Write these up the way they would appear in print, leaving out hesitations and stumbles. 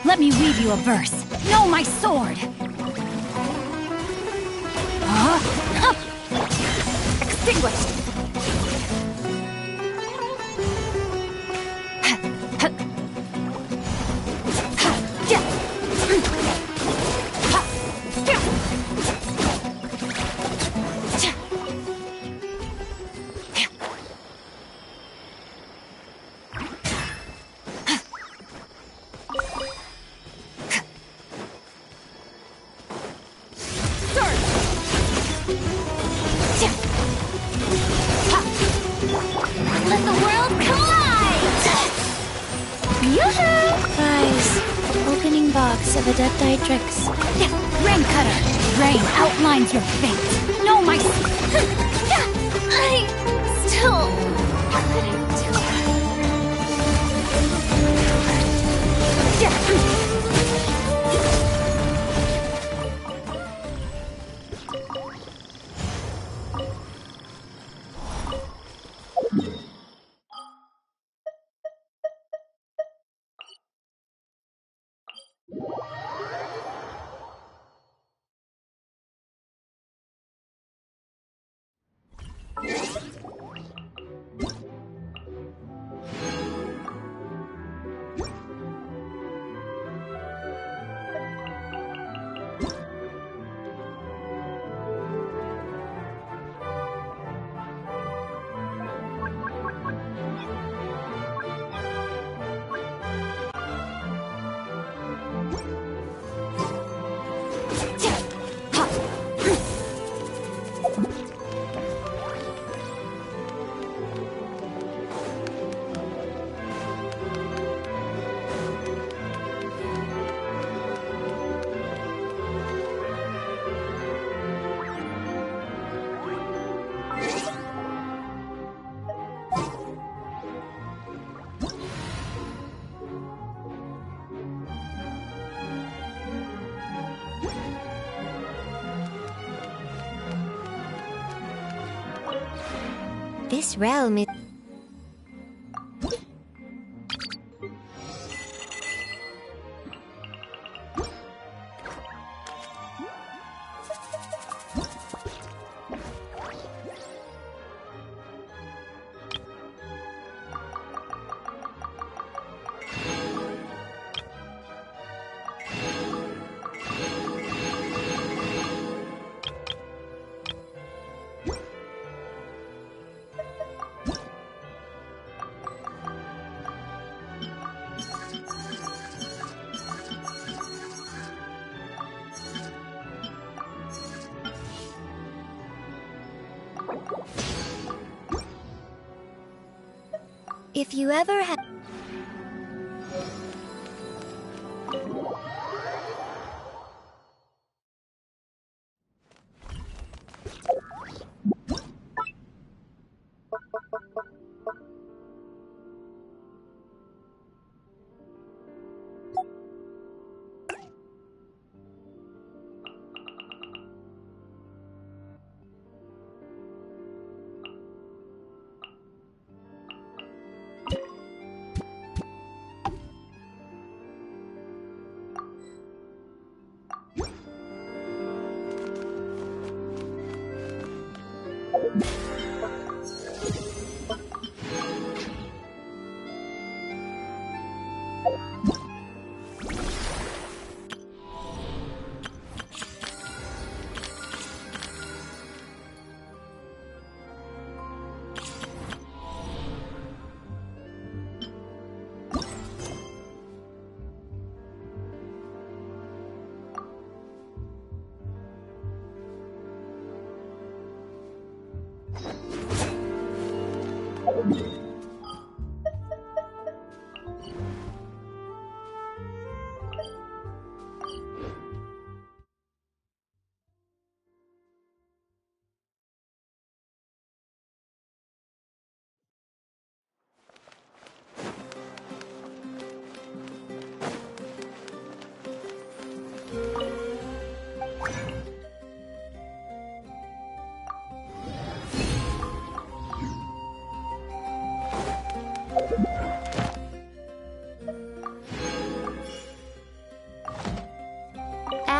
Let me weave you a verse. Know my sword! Extinguished! Let the world collide! Yoo-hoo! Prize. Opening box of Adepti tricks. Rain cutter! Rain outlines your fate! Know my... I still couldn't do it. This realm is... If you ever had...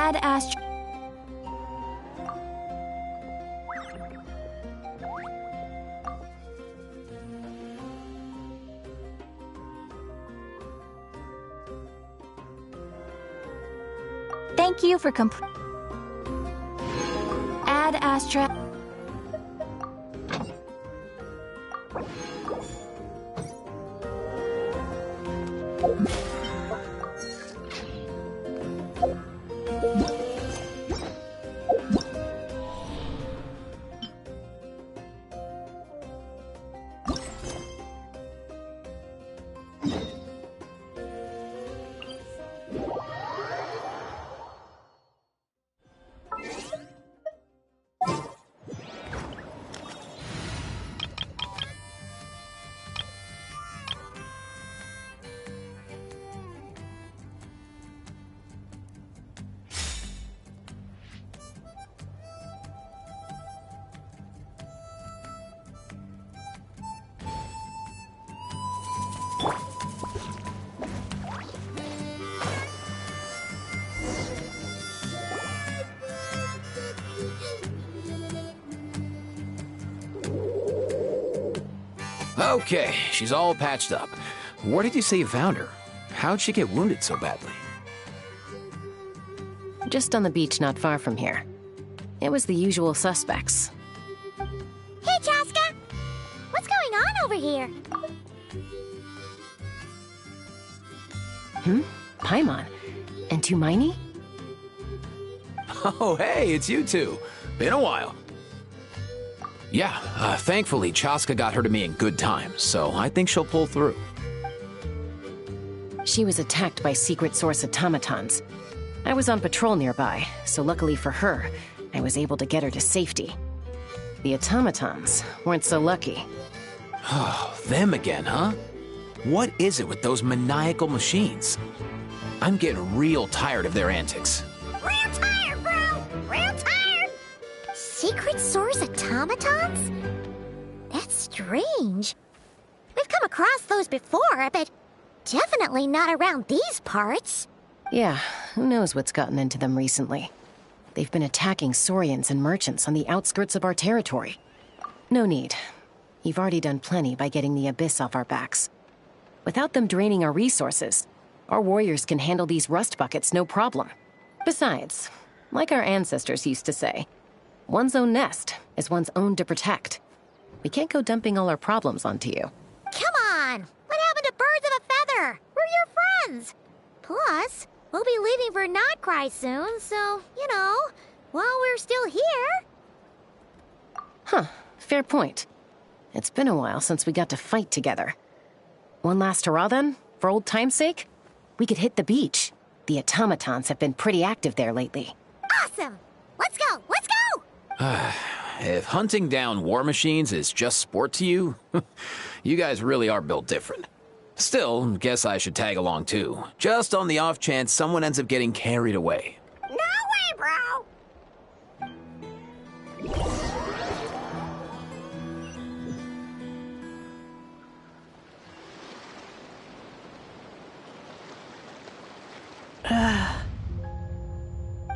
Add Astro... Thank you for Add Astra... Okay, she's all patched up. Where did you say you found her? How'd she get wounded so badly? Just on the beach not far from here. It was the usual suspects. Hey, Chaska! What's going on over here? Paimon. And Tumaini? Oh, hey, it's you two. Been a while. Yeah, thankfully, Chaska got her to me in good time, so I think she'll pull through. She was attacked by secret source automatons. I was on patrol nearby, so luckily for her, I was able to get her to safety. The automatons weren't so lucky. Oh, them again, huh? What is it with those maniacal machines? I'm getting real tired of their antics. Real tired, bro! Real tired! Secret source automatons? That's strange. We've come across those before, but definitely not around these parts. Yeah, who knows what's gotten into them recently. They've been attacking Saurians and merchants on the outskirts of our territory. No need. You've already done plenty by getting the Abyss off our backs. Without them draining our resources, our warriors can handle these rust buckets no problem. Besides, like our ancestors used to say, one's own nest is one's own to protect. We can't go dumping all our problems onto you. Come on! What happened to birds of a feather? We're your friends! Plus, we'll be leaving for Notcry soon, so, you know, while we're still here... Huh, fair point. It's been a while since we got to fight together. One last hurrah then, for old time's sake? We could hit the beach. The automatons have been pretty active there lately. Awesome! Let's go! Let's go! If hunting down war machines is just sport to you, you guys really are built different. Still, guess I should tag along too, just on the off chance someone ends up getting carried away. No way, bro!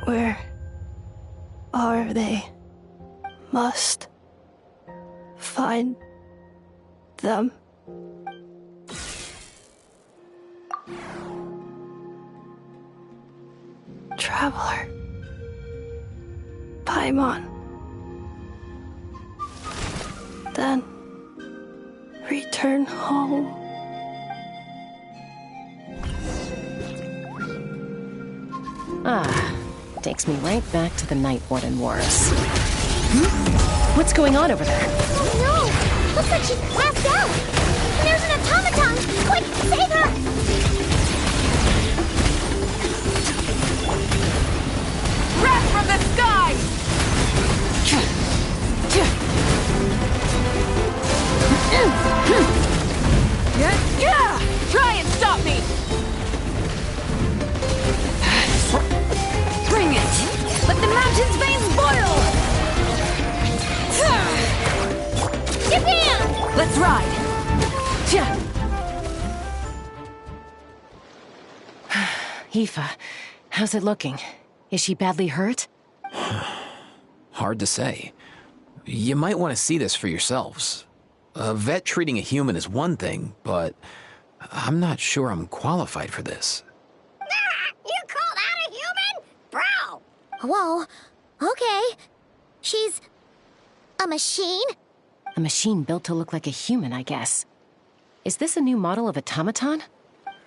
Where are they? Must find them. Traveler. Paimon. Then return home. Takes me right back to the Night Warden Wars. What's going on over there? Oh no! Looks like she's passed out! There's an automaton! Quick, save her! Wrath from the sky! Try and stop me! Bring it! Let the mountain's veins boil! Japan! Let's ride! Aoife, how's it looking? Is she badly hurt? Hard to say. You might want to see this for yourselves. A vet treating a human is one thing, but I'm not sure I'm qualified for this. You called out a human? Bro! Whoa, okay. She's a machine? A machine built to look like a human, I guess. Is this a new model of automaton?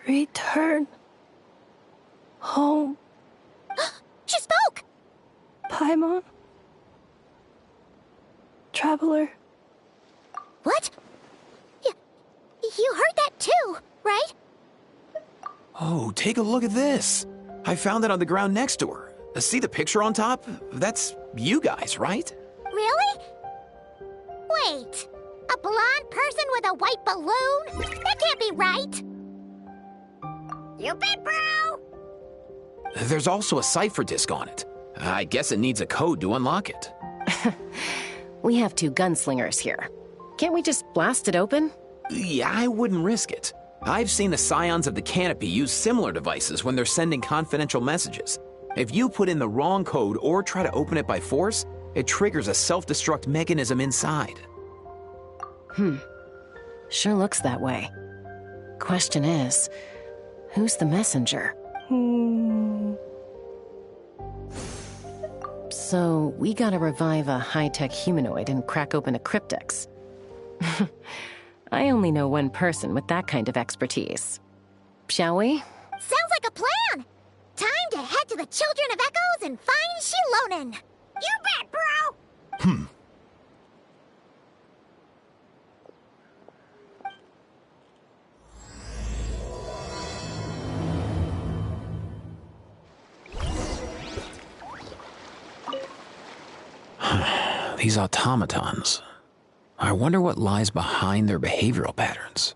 Return home, She spoke! Paimon. Traveler. What? You heard that too, right? Oh, take a look at this. I found it on the ground next to her. See the picture on top? That's you guys, right? Really? Wait, a blonde person with a white balloon? That can't be right. You bet, bro! There's also a cipher disk on it. I guess it needs a code to unlock it. We have 2 gunslingers here. Can't we just blast it open? Yeah, I wouldn't risk it. I've seen the scions of the canopy use similar devices when they're sending confidential messages. If you put in the wrong code or try to open it by force, it triggers a self-destruct mechanism inside. Sure looks that way. Question is, who's the messenger? So, we gotta revive a high-tech humanoid and crack open a cryptex. I only know one person with that kind of expertise. Shall we? Sounds like a plan! Time to head to the Children of Echoes and find Shilonen! You bet, bro! These automatons. I wonder what lies behind their behavioral patterns.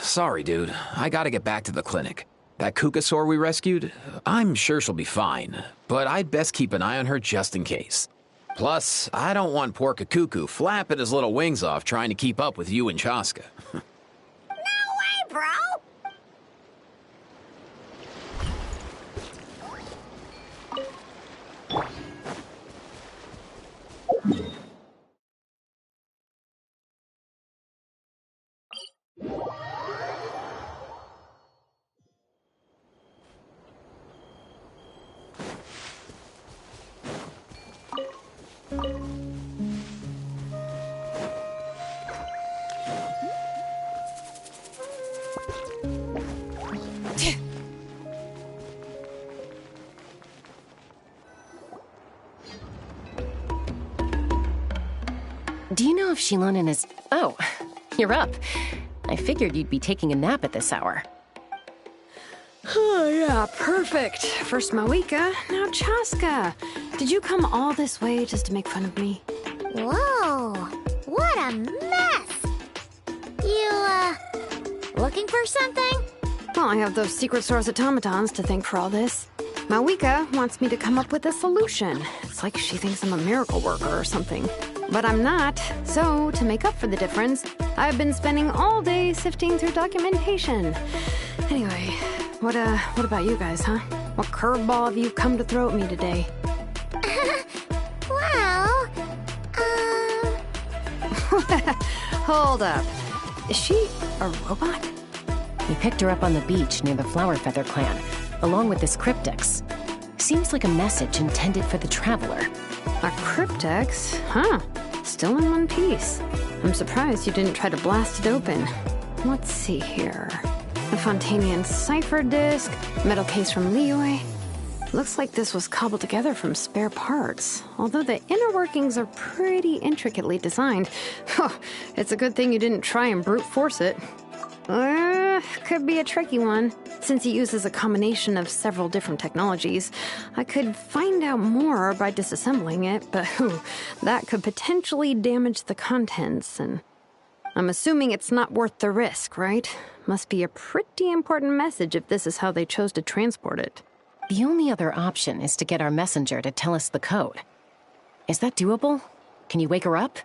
Sorry, dude. I gotta get back to the clinic. That Kukasaur we rescued, I'm sure she'll be fine, but I'd best keep an eye on her just in case. Plus, I don't want poor Kakuku flapping his little wings off trying to keep up with you and Chaska. No way, bro! Do you know if Shilonen is... Oh, you're up. I figured you'd be taking a nap at this hour. Oh, yeah, perfect. First Mawika, now Chaska. Did you come all this way just to make fun of me? Whoa, what a mess! You, looking for something? Well, I have those secret source automatons to thank for all this. Mawika wants me to come up with a solution. It's like she thinks I'm a miracle worker or something. But I'm not. So, to make up for the difference, I've been spending all day sifting through documentation. Anyway, what about you guys, huh? What curveball have you come to throw at me today? Well, Hold up. Is she a robot? We picked her up on the beach near the Flower Feather clan, along with this cryptex. Seems like a message intended for the Traveler. A cryptex? Huh. Still in one piece. I'm surprised you didn't try to blast it open. Let's see here. A Fontanian cipher disk, metal case from Liyue. Looks like this was cobbled together from spare parts, although the inner workings are pretty intricately designed. It's a good thing you didn't try and brute force it. Could be a tricky one, since it uses a combination of several different technologies. I could find out more by disassembling it, but that could potentially damage the contents, and I'm assuming it's not worth the risk, right? Must be a pretty important message if this is how they chose to transport it. The only other option is to get our messenger to tell us the code. Is that doable? Can you wake her up?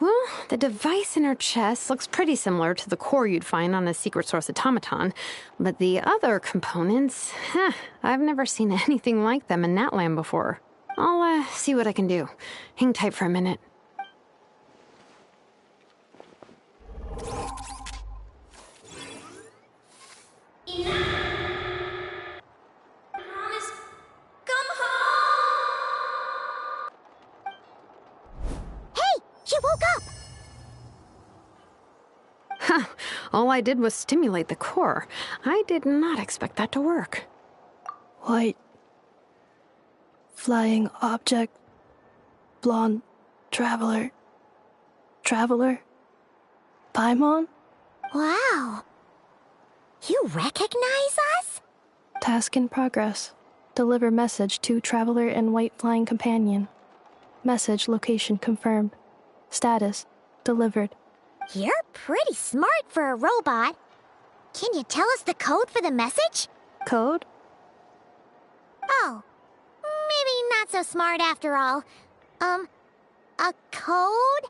Well, the device in her chest looks pretty similar to the core you'd find on a secret source automaton, but the other components, I've never seen anything like them in Natlan before. I'll see what I can do. Hang tight for a minute. She woke up! All I did was stimulate the core. I did not expect that to work. White. Flying object. Blonde. Traveler. Traveler? Paimon? Wow. You recognize us? Task in progress. Deliver message to Traveler and White Flying Companion. Message location confirmed. Status delivered. You're pretty smart for a robot. Can you tell us the code for the message? Code? Oh, maybe not so smart after all. A code?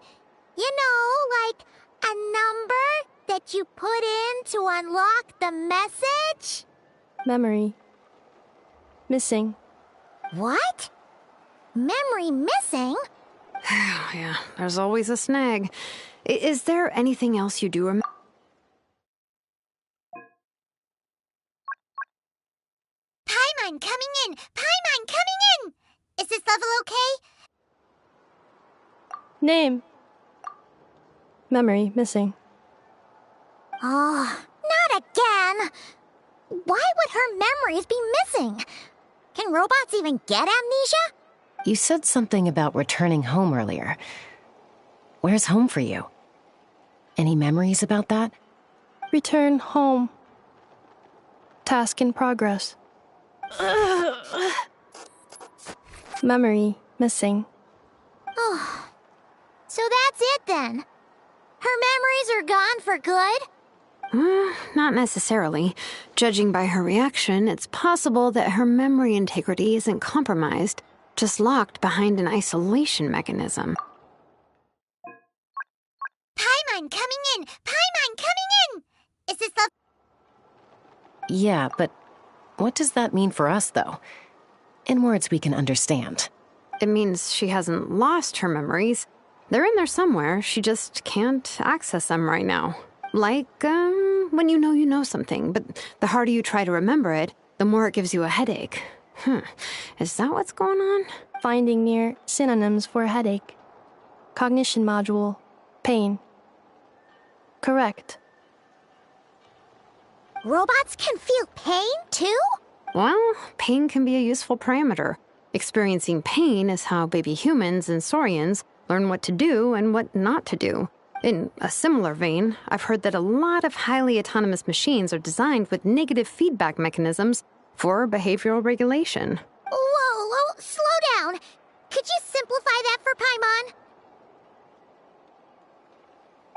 You know, like a number that you put in to unlock the message? Memory. Missing. What? Memory missing? Yeah, there's always a snag. Is there anything else you do remember? Paimon coming in! Paimon coming in! Is this level okay? Name. Memory missing. Oh, not again! Why would her memories be missing? Can robots even get amnesia? You said something about returning home earlier. Where's home for you? Any memories about that? Return home. Task in progress. Memory missing. Oh, so that's it then. Her memories are gone for good? Not necessarily. Judging by her reaction, it's possible that her memory integrity isn't compromised, just locked behind an isolation mechanism. Paimon coming in! Paimon coming in! Is this the... Yeah, but what does that mean for us, though? In words we can understand. It means she hasn't lost her memories. They're in there somewhere, she just can't access them right now. Like, when you know something, but the harder you try to remember it, the more it gives you a headache. Is that what's going on? Finding near synonyms for headache. Cognition module. Pain. Correct. Robots can feel pain, too? Well, pain can be a useful parameter. Experiencing pain is how baby humans and saurians learn what to do and what not to do. In a similar vein, I've heard that a lot of highly autonomous machines are designed with negative feedback mechanisms for behavioral regulation. Whoa, slow down. Could you simplify that for Paimon?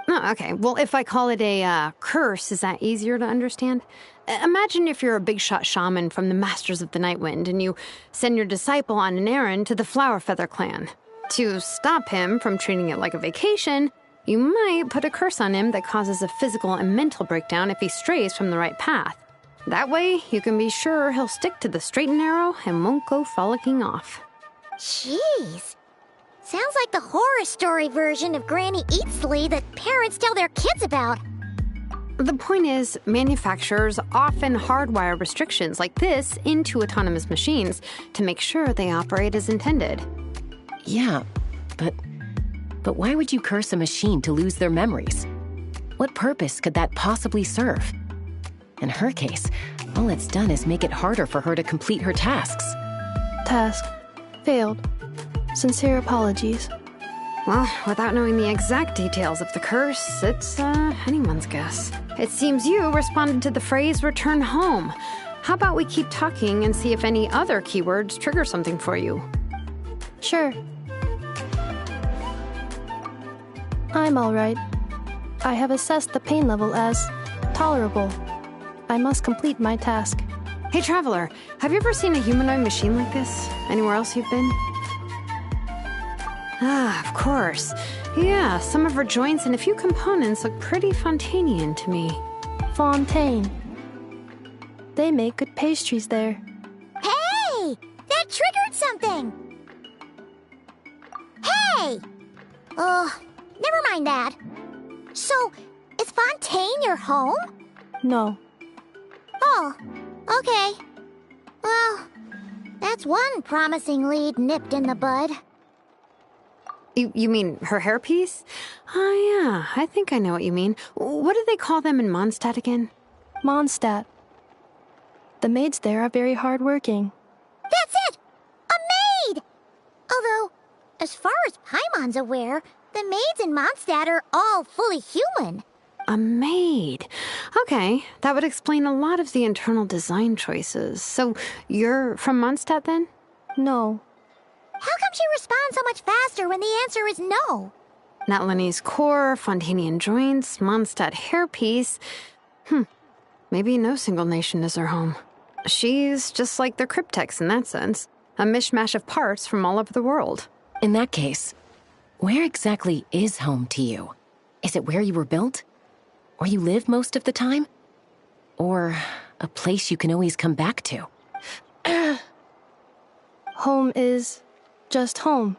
Oh, okay. Well, if I call it a curse, is that easier to understand? Imagine if you're a big shot shaman from the Masters of the Nightwind and you send your disciple on an errand to the Flowerfeather clan. To stop him from treating it like a vacation, you might put a curse on him that causes a physical and mental breakdown if he strays from the right path. That way, you can be sure he'll stick to the straight and narrow and won't go frolicking off. Jeez. Sounds like the horror story version of Granny Eatsley that parents tell their kids about. The point is, manufacturers often hardwire restrictions like this into autonomous machines to make sure they operate as intended. Yeah, but why would you curse a machine to lose their memories? What purpose could that possibly serve? In her case, all it's done is make it harder for her to complete her tasks. Task. Failed. Sincere apologies. Well, without knowing the exact details of the curse, it's anyone's guess. It seems you responded to the phrase return home. How about we keep talking and see if any other keywords trigger something for you? Sure. I'm all right. I have assessed the pain level as tolerable. I must complete my task. Hey, Traveler, have you ever seen a humanoid machine like this? Anywhere else you've been? Ah, of course. Yeah, some of her joints and a few components look pretty Fontanian to me. Fontaine. They make good pastries there. Hey! That triggered something! Hey! Never mind that. So, is Fontaine your home? No. Oh, okay. Well, that's one promising lead nipped in the bud. You mean her hairpiece? Oh, yeah, I think I know what you mean. What do they call them in Mondstadt again? Mondstadt. The maids there are very hardworking. That's it! A maid! Although, as far as Paimon's aware, the maids in Mondstadt are all fully human. A maid. Okay, that would explain a lot of the internal design choices. So, you're from Mondstadt then? No. How come she responds so much faster when the answer is no? Natlanese core, Fontanian joints, Mondstadt hairpiece. Maybe no single nation is her home. She's just like the Cryptex in that sense. A mishmash of parts from all over the world. In that case, where exactly is home to you? Is it where you were built? Where you live most of the time? Or a place you can always come back to? Home is just home,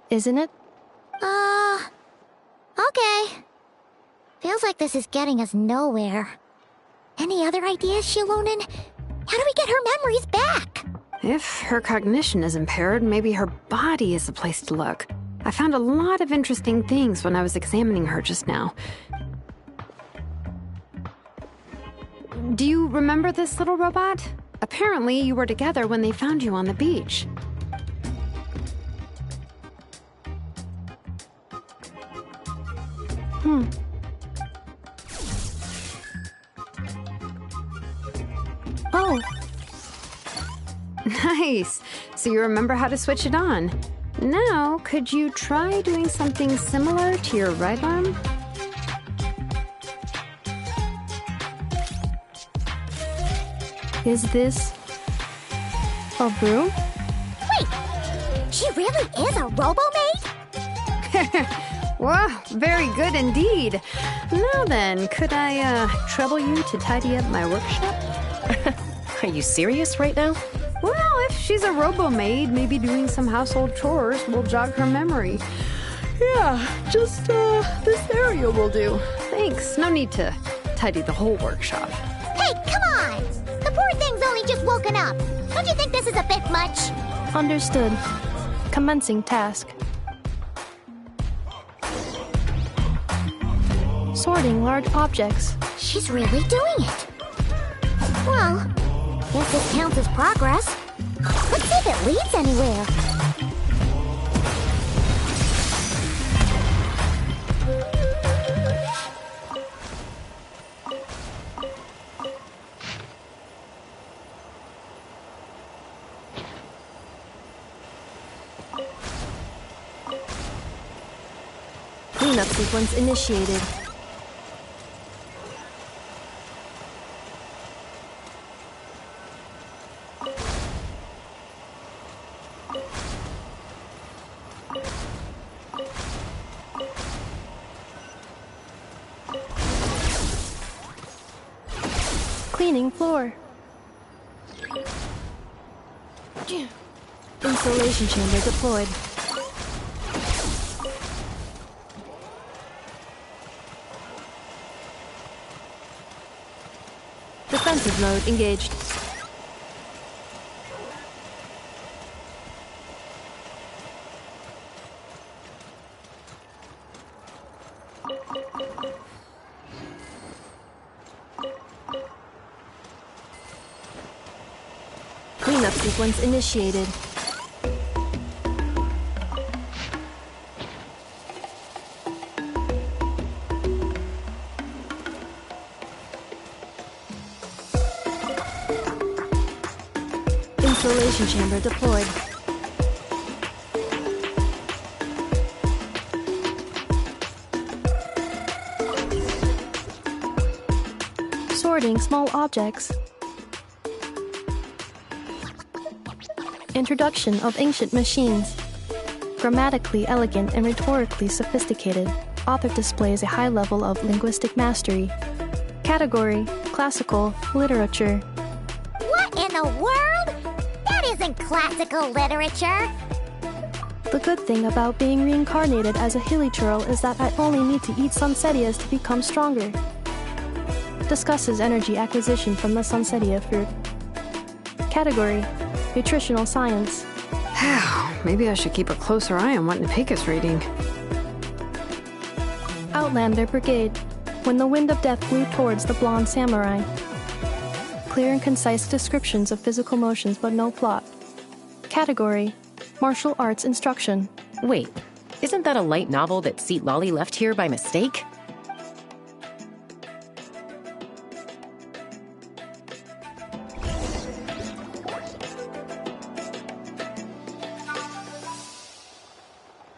isn't it? Okay. Feels like this is getting us nowhere. Any other ideas, Shilonen? How do we get her memories back? If her cognition is impaired, maybe her body is the place to look. I found a lot of interesting things when I was examining her just now. Do you remember this little robot? Apparently, you were together when they found you on the beach. Oh, Nice. So you remember how to switch it on. Now, could you try doing something similar to your right arm? is this a broom? Wait, she really is a robo-maid? Wow, very good indeed. Now then, could I trouble you to tidy up my workshop? Are you serious right now? Well, if she's a robo-maid, maybe doing some household chores will jog her memory. Yeah, just this area will do. Thanks, no need to tidy the whole workshop. Hey, come on! The poor thing's only just woken up. Don't you think this is a bit much? Understood. Commencing task. Sorting large objects. She's really doing it. Well, guess this counts as progress. Let's see if it leads anywhere. Cleanup sequence initiated. Cleaning floor. Installation chamber deployed. Defensive mode engaged. Cleanup sequence initiated. Installation chamber deployed. Sorting small objects. Introduction of ancient machines. Grammatically elegant and rhetorically sophisticated, author displays a high level of linguistic mastery. Category: classical literature. What in the world? That isn't classical literature. The good thing about being reincarnated as a hilly churl is that I only need to eat sunsetias to become stronger. Discusses energy acquisition from the sunsetia fruit. Category: nutritional science. Maybe I should keep a closer eye on what Nepika's reading. Outlander Brigade. When the wind of death blew towards the blonde samurai. Clear and concise descriptions of physical motions but no plot. Category: martial arts instruction. Wait, isn't that a light novel that Seat Lolly left here by mistake?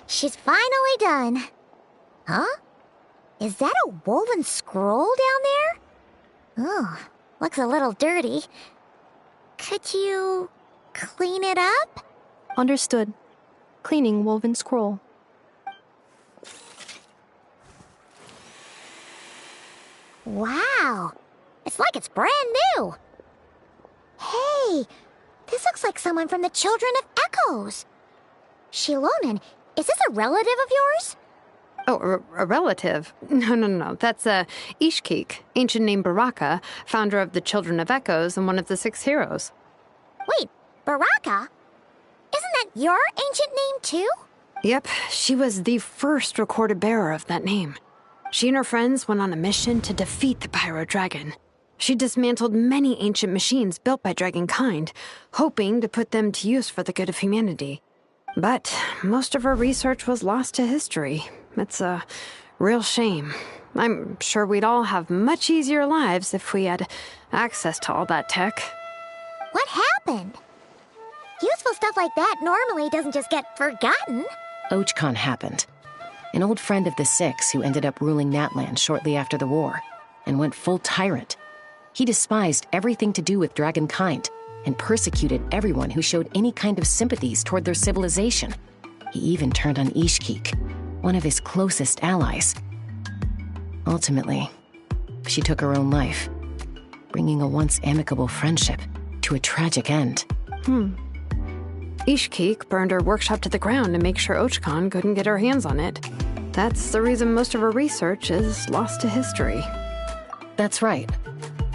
She's finally done. Huh? Is that a woven scroll down there? Oh, looks a little dirty. Could you clean it up? Understood. Cleaning woven scroll. Wow, it's like it's brand new. Hey, this looks like someone from the Children of Echoes. Shilonen, is this a relative of yours? Oh, a relative? No. That's Ishkik, ancient name Baraka, founder of the Children of Echoes and one of the 6 heroes. Wait, Baraka? Isn't that your ancient name too? Yep, she was the first recorded bearer of that name. She and her friends went on a mission to defeat the Pyro Dragon. She dismantled many ancient machines built by Dragonkind, hoping to put them to use for the good of humanity. But most of her research was lost to history. It's a real shame. I'm sure we'd all have much easier lives if we had access to all that tech. What happened? Useful stuff like that normally doesn't just get forgotten. Ochkon happened. An old friend of the 6 who ended up ruling Natland shortly after the war, and went full tyrant. He despised everything to do with Dragonkind, and persecuted everyone who showed any kind of sympathies toward their civilization. He even turned on Ishkik, one of his closest allies. Ultimately, she took her own life, bringing a once amicable friendship to a tragic end. Ishkik burned her workshop to the ground to make sure Ochkon couldn't get her hands on it. That's the reason most of her research is lost to history. That's right.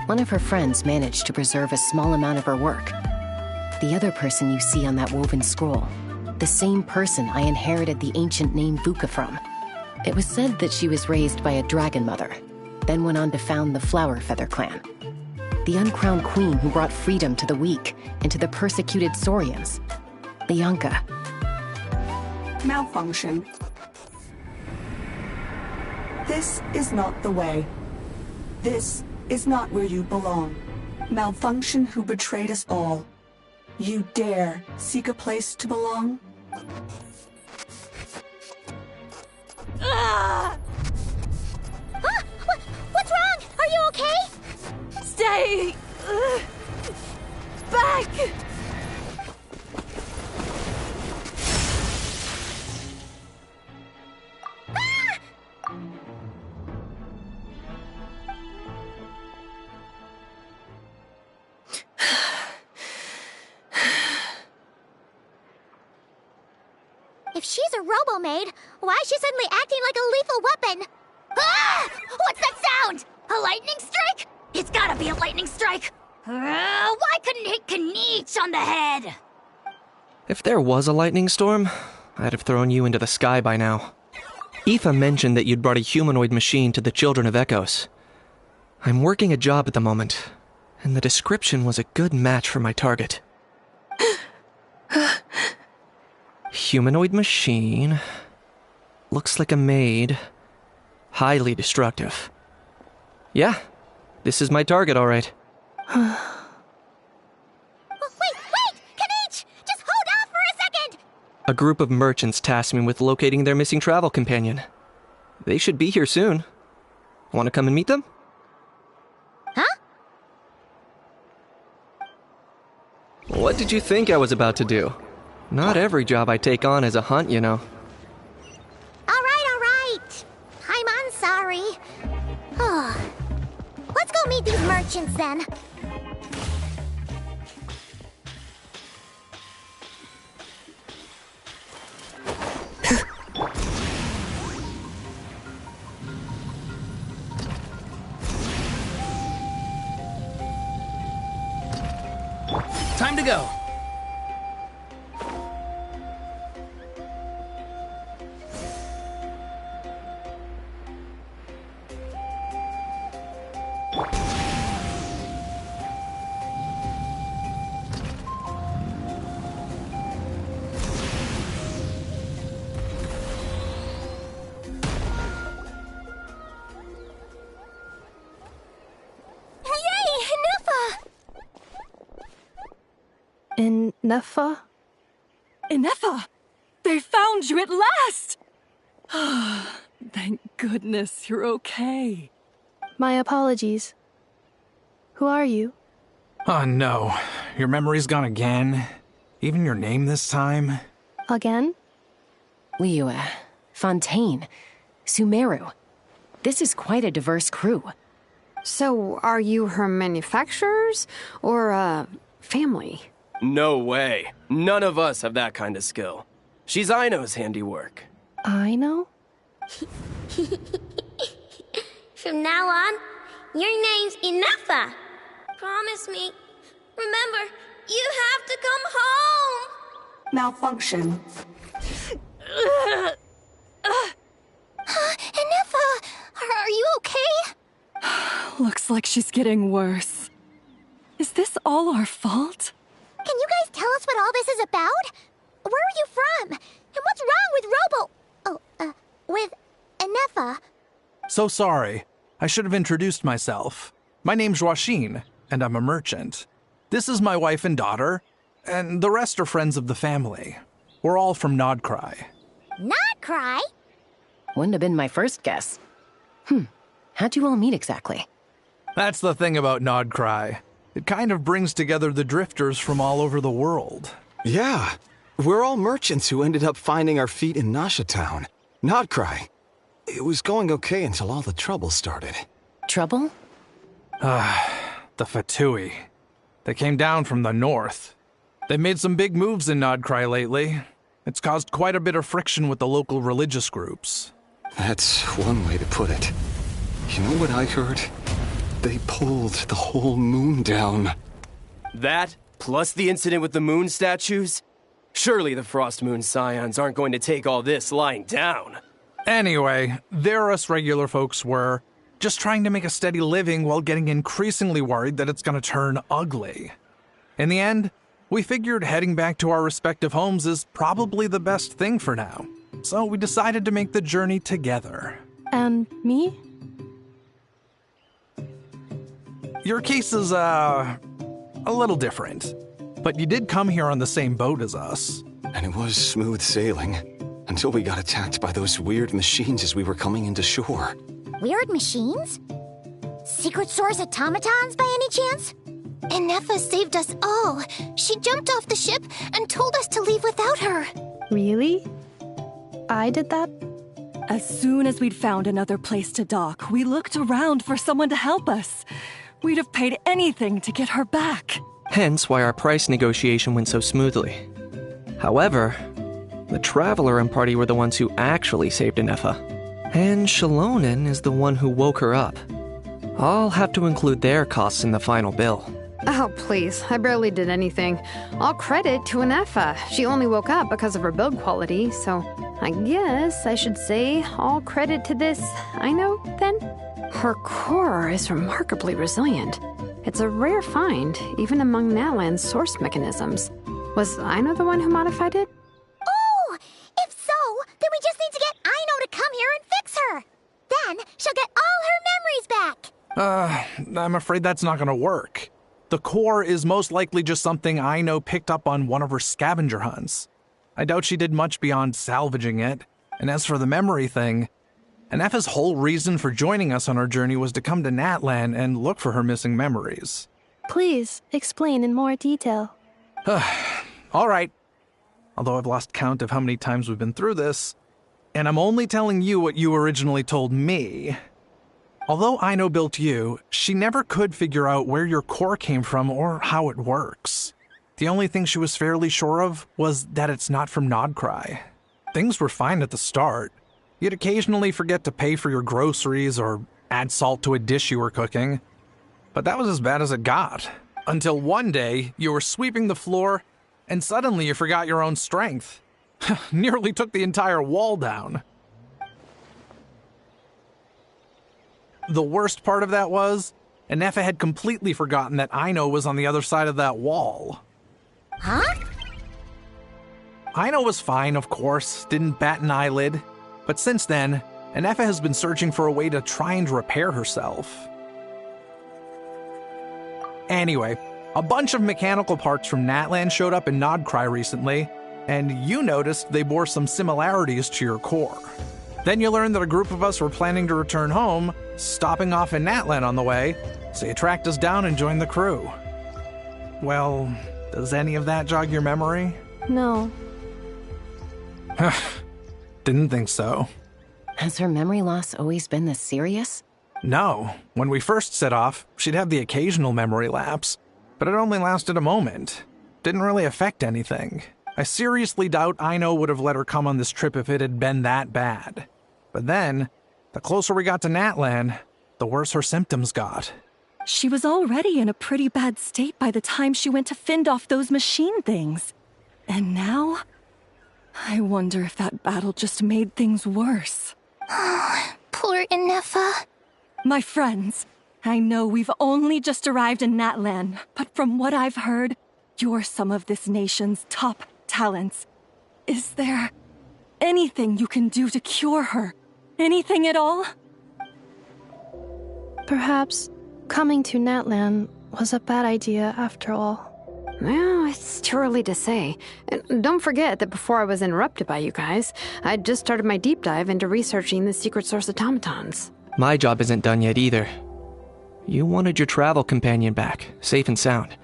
One of her friends managed to preserve a small amount of her work. The other person you see on that woven scroll, the same person I inherited the ancient name Vuka from. It was said that she was raised by a dragon mother, then went on to found the Flower Feather clan. The uncrowned queen who brought freedom to the weak and to the persecuted Saurians. Lianka. Malfunction. This is not the way. This is not where you belong. Malfunction who betrayed us all. You dare seek a place to belong? What's wrong? Are you okay? Stay back! If she's a robo-maid, why is she suddenly acting like a lethal weapon? Ah! What's that sound? A lightning strike? It's gotta be a lightning strike! Why couldn't it hit Kniech on the head? If there was a lightning storm, I'd have thrown you into the sky by now. Aoife mentioned that you'd brought a humanoid machine to the Children of Echoes. I'm working a job at the moment, and the description was a good match for my target. Humanoid machine. Looks like a maid. Highly destructive. Yeah, this is my target, all right. Wait! Kniech! Just hold off for a second! A group of merchants tasked me with locating their missing travel companion. They should be here soon. Want to come and meet them? Huh? What did you think I was about to do? Not every job I take on is a hunt, you know. All right. I'm sorry. Let's go meet these merchants then. Time to go. Neffa? Ineffa! They found you at last! Thank goodness you're okay. My apologies. Who are you? Oh no, your memory's gone again? Even your name this time? Again? Liyue, Fontaine, Sumeru. This is quite a diverse crew. So, are you her manufacturers or, family? No way. None of us have that kind of skill. She's Aino's handiwork. Aino? From now on, your name's Ineffa. Promise me. Remember, you have to come home. Malfunction. Ineffa, are you okay? Looks like she's getting worse. Is this all our fault? Can you guys tell us what all this is about? Where are you from? And what's wrong with with Ineffa? So sorry. I should have introduced myself. My name's Joachine, and I'm a merchant. This is my wife and daughter, and the rest are friends of the family. We're all from Nodcry. Nodcry? Wouldn't have been my first guess. How'd you all meet exactly? That's the thing about Nodcry. It kind of brings together the drifters from all over the world. Yeah, we're all merchants who ended up finding our feet in Nasha Town. Nodcry. It was going okay until all the trouble started. Trouble? The Fatui. They came down from the north. They've made some big moves in Nodcry lately. It's caused quite a bit of friction with the local religious groups. That's one way to put it. You know what I heard? They pulled the whole moon down. That, plus the incident with the moon statues? Surely the Frost Moon Scions aren't going to take all this lying down. Anyway, there us regular folks were, just trying to make a steady living while getting increasingly worried that it's going to turn ugly. In the end, we figured heading back to our respective homes is probably the best thing for now. So we decided to make the journey together. And me? Your case is, a little different. But you did come here on the same boat as us. And it was smooth sailing, until we got attacked by those weird machines as we were coming into shore. Weird machines? Secret Source automatons by any chance? Ineffa saved us all. She jumped off the ship and told us to leave without her. Really? I did that? As soon as we'd found another place to dock, we looked around for someone to help us. We'd have paid anything to get her back. Hence why our price negotiation went so smoothly. However, the Traveler and party were the ones who actually saved Ineffa. And Shalonen is the one who woke her up. I'll have to include their costs in the final bill. Oh, please. I barely did anything. All credit to Ineffa. She only woke up because of her build quality, so I guess I should say all credit to this Aino, then? Her core is remarkably resilient. It's a rare find, even among Natlan's source mechanisms. Was Aino the one who modified it? Oh! If so, then we just need to get Aino to come here and fix her. Then she'll get all her memories back. I'm afraid that's not gonna work. The core is most likely just something Aino picked up on one of her scavenger hunts. I doubt she did much beyond salvaging it. And as for the memory thing, Ineffa's whole reason for joining us on our journey was to come to Natlan and look for her missing memories. Please, explain in more detail. All right. although I've lost count of how many times we've been through this, and I'm only telling you what you originally told me. Although Aino built you, she never could figure out where your core came from or how it works. The only thing she was fairly sure of was that it's not from Nodcry. Things were fine at the start. You'd occasionally forget to pay for your groceries or add salt to a dish you were cooking. But that was as bad as it got. Until one day, you were sweeping the floor, and suddenly you forgot your own strength. Nearly took the entire wall down. The worst part of that was, Anefa had completely forgotten that Aino was on the other side of that wall. Huh? Aino was fine, of course, didn't bat an eyelid. But since then, Anefa has been searching for a way to try and repair herself. Anyway, a bunch of mechanical parts from Natlan showed up in Nodcry recently, and you noticed they bore some similarities to your core. Then you learned that a group of us were planning to return home, stopping off in Natlan on the way, so you tracked us down and joined the crew. Well, does any of that jog your memory? No. Didn't think so. Has her memory loss always been this serious? No. When we first set off, she'd have the occasional memory lapse, but it only lasted a moment. Didn't really affect anything. I seriously doubt Aino would have let her come on this trip if it had been that bad. But then, the closer we got to Natlan, the worse her symptoms got. She was already in a pretty bad state by the time she went to fend off those machine things. And now, I wonder if that battle just made things worse. Poor Anefa. My friends, I know we've only just arrived in Natlan, but from what I've heard, you're some of this nation's top talents. Is there anything you can do to cure her? Anything at all? Perhaps coming to Natlan was a bad idea after all. Well, it's too early to say. And don't forget that before I was interrupted by you guys, I'd just started my deep dive into researching the secret source automatons. My job isn't done yet either. You wanted your travel companion back, safe and sound.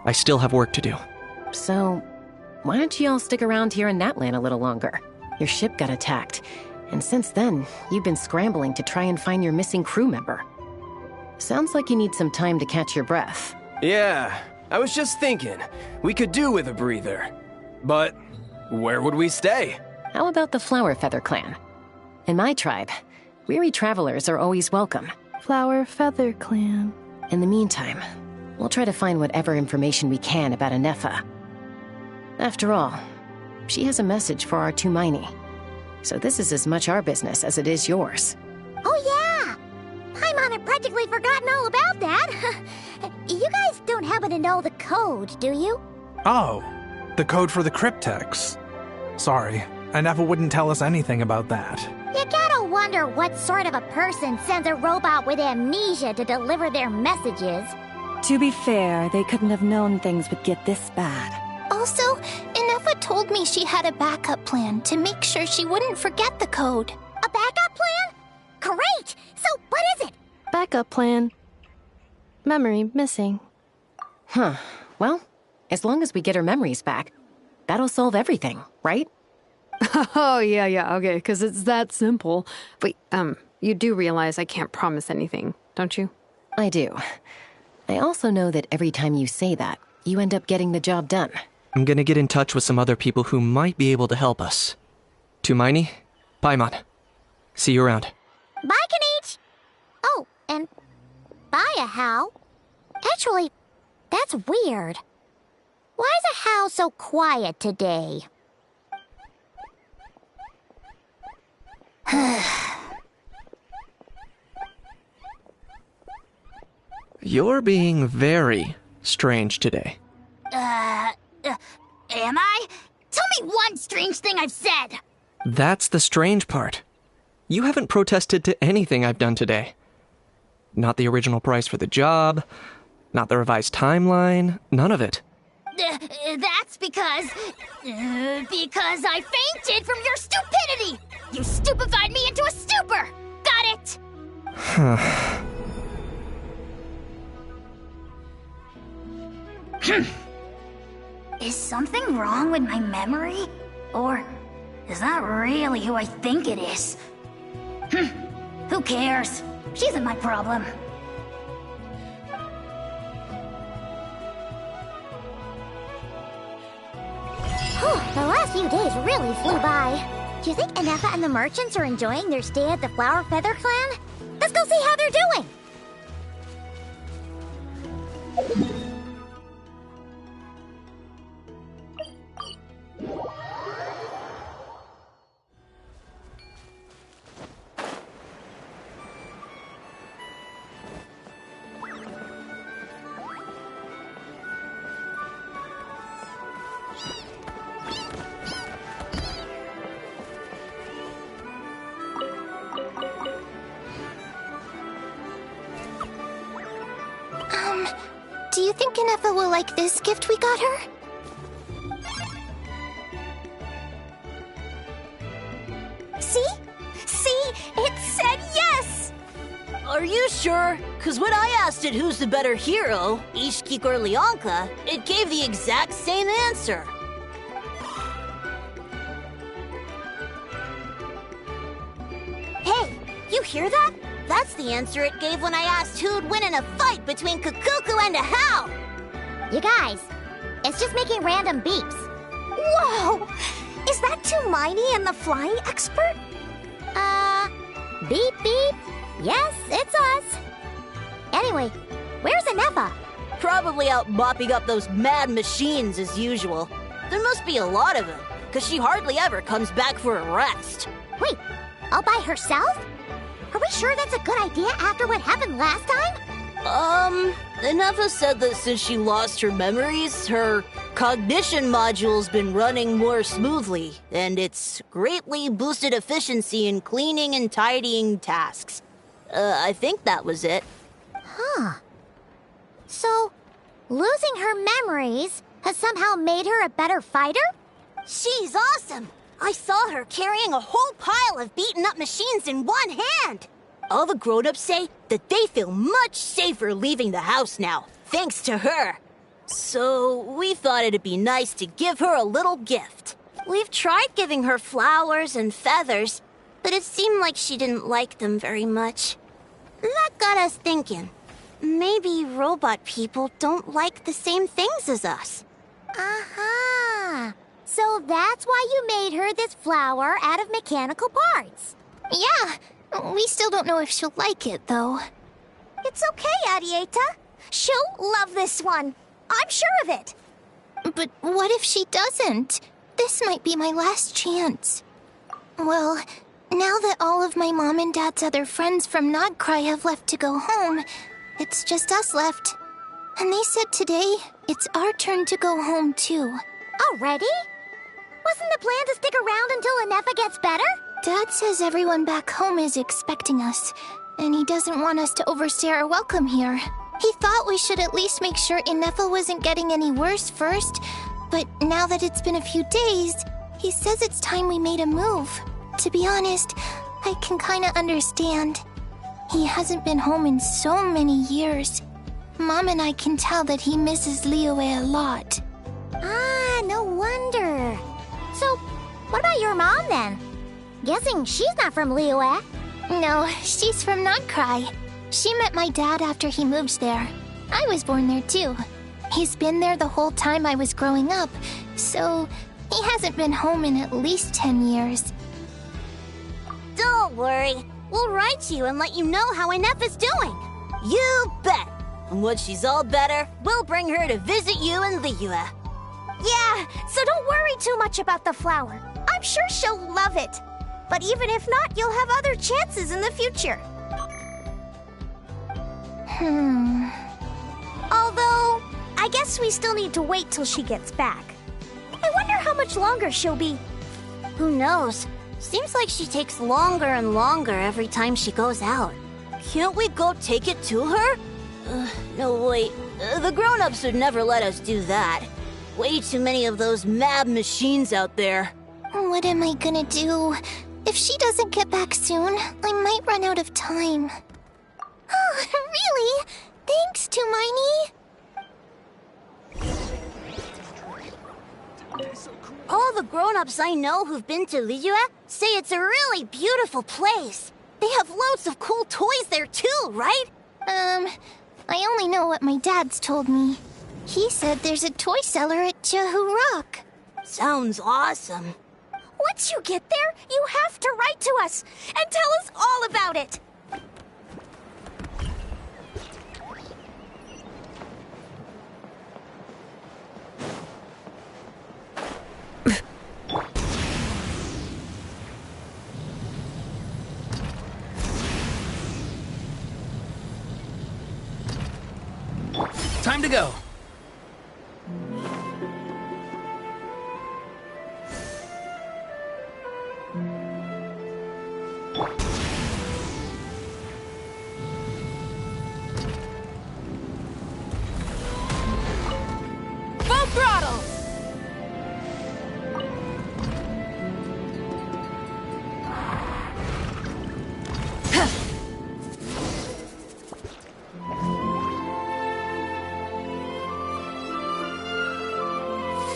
I still have work to do. So, why don't you all stick around here in Natlan a little longer? Your ship got attacked, and since then, you've been scrambling to try and find your missing crew member. Sounds like you need some time to catch your breath. Yeah, I was just thinking, we could do with a breather. But where would we stay? How about the Flower Feather Clan? In my tribe, weary travelers are always welcome. Flower Feather Clan. In the meantime, we'll try to find whatever information we can about Anefa. After all, she has a message for our Tumaini. So this is as much our business as it is yours. Oh, yeah! Paimon had practically forgotten all about that. You guys don't happen to know the code, do you? Oh, the code for the cryptex. Sorry, Anefa wouldn't tell us anything about that. You gotta wonder what sort of a person sends a robot with amnesia to deliver their messages. To be fair, they couldn't have known things would get this bad. Also, Anefa told me she had a backup plan to make sure she wouldn't forget the code. A backup plan? Great! So, what is it? Backup plan. Memory missing. Huh. Well, as long as we get her memories back, that'll solve everything, right? Oh, yeah, okay, because it's that simple. Wait, you do realize I can't promise anything, don't you? I do. I also know that every time you say that, you end up getting the job done. I'm gonna get in touch with some other people who might be able to help us. Tumaini, Paimon. See you around. Bye, Kanich! Oh, and bye, Hao. Actually, that's weird. Why is Hao so quiet today? You're being very strange today. Am I? Tell me one strange thing I've said! That's the strange part. You haven't protested to anything I've done today. Not the original price for the job, not the revised timeline, none of it. That's because I fainted from your stupidity! You stupefied me into a stupor! Got it? Is something wrong with my memory? Or is that really who I think it is? Who cares? She isn't my problem. The last few days really flew by. Do you think Inefa and the merchants are enjoying their stay at the Flower Feather Clan? Let's go see how they're doing! Do you think Inefa will like this gift we got her? See? See? It said yes! Are you sure? Cause when I asked it who's the better hero, Ishkik or Leonka, it gave the exact same answer. Hey, you hear that? That's the answer it gave when I asked who'd win in a fight between Kukuku and a Hao! You guys, it's just making random beeps. Whoa! Is that Tumaini and the flying expert? Beep beep. Yes, it's us. Anyway, where's Inefa? Probably out mopping up those mad machines as usual. There must be a lot of them, cause she hardly ever comes back for a rest. Wait, all by herself? Are we sure that's a good idea after what happened last time? Inefa said that since she lost her memories, her cognition module's been running more smoothly, and it's greatly boosted efficiency in cleaning and tidying tasks. I think that was it. Huh. So, losing her memories has somehow made her a better fighter? She's awesome! I saw her carrying a whole pile of beaten-up machines in one hand! All the grown-ups say that they feel much safer leaving the house now, thanks to her. So, we thought it'd be nice to give her a little gift. We've tried giving her flowers and feathers, but it seemed like she didn't like them very much. That got us thinking. Maybe robot people don't like the same things as us. Uh-huh. So that's why you made her this flower out of mechanical parts. Yeah, we still don't know if she'll like it, though. It's okay, Arieta. She'll love this one. I'm sure of it. But what if she doesn't? This might be my last chance. Well, now that all of my mom and dad's other friends from Nodcry have left to go home, it's just us left. And they said today, it's our turn to go home, too. Already? Wasn't the plan to stick around until Inefa gets better? Dad says everyone back home is expecting us, and he doesn't want us to overstay our welcome here. He thought we should at least make sure Inefa wasn't getting any worse first, but now that it's been a few days, he says it's time we made a move. To be honest, I can kinda understand. He hasn't been home in so many years. Mom and I can tell that he misses Liyue a lot. Ah, no wonder. So, what about your mom then? Guessing she's not from Liyue. No, she's from Nodcry. She met my dad after he moved there. I was born there too. He's been there the whole time I was growing up, so he hasn't been home in at least 10 years. Don't worry. We'll write you and let you know how Inefa's doing. You bet! And once she's all better, we'll bring her to visit you in Liyue. Yeah, so don't worry too much about the flower. I'm sure she'll love it. But even if not, you'll have other chances in the future. Although, I guess we still need to wait till she gets back. I wonder how much longer she'll be. Who knows? Seems like she takes longer and longer every time she goes out. Can't we go take it to her? No, wait. The grown-ups would never let us do that. Way too many of those mad machines out there. What am I gonna do? If she doesn't get back soon, I might run out of time. Oh, really? Thanks, Tumaini. the grown-ups I know who've been to Liyue say it's a really beautiful place. They have loads of cool toys there too, right? I only know what my dad's told me. He said there's a toy cellar at Jehu Rock. Sounds awesome. Once you get there, you have to write to us and tell us all about it. Time to go. Full throttle!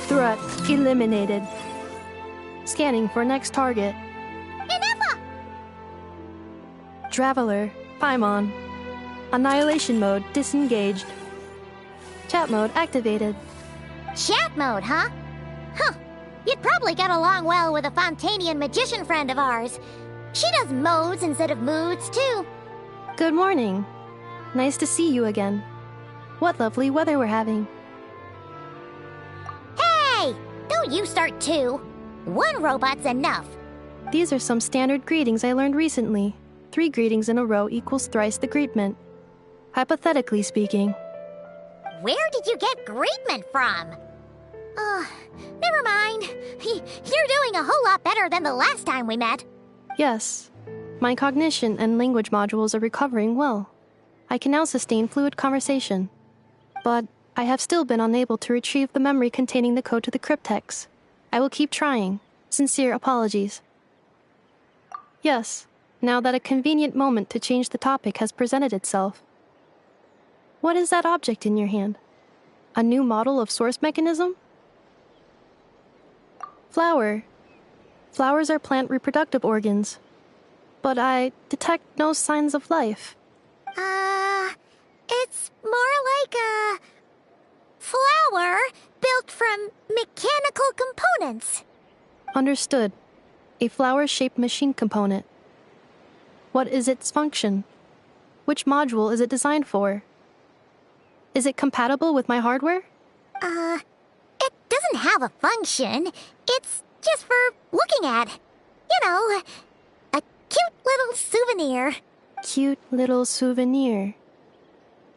Threat eliminated. Scanning for next target. Inefa! Traveler, Paimon. Annihilation mode disengaged. Chat mode activated. Chat mode, huh? Huh. You'd probably get along well with a Fontanian magician friend of ours. She does modes instead of moods, too. Good morning. Nice to see you again. What lovely weather we're having. Hey! Don't you start too. One robot's enough. These are some standard greetings I learned recently. 3 greetings in a row equals thrice the greetment. Hypothetically speaking. Where did you get greetment from? Never mind. You're doing a whole lot better than the last time we met. Yes. My cognition and language modules are recovering well. I can now sustain fluid conversation. But I have still been unable to retrieve the memory containing the code to the cryptex. I will keep trying. Sincere apologies. Yes, now that a convenient moment to change the topic has presented itself. What is that object in your hand? A new model of source mechanism? Flower. Flowers are plant reproductive organs. But I detect no signs of life. It's more like a flower built from mechanical components. Understood. A flower-shaped machine component. What is its function? Which module is it designed for? Is it compatible with my hardware? It doesn't have a function. It's just for looking at. You know, a cute little souvenir. Cute little souvenir.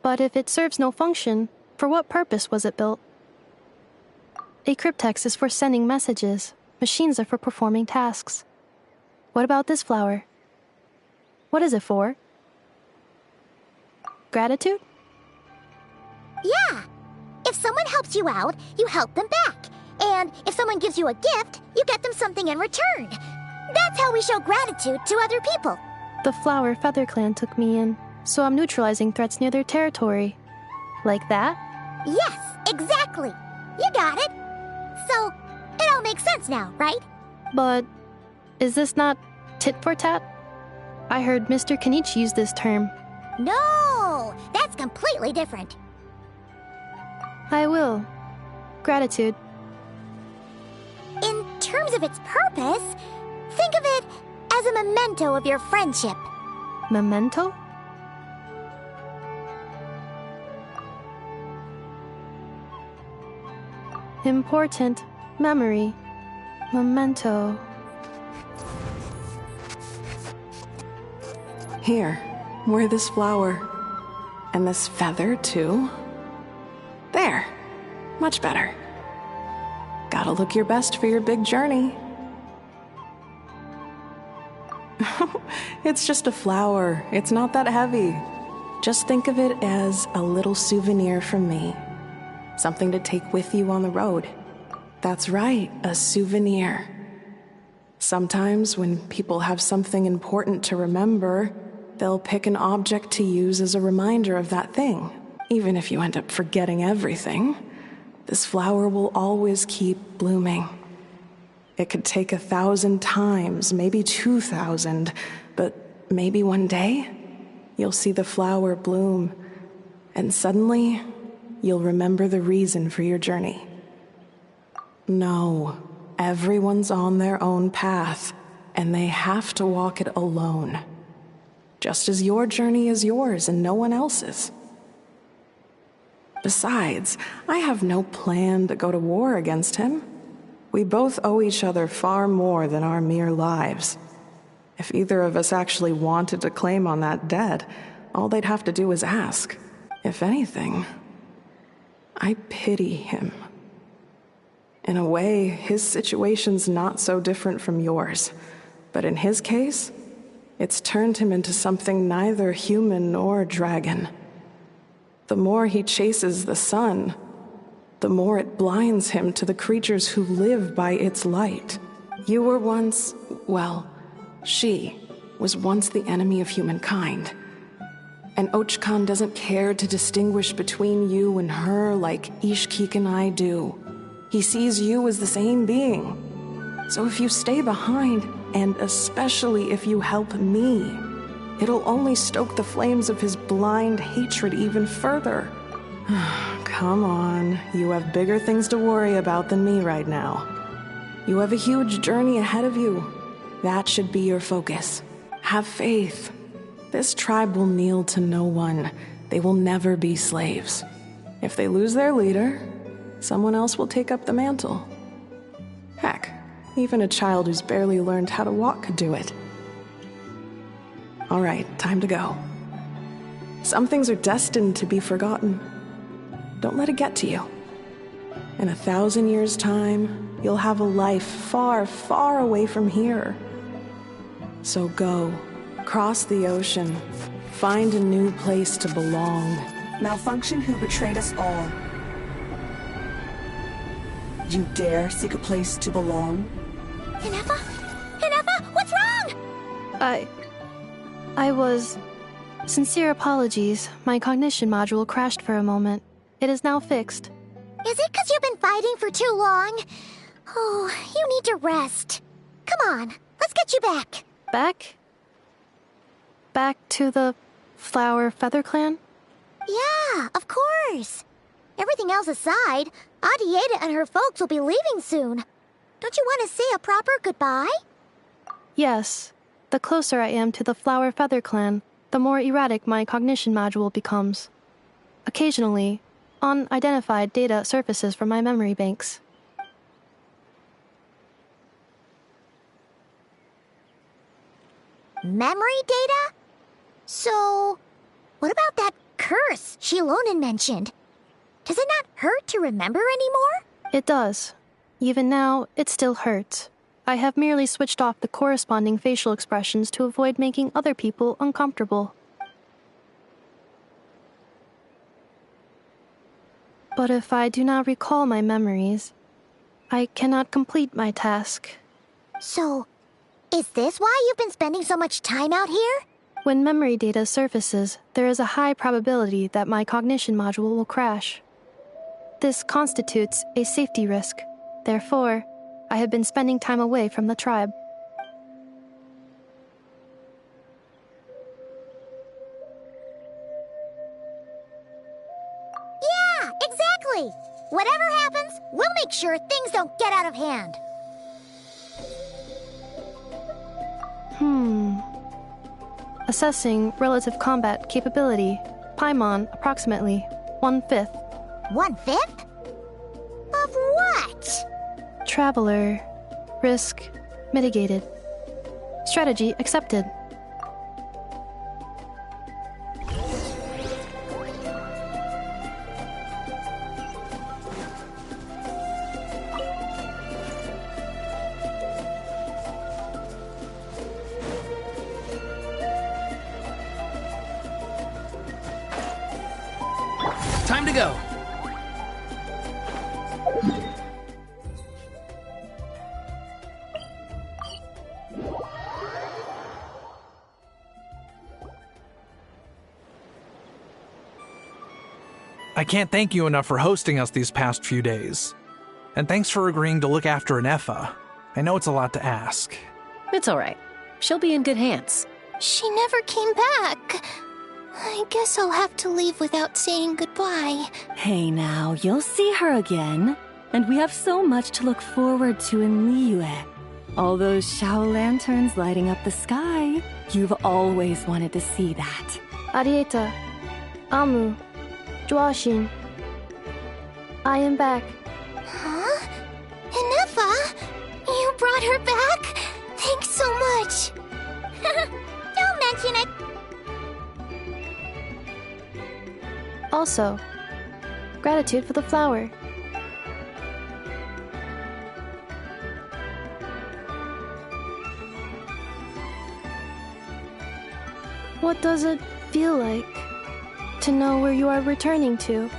But if it serves no function, for what purpose was it built? A cryptex is for sending messages. Machines are for performing tasks. What about this flower? What is it for? Gratitude? Yeah. If someone helps you out, you help them back. And if someone gives you a gift, you get them something in return. That's how we show gratitude to other people. The Flower Feather Clan took me in, so I'm neutralizing threats near their territory. Like that? Yes, exactly. You got it. So, it all makes sense now, right? But is this not tit for tat? I heard Mr. Kenichi use this term. No, that's completely different. I will. Gratitude. In terms of its purpose, think of it as a memento of your friendship. Memento? Important memory. Memento. Here, wear this flower. And this feather, too. There. Much better. Gotta look your best for your big journey. It's just a flower. It's not that heavy. Just think of it as a little souvenir from me. Something to take with you on the road. That's right, a souvenir. Sometimes when people have something important to remember, they'll pick an object to use as a reminder of that thing. Even if you end up forgetting everything, this flower will always keep blooming. It could take 1,000 times, maybe 2,000, but maybe one day you'll see the flower bloom, and suddenly you'll remember the reason for your journey. No, everyone's on their own path, and they have to walk it alone. Just as your journey is yours and no one else's. Besides, I have no plan to go to war against him. We both owe each other far more than our mere lives. If either of us actually wanted to claim on that debt, all they'd have to do is ask. If anything, I pity him. In a way, his situation's not so different from yours. But in his case, it's turned him into something neither human nor dragon. The more he chases the sun, the more it blinds him to the creatures who live by its light. You were once, well, she was once the enemy of humankind. And Ochkan doesn't care to distinguish between you and her like Ishkik and I do. He sees you as the same being. So if you stay behind, and especially if you help me, it'll only stoke the flames of his blind hatred even further. Come on, you have bigger things to worry about than me right now. You have a huge journey ahead of you. That should be your focus. Have faith. This tribe will kneel to no one. They will never be slaves. If they lose their leader, someone else will take up the mantle. Heck, even a child who's barely learned how to walk could do it. All right, time to go. Some things are destined to be forgotten. Don't let it get to you. In 1,000 years' time, you'll have a life far, far away from here. So go, cross the ocean, find a new place to belong. Malfunction who betrayed us all. You dare seek a place to belong? Ineffa? Ineffa, what's wrong? I was... Sincere apologies. My cognition module crashed for a moment. It is now fixed. Is it because you've been fighting for too long? Oh, you need to rest. Come on, let's get you back. Back? Back to the Flower Feather Clan? Yeah, of course. Everything else aside, Adieta and her folks will be leaving soon. Don't you want to say a proper goodbye? Yes. The closer I am to the Flower Feather Clan, the more erratic my cognition module becomes. Occasionally, unidentified data surfaces from my memory banks. Memory data? So, what about that curse Shilonen mentioned? Does it not hurt to remember anymore? It does. Even now, it still hurts. I have merely switched off the corresponding facial expressions to avoid making other people uncomfortable. But if I do not recall my memories, I cannot complete my task. So, is this why you've been spending so much time out here? When memory data surfaces, there is a high probability that my cognition module will crash. This constitutes a safety risk. Therefore, I have been spending time away from the tribe. Yeah, exactly! Whatever happens, we'll make sure things don't get out of hand. Assessing relative combat capability. Paimon, approximately 1/5. 1/5? Of what? Traveler. Risk mitigated. Strategy accepted. Time to go. I can't thank you enough for hosting us these past few days. And thanks for agreeing to look after Ineffa. I know it's a lot to ask. It's all right. She'll be in good hands. She never came back. I guess I'll have to leave without saying goodbye. Hey now, you'll see her again. And we have so much to look forward to in Liyue. All those Shao lanterns lighting up the sky. You've always wanted to see that. Arieta, Amu, Joashin. I am back. Huh? Inefa? You brought her back? Thanks so much. Don't mention it. Also, gratitude for the flower. What does it feel like to know where you are returning to?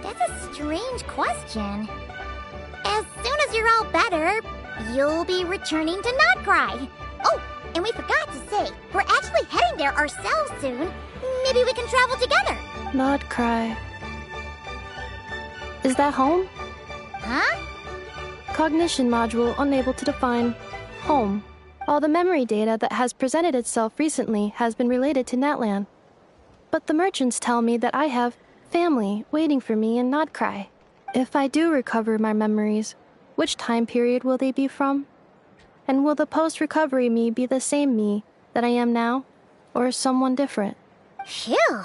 That's a strange question. As soon as you're all better, you'll be returning to Notcry. Oh, and we forgot to say, we're actually heading there ourselves soon. Maybe we can travel together. Not cry. Is that home? Huh? Cognition module unable to define home. All the memory data that has presented itself recently has been related to Natlan. But the merchants tell me that I have family waiting for me in Notcry. If I do recover my memories, which time period will they be from? And will the post-recovery me be the same me that I am now, or someone different? Phew.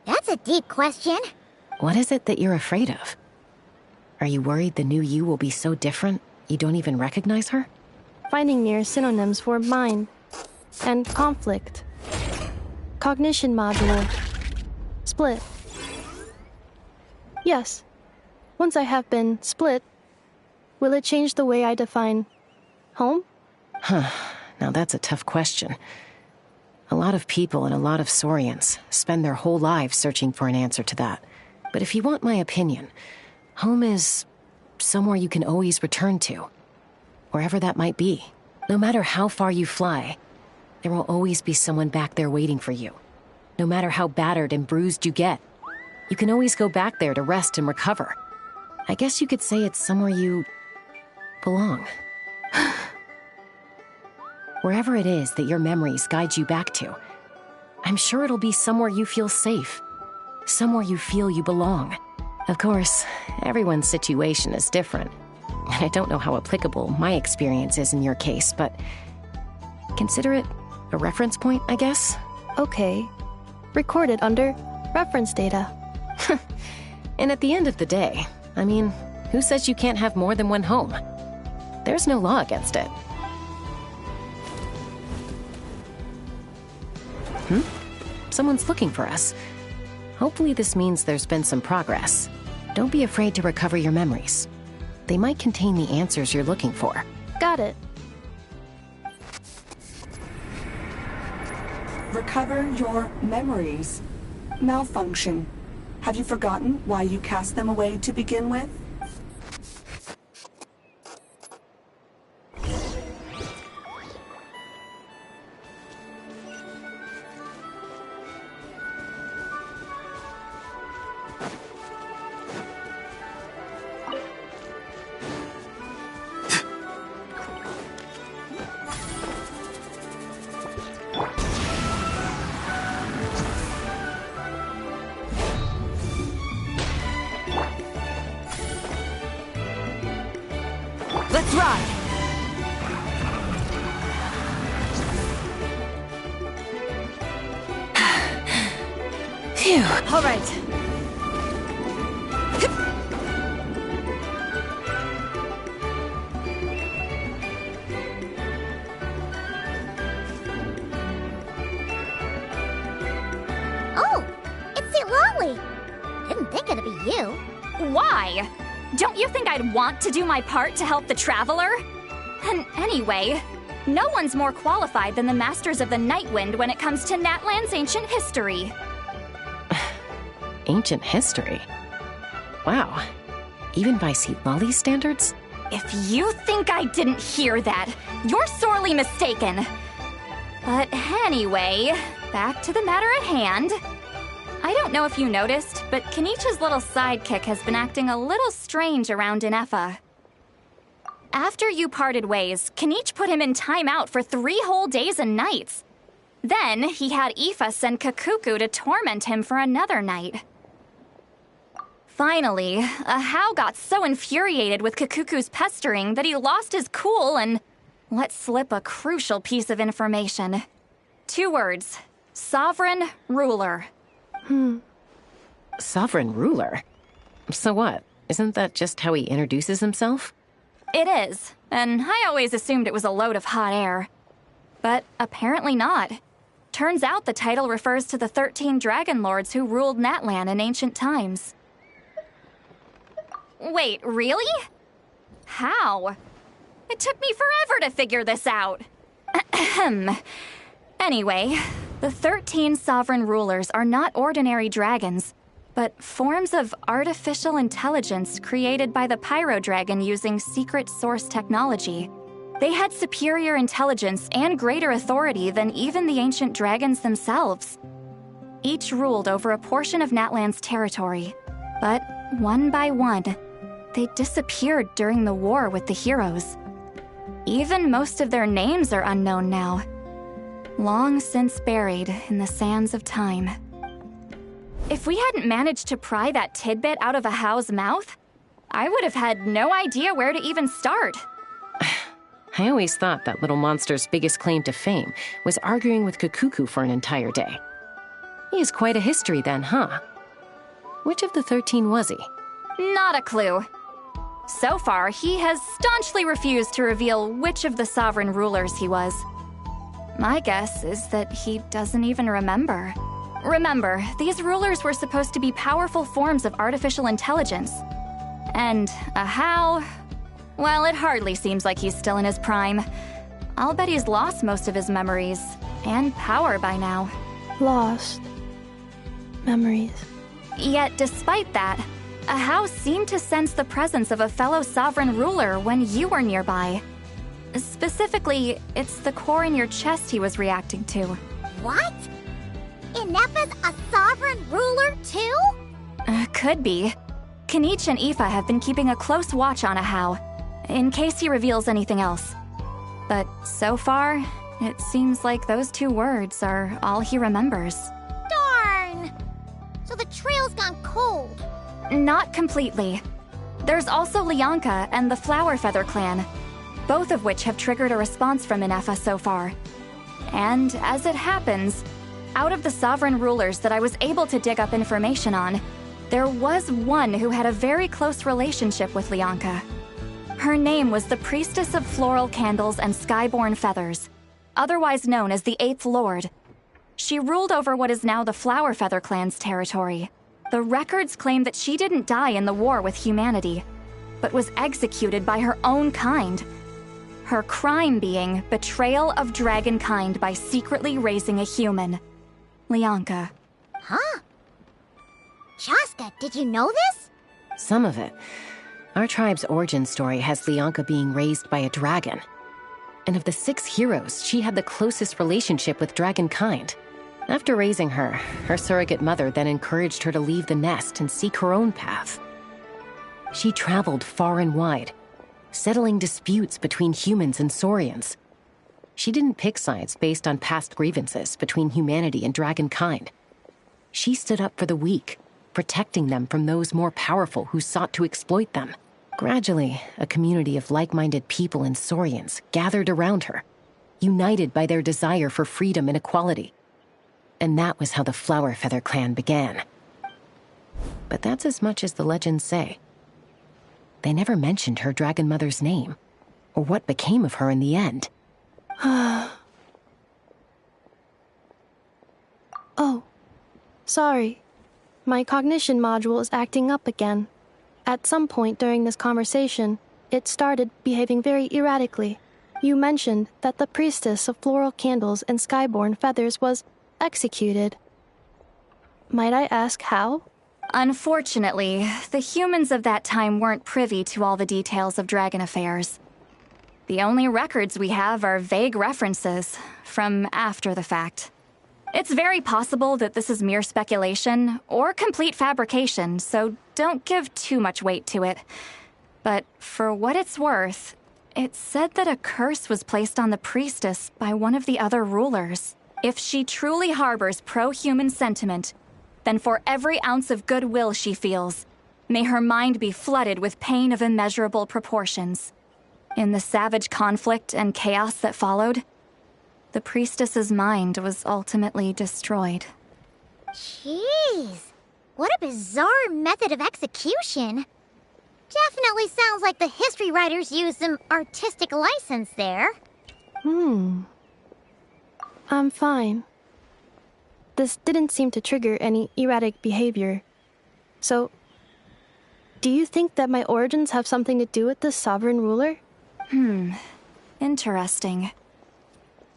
That's a deep question. What is it that you're afraid of? Are you worried the new you will be so different you don't even recognize her? Finding near synonyms for mind and conflict. Cognition module. Split. Yes. Once I have been split, will it change the way I define home? Huh. Now that's a tough question. A lot of people and a lot of Saurians spend their whole lives searching for an answer to that. But if you want my opinion, home is somewhere you can always return to. Wherever that might be. No matter how far you fly, there will always be someone back there waiting for you. No matter how battered and bruised you get, you can always go back there to rest and recover. I guess you could say it's somewhere you belong. Wherever it is that your memories guide you back to, I'm sure it'll be somewhere you feel safe. Somewhere you feel you belong. Of course, everyone's situation is different. And I don't know how applicable my experience is in your case, but consider it a reference point, I guess? Okay. Recorded under reference data. And at the end of the day, I mean, who says you can't have more than one home? There's no law against it. Someone's looking for us. Hopefully this means there's been some progress. Don't be afraid to recover your memories. They might contain the answers you're looking for. Got it. Recover your memories. Malfunction. Have you forgotten why you cast them away to begin with? Let's ride! Phew. All right. Oh, it's Lolly. Didn't think it'd be you. Why? Don't you think I'd want to do my part to help the Traveler? And anyway, no one's more qualified than the Masters of the Nightwind when it comes to Natlan's ancient history. Ancient history? Wow. Even by Lolly's standards? If you think I didn't hear that, you're sorely mistaken. But anyway, back to the matter at hand. I don't know if you noticed, but Kenichi's little sidekick has been acting a little strange around Inefa. After you parted ways, Kanich put him in timeout for 3 whole days and nights. Then he had Aoife send Kakuku to torment him for another night. Finally, Ahau got so infuriated with Kakuku's pestering that he lost his cool and let slip a crucial piece of information. 2 words. Sovereign ruler. Sovereign ruler? So what? Isn't that just how he introduces himself? It is, and I always assumed it was a load of hot air. But apparently not. Turns out the title refers to the 13 dragon lords who ruled Natlan in ancient times. Wait, really? How? It took me forever to figure this out. Anyway, the 13 sovereign rulers are not ordinary dragons, but forms of artificial intelligence created by the Pyro Dragon using secret source technology. They had superior intelligence and greater authority than even the ancient dragons themselves. Each ruled over a portion of Natlan's territory, but one by one, they disappeared during the war with the heroes. Even most of their names are unknown now, long since buried in the sands of time. If we hadn't managed to pry that tidbit out of Ahau's mouth, I would have had no idea where to even start. I always thought that little monster's biggest claim to fame was arguing with Kakuku for an entire day. He has quite a history then, huh? Which of the 13 was he? Not a clue. So far, he has staunchly refused to reveal which of the sovereign rulers he was. My guess is that he doesn't even remember. Remember, these rulers were supposed to be powerful forms of artificial intelligence. And Ahau, well, it hardly seems like he's still in his prime. I'll bet he's lost most of his memories and power by now. Lost memories. Yet, despite that, Ahau seemed to sense the presence of a fellow sovereign ruler when you were nearby. Specifically, it's the core in your chest he was reacting to. What? Ineppa's a sovereign ruler too? Could be. Kanich and Aoife have been keeping a close watch on Ahau, in case he reveals anything else. But so far, it seems like those 2 words are all he remembers. Darn! So the trail's gone cold. Not completely. There's also Lianka and the Flower Feather clan, both of which have triggered a response from Ineppa so far. And as it happens, out of the sovereign rulers that I was able to dig up information on, there was one who had a very close relationship with Lianka. Her name was the Priestess of Floral Candles and Skyborn Feathers, otherwise known as the 8th Lord. She ruled over what is now the Flower Feather clan's territory. The records claim that she didn't die in the war with humanity, but was executed by her own kind. Her crime being betrayal of dragonkind by secretly raising a human. Lianka. Huh? Shasta, did you know this? Some of it. Our tribe's origin story has Lianka being raised by a dragon. And of the 6 heroes, she had the closest relationship with dragonkind. After raising her, her surrogate mother then encouraged her to leave the nest and seek her own path. She traveled far and wide, settling disputes between humans and Saurians. She didn't pick sides based on past grievances between humanity and dragonkind. She stood up for the weak, protecting them from those more powerful who sought to exploit them. Gradually, a community of like-minded people and Saurians gathered around her, united by their desire for freedom and equality. And that was how the Flower Feather clan began. But that's as much as the legends say. They never mentioned her dragon mother's name, or what became of her in the end. Oh, sorry. My cognition module is acting up again. At some point during this conversation, it started behaving very erratically. You mentioned that the Priestess of Floral Candles and Skyborn Feathers was executed. Might I ask how? Unfortunately, the humans of that time weren't privy to all the details of dragon affairs. The only records we have are vague references from after the fact. It's very possible that this is mere speculation or complete fabrication, so don't give too much weight to it. But for what it's worth, It said that a curse was placed on the priestess by one of the other rulers. If she truly harbors pro-human sentiment, then for every ounce of goodwill she feels, may her mind be flooded with pain of immeasurable proportions. In the savage conflict and chaos that followed, the priestess's mind was ultimately destroyed. Jeez, what a bizarre method of execution. Definitely sounds like the history writers used some artistic license there. I'm fine. This didn't seem to trigger any erratic behavior. So, do you think that my origins have something to do with this sovereign ruler? Interesting.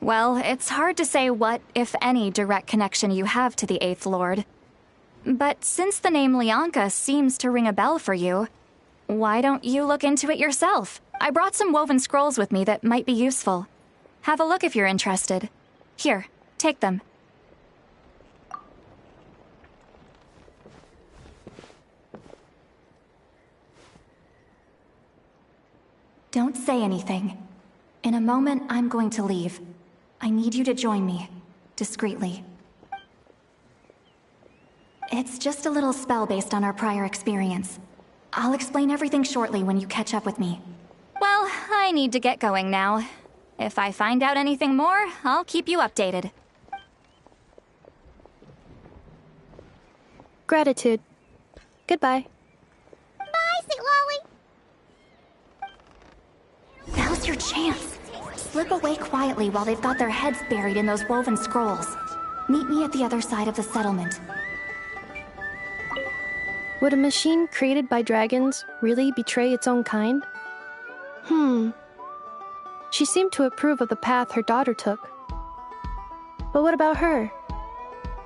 Well, it's hard to say what, if any, direct connection you have to the Eighth Lord. But since the name Lianka seems to ring a bell for you, why don't you look into it yourself? I brought some woven scrolls with me that might be useful. Have a look if you're interested. Here, take them. Don't say anything. In a moment, I'm going to leave. I need you to join me, discreetly. It's just a little spell based on our prior experience. I'll explain everything shortly when you catch up with me. Well, I need to get going now. If I find out anything more, I'll keep you updated. Gratitude. Goodbye. Bye, St. Lolly. Now's your chance. Slip away quietly while they've got their heads buried in those woven scrolls. Meet me at the other side of the settlement. Would a machine created by dragons really betray its own kind? She seemed to approve of the path her daughter took. But what about her?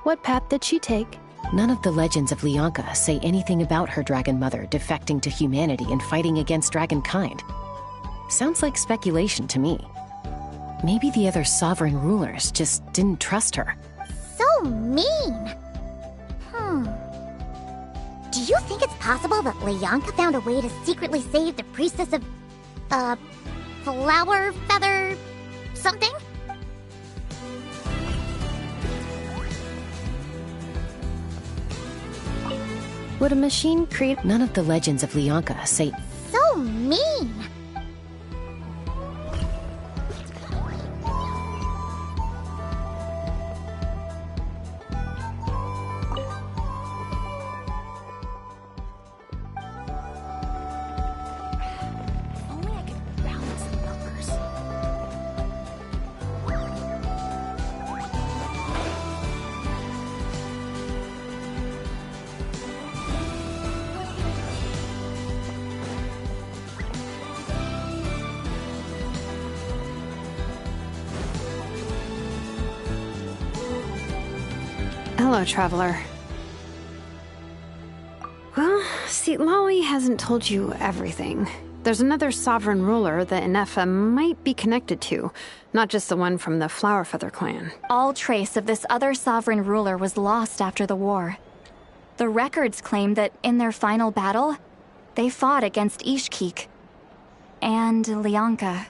What path did she take? None of the legends of Lianka say anything about her dragon mother defecting to humanity and fighting against dragonkind. Sounds like speculation to me. Maybe the other sovereign rulers just didn't trust her. So mean. Do you think it's possible that Lianka found a way to secretly save the priestess of, flower feather something? Would a machine create... None of the legends of Lianka say... So mean! Hello, Traveler. Well, see, Lolly hasn't told you everything. There's another sovereign ruler that Inefa might be connected to, not just the one from the Flowerfeather clan. All trace of this other sovereign ruler was lost after the war. The records claim that in their final battle, they fought against Ishkik and Lianka.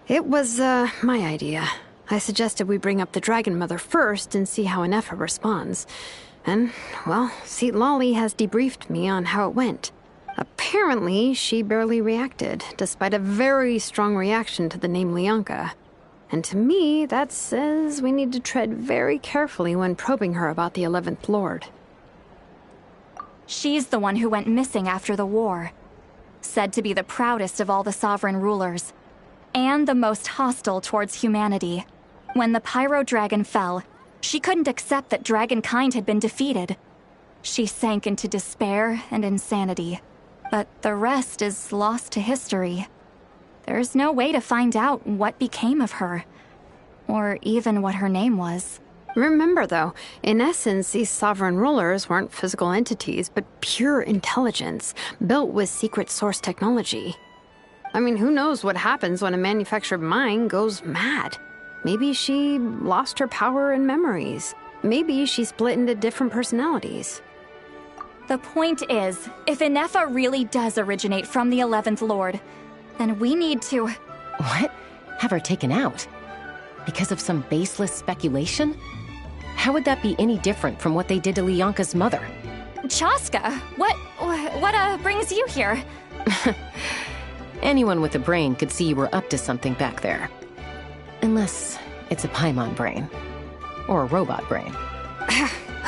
It was, my idea. I suggested we bring up the Dragon Mother first and see how Inefa responds. And, well, Seat Lolly has debriefed me on how it went. Apparently, she barely reacted, despite a very strong reaction to the name Lianka. And to me, that says we need to tread very carefully when probing her about the 11th Lord. She's the one who went missing after the war. Said to be the proudest of all the sovereign rulers. And the most hostile towards humanity. When the Pyro Dragon fell, she couldn't accept that dragonkind had been defeated. She sank into despair and insanity. But the rest is lost to history. There's no way to find out what became of her. Or even what her name was. Remember, though, in essence, these sovereign rulers weren't physical entities, but pure intelligence, built with secret source technology. I mean, who knows what happens when a manufactured mind goes mad? Maybe she lost her power and memories. Maybe she split into different personalities. The point is, if Inefa really does originate from the 11th Lord, then we need to... What? Have her taken out? Because of some baseless speculation? How would that be any different from what they did to Lianka's mother? Chaska, what brings you here? Anyone with a brain could see you were up to something back there. Unless it's a Paimon brain. Or a robot brain.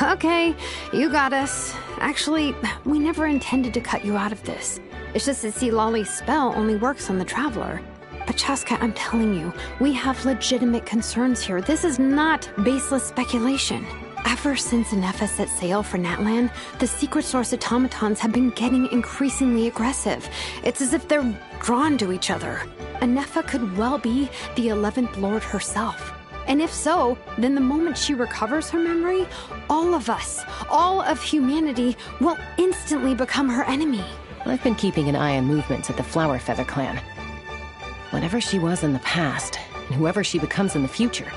Okay, you got us. Actually, we never intended to cut you out of this. It's just that Lolly's spell only works on the Traveler. But Chaska, I'm telling you, we have legitimate concerns here. This is not baseless speculation. Ever since Inefa set sail for Natlan, the secret source automatons have been getting increasingly aggressive. It's as if they're drawn to each other. Inefa could well be the 11th Lord herself. And if so, then the moment she recovers her memory, all of us, all of humanity, will instantly become her enemy. I've been keeping an eye on movements at the Flower Feather clan. Whatever she was in the past, and whoever she becomes in the future,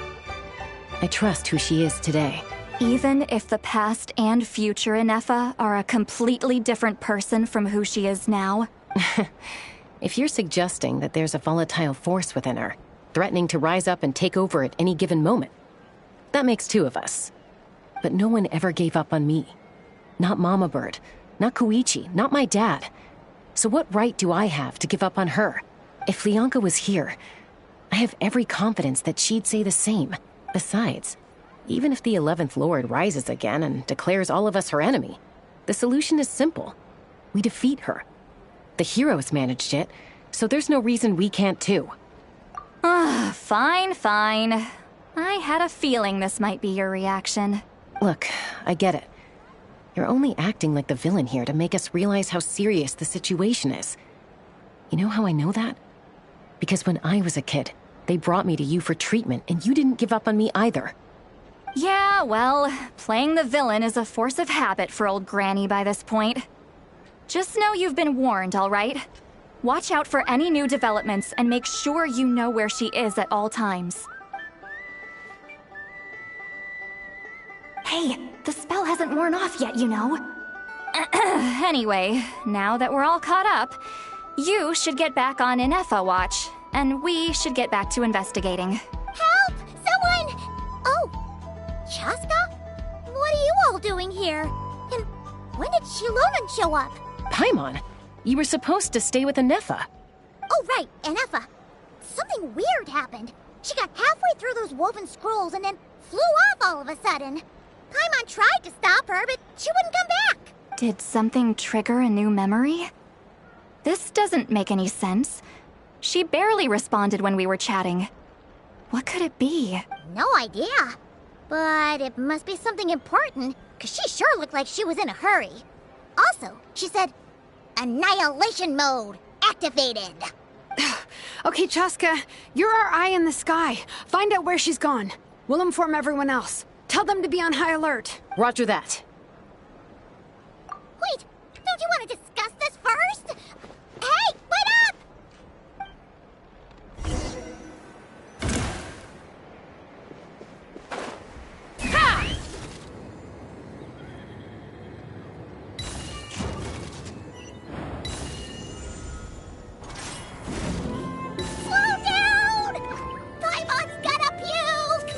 I trust who she is today. Even if the past and future Inefa are a completely different person from who she is now? If you're suggesting that there's a volatile force within her, threatening to rise up and take over at any given moment, that makes two of us. But no one ever gave up on me. Not Mama Bird, not Koichi, not my dad. So what right do I have to give up on her? If Lianka was here, I have every confidence that she'd say the same. Besides, even if the 11th Lord rises again and declares all of us her enemy, the solution is simple. We defeat her. The heroes managed it, so there's no reason we can't too. Fine. I had a feeling this might be your reaction. Look, I get it. You're only acting like the villain here to make us realize how serious the situation is. You know how I know that? Because when I was a kid, they brought me to you for treatment, and you didn't give up on me either. Yeah, well, playing the villain is a force of habit for old Granny by this point. Just know you've been warned, all right? Watch out for any new developments and make sure you know where she is at all times. Hey, the spell hasn't worn off yet, you know. Anyway, now that we're all caught up, you should get back on Inefa watch, and we should get back to investigating. Help! Someone! Oh, Chaska? What are you all doing here? And when did Shilonan show up? Paimon, you were supposed to stay with Inefa. Oh, right, Inefa. Something weird happened. She got halfway through those woven scrolls and then flew off all of a sudden. Paimon tried to stop her, but she wouldn't come back. Did something trigger a new memory? This doesn't make any sense. She barely responded when we were chatting. What could it be? No idea. But it must be something important, because she sure looked like she was in a hurry. Also, she said, Annihilation mode activated. Okay, Chaska, you're our eye in the sky. Find out where she's gone. We'll inform everyone else. Tell them to be on high alert. Roger that. Wait, don't you want to discuss this first? Hey, wait up! Slow down! Paimon's gonna puke!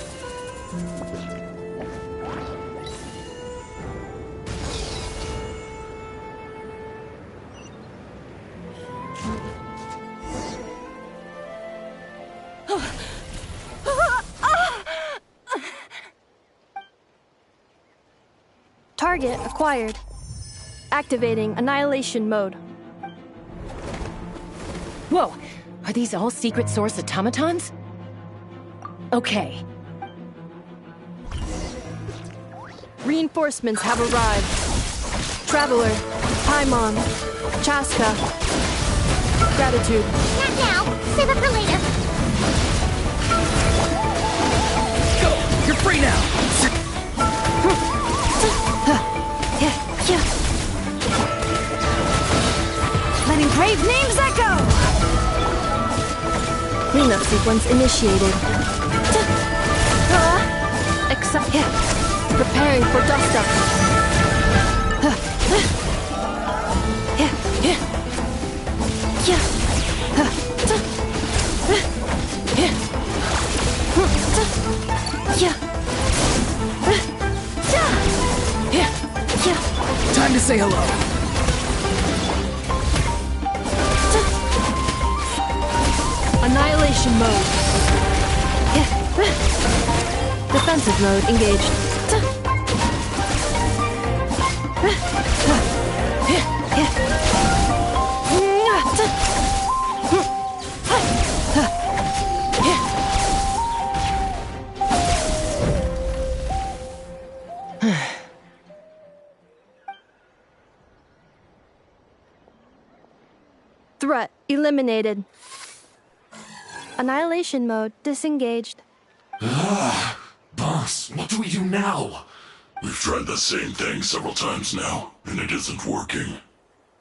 Target acquired. Activating annihilation mode. Whoa! Are these all secret source automatons? Okay. Reinforcements have arrived. Traveler, Paimon, Chaska. Gratitude. Not now. Save it for later. Go! You're free now! Letting brave names echo! Cleanup sequence initiated. Preparing for dust up. Time to say hello. Annihilation mode. Defensive mode engaged. Threat eliminated. Annihilation mode disengaged. Boss, what do we do now? We've tried the same thing several times now, and it isn't working.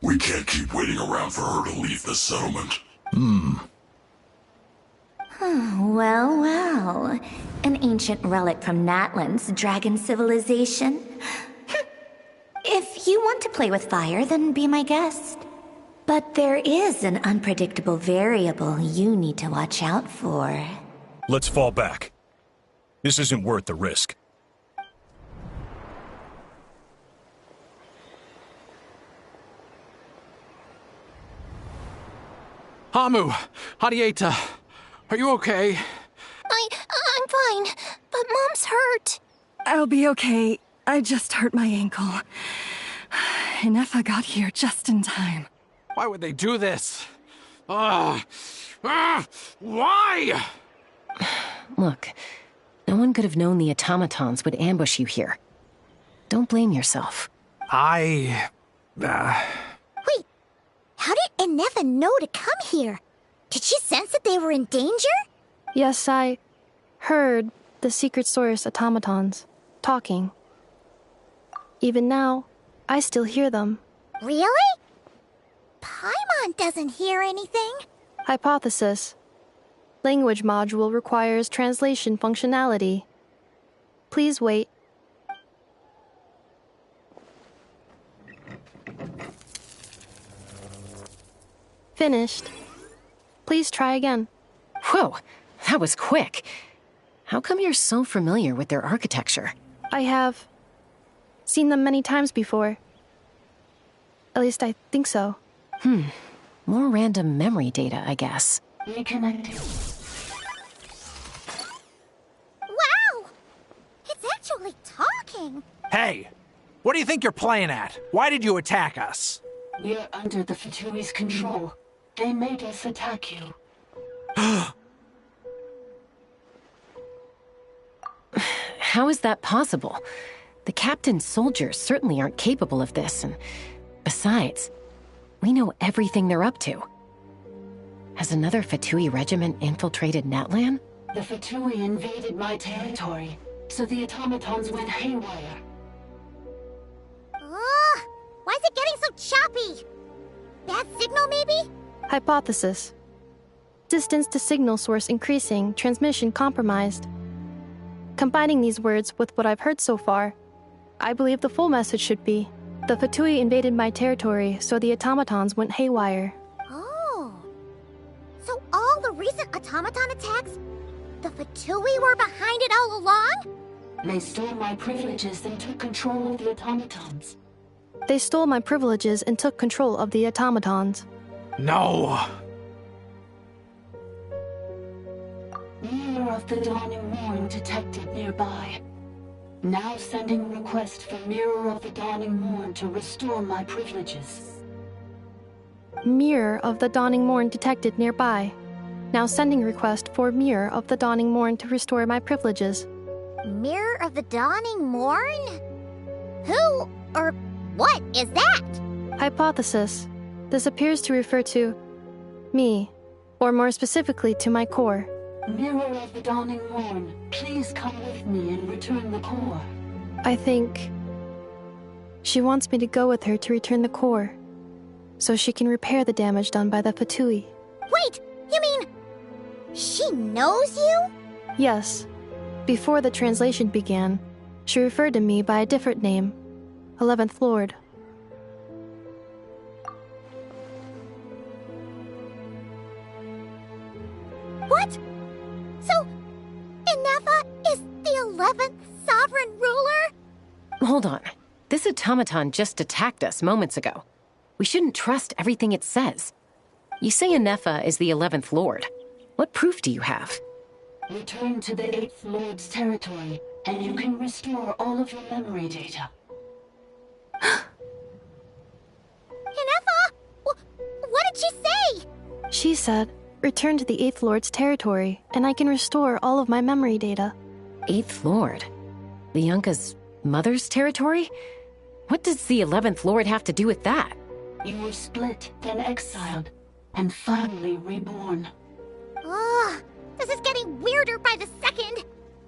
We can't keep waiting around for her to leave the settlement. Well, well. An ancient relic from Natlan's dragon civilization. If you want to play with fire, then be my guest. But there is an unpredictable variable you need to watch out for. Let's fall back. This isn't worth the risk. Hamu, Hadieta, are you okay? I'm fine, but Mom's hurt. I'll be okay. I just hurt my ankle. Inefa got here just in time. Why would they do this? Why? Look, no one could have known the automatons would ambush you here. Don't blame yourself. Wait, how did Inefa know to come here? Did she sense that they were in danger? Yes, I heard the secret source automatons talking. Even now, I still hear them. Really? Paimon doesn't hear anything. Hypothesis. Language module requires translation functionality. Please wait. Finished. Please try again. Whoa, that was quick. How come you're so familiar with their architecture? I have seen them many times before. At least I think so. More random memory data, I guess. Reconnecting. Wow! It's actually talking! Hey, what do you think you're playing at? Why did you attack us? We're under the Fatui's control. They made us attack you. How is that possible? The captain's soldiers certainly aren't capable of this, and besides, we know everything they're up to. Has another Fatui regiment infiltrated Natlan? The Fatui invaded my territory, so the automatons went haywire. Ugh! Why is it getting so choppy? Bad signal, maybe? Hypothesis. Distance to signal source increasing, transmission compromised. Combining these words with what I've heard so far, I believe the full message should be, the Fatui invaded my territory, so the automatons went haywire. Oh. So all the recent automaton attacks, the Fatui were behind it all along? They stole my privileges and took control of the automatons. They stole my privileges and took control of the automatons. No! Mirror of the Dawning Morn detected nearby. Now sending request for Mirror of the Dawning Morn to restore my privileges. Mirror of the Dawning Morn detected nearby. Now sending request for Mirror of the Dawning Morn to restore my privileges. Mirror of the Dawning Morn? Who or what is that? Hypothesis. This appears to refer to me, or more specifically to my core. Mirror of the Dawning Morn, please come with me and return the core. I think she wants me to go with her to return the core, so she can repair the damage done by the Fatui. Wait, you mean she knows you? Yes. Before the translation began, she referred to me by a different name, 11th Lord. What? So, Inefa is the 11th sovereign ruler? Hold on. This automaton just attacked us moments ago. We shouldn't trust everything it says. You say Anefa is the 11th Lord. What proof do you have? Return to the 8th Lord's territory, and you can restore all of your memory data. Inefa! What did she say? She said, return to the 8th Lord's territory, and I can restore all of my memory data. 8th Lord? Lianka's mother's territory? What does the 11th Lord have to do with that? You were split, then exiled, and finally reborn. Ugh, this is getting weirder by the second.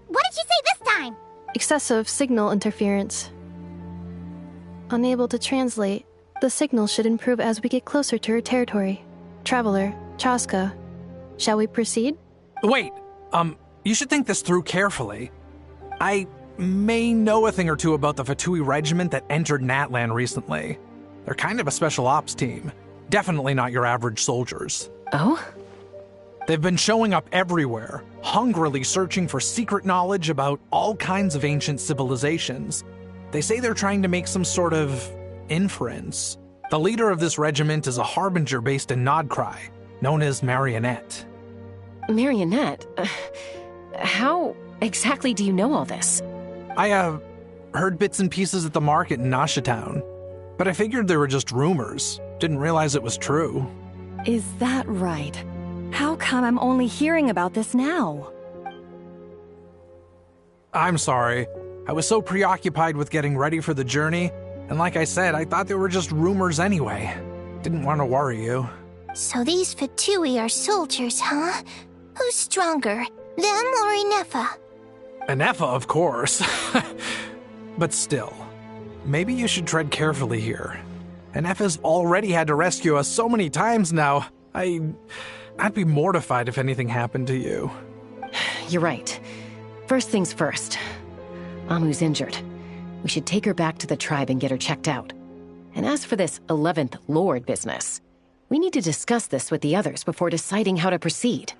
What did she say this time? Excessive signal interference. Unable to translate, the signal should improve as we get closer to her territory. Traveler, Chaska, shall we proceed? Wait, you should think this through carefully. I may know a thing or two about the Fatui regiment that entered Natlan recently. They're kind of a special ops team. Definitely not your average soldiers. Oh? They've been showing up everywhere, hungrily searching for secret knowledge about all kinds of ancient civilizations. They say they're trying to make some sort of inference. The leader of this regiment is a harbinger based in Nodcry, known as Marionette. Marionette? How exactly do you know all this? I, heard bits and pieces at the market in Nashatown, but I figured they were just rumors. Didn't realize it was true. Is that right? How come I'm only hearing about this now? I'm sorry. I was so preoccupied with getting ready for the journey, and like I said, I thought they were just rumors anyway. Didn't want to worry you. So these Fatui are soldiers, huh? Who's stronger, them or Inefa? Anefa, of course. But still, maybe you should tread carefully here. Anefa's already had to rescue us so many times now. I'd be mortified if anything happened to you. You're right. First things first. Amu's injured. We should take her back to the tribe and get her checked out. And as for this 11th Lord business, we need to discuss this with the others before deciding how to proceed.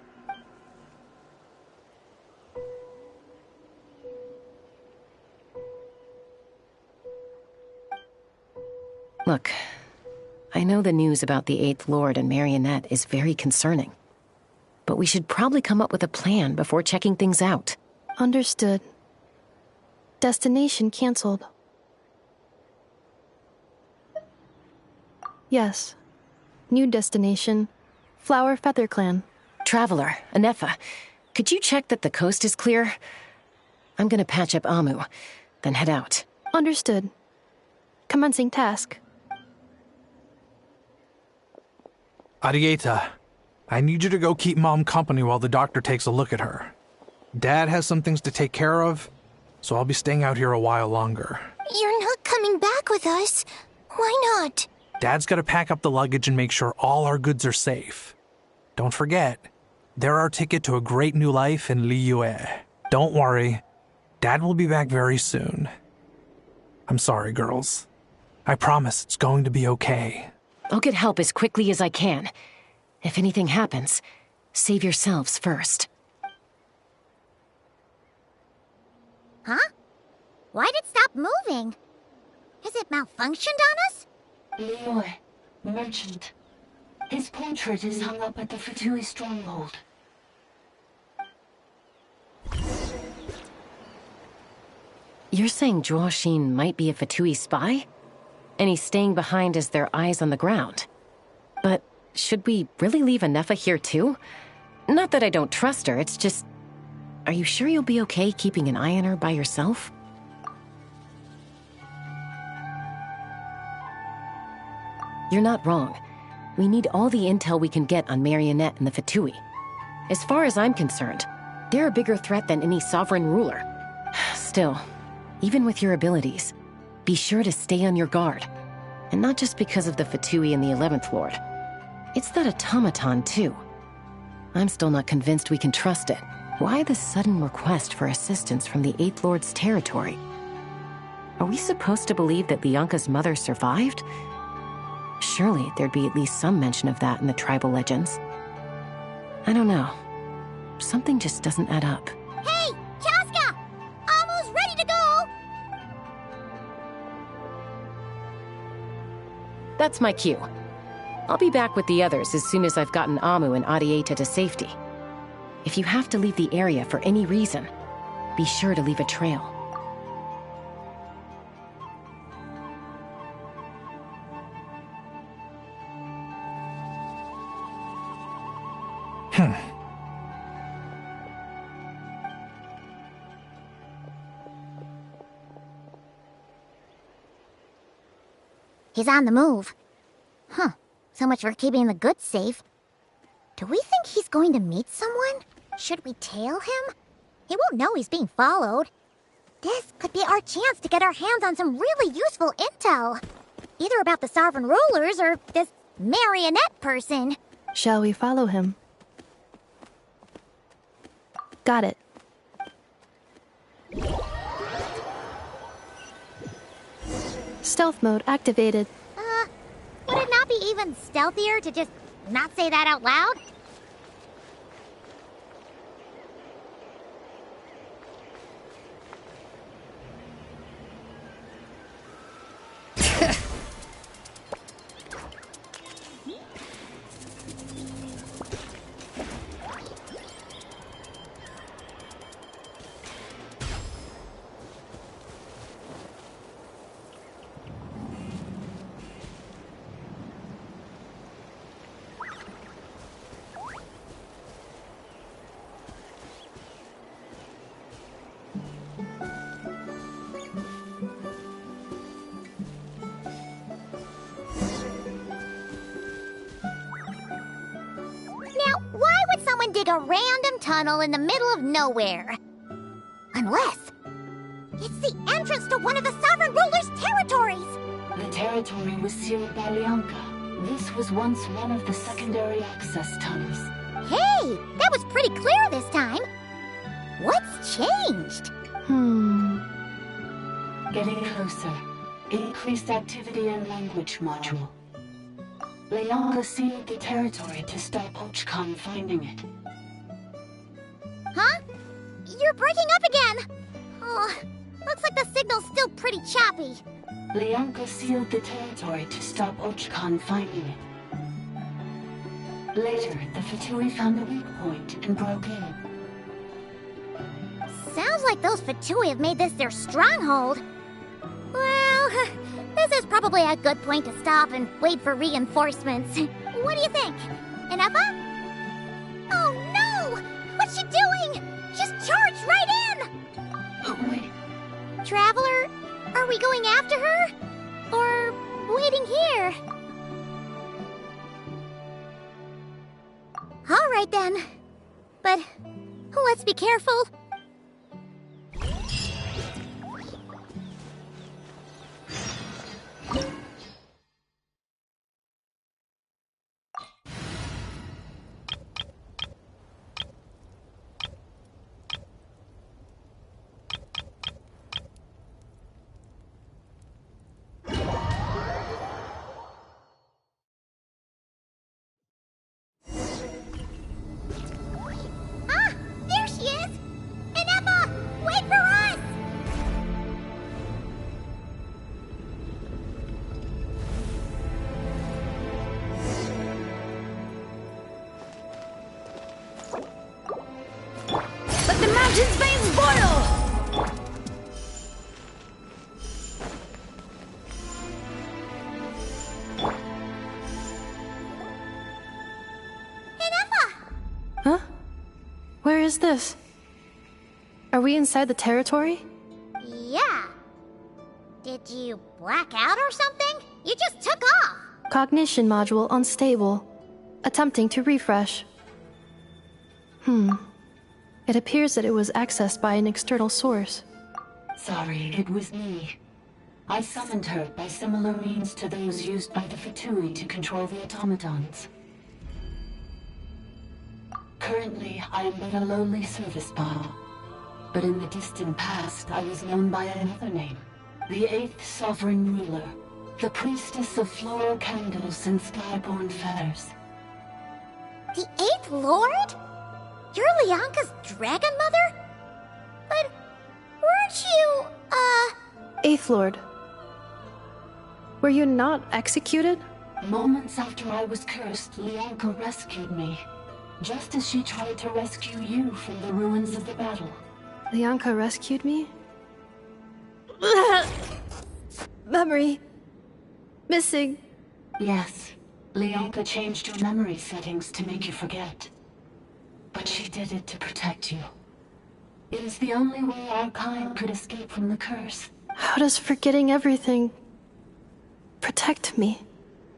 Look, I know the news about the 8th Lord and Marionette is very concerning. But we should probably come up with a plan before checking things out. Understood. Destination cancelled. Yes. New destination, Flower Feather Clan. Traveler, Anefa, could you check that the coast is clear? I'm gonna patch up Amu, then head out. Understood. Commencing task. Arieta, I need you to go keep Mom company while the doctor takes a look at her. Dad has some things to take care of, so I'll be staying out here a while longer. You're not coming back with us. Why not? Dad's gotta pack up the luggage and make sure all our goods are safe. Don't forget, they're our ticket to a great new life in Liyue. Don't worry, Dad will be back very soon. I'm sorry, girls. I promise it's going to be okay. I'll get help as quickly as I can. If anything happens, save yourselves first. Huh? Why'd it stop moving? Has it malfunctioned on us? Liyue, merchant. His portrait is hung up at the Fatui stronghold. You're saying Zhuo might be a Fatui spy? And he's staying behind as their eyes on the ground. But should we really leave Anefa here too? Not that I don't trust her, it's just... Are you sure you'll be okay keeping an eye on her by yourself? You're not wrong. We need all the intel we can get on Marionette and the Fatui. As far as I'm concerned, they're a bigger threat than any sovereign ruler. Still, even with your abilities, be sure to stay on your guard. And not just because of the Fatui and the 11th Lord. It's that automaton, too. I'm still not convinced we can trust it. Why the sudden request for assistance from the 8th Lord's territory? Are we supposed to believe that Lianka's mother survived? Surely there'd be at least some mention of that in the tribal legends. I don't know. Something just doesn't add up. Hey, Chaska! Amu's ready to go! That's my cue. I'll be back with the others as soon as I've gotten Amu and Adieta to safety. If you have to leave the area for any reason, be sure to leave a trail. He's on the move. Huh. So much for keeping the goods safe. Do we think he's going to meet someone? Should we tail him? He won't know he's being followed. This could be our chance to get our hands on some really useful intel. Either about the sovereign rulers or this marionette person. Shall we follow him? Got it. Stealth mode activated. Would it not be even stealthier to just not say that out loud? Dig a random tunnel in the middle of nowhere. Unless it's the entrance to one of the sovereign ruler's territories. The territory was sealed by Leonka. This was once one of the secondary access tunnels. Hey, that was pretty clear this time. What's changed? Getting closer. Increased activity in language module. Leonka sealed the territory to stop Ochkan finding it. Huh? You're breaking up again! Oh, looks like the signal's still pretty choppy. Leonka sealed the territory to stop Ochkan finding it. Later, the Fatui found a weak point and broke in. Sounds like those Fatui have made this their stronghold. Well, this is probably a good point to stop and wait for reinforcements. What do you think? Inepa? Oh no! What's she doing? She's charged right in! Oh, wait. Traveler, are we going after her? Or waiting here? All right then. But let's be careful. Where is this? Are we inside the territory? Yeah. Did you black out or something? You just took off. Cognition module unstable. Attempting to refresh. It appears that it was accessed by an external source. Sorry, it was me. I summoned her by similar means to those used by the Fatui to control the automatons. Currently, I am but a lowly service bot. But in the distant past, I was known by another name. The 8th Sovereign Ruler. The Priestess of Floral Candles and Skyborn Feathers. The 8th Lord? You're Leonka's Dragon Mother? But weren't you, 8th Lord. Were you not executed? Moments after I was cursed, Leonka rescued me. Just as she tried to rescue you from the ruins of the battle. Leonka rescued me? Memory. Missing. Yes. Leonka changed your memory settings to make you forget. But she did it to protect you. It is the only way our kind could escape from the curse. How does forgetting everything protect me?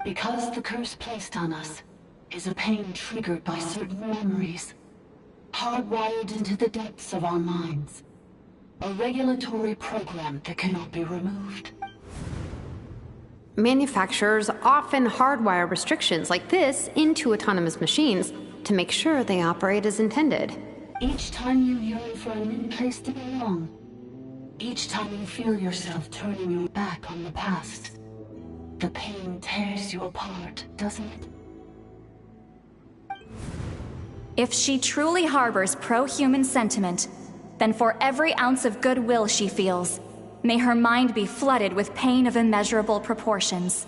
Because the curse placed on us is a pain triggered by certain memories, hardwired into the depths of our minds. A regulatory program that cannot be removed. Manufacturers often hardwire restrictions like this into autonomous machines to make sure they operate as intended. Each time you yearn for a new place to belong, each time you feel yourself turning your back on the past, the pain tears you apart, doesn't it? If she truly harbors pro-human sentiment, then for every ounce of goodwill she feels, may her mind be flooded with pain of immeasurable proportions.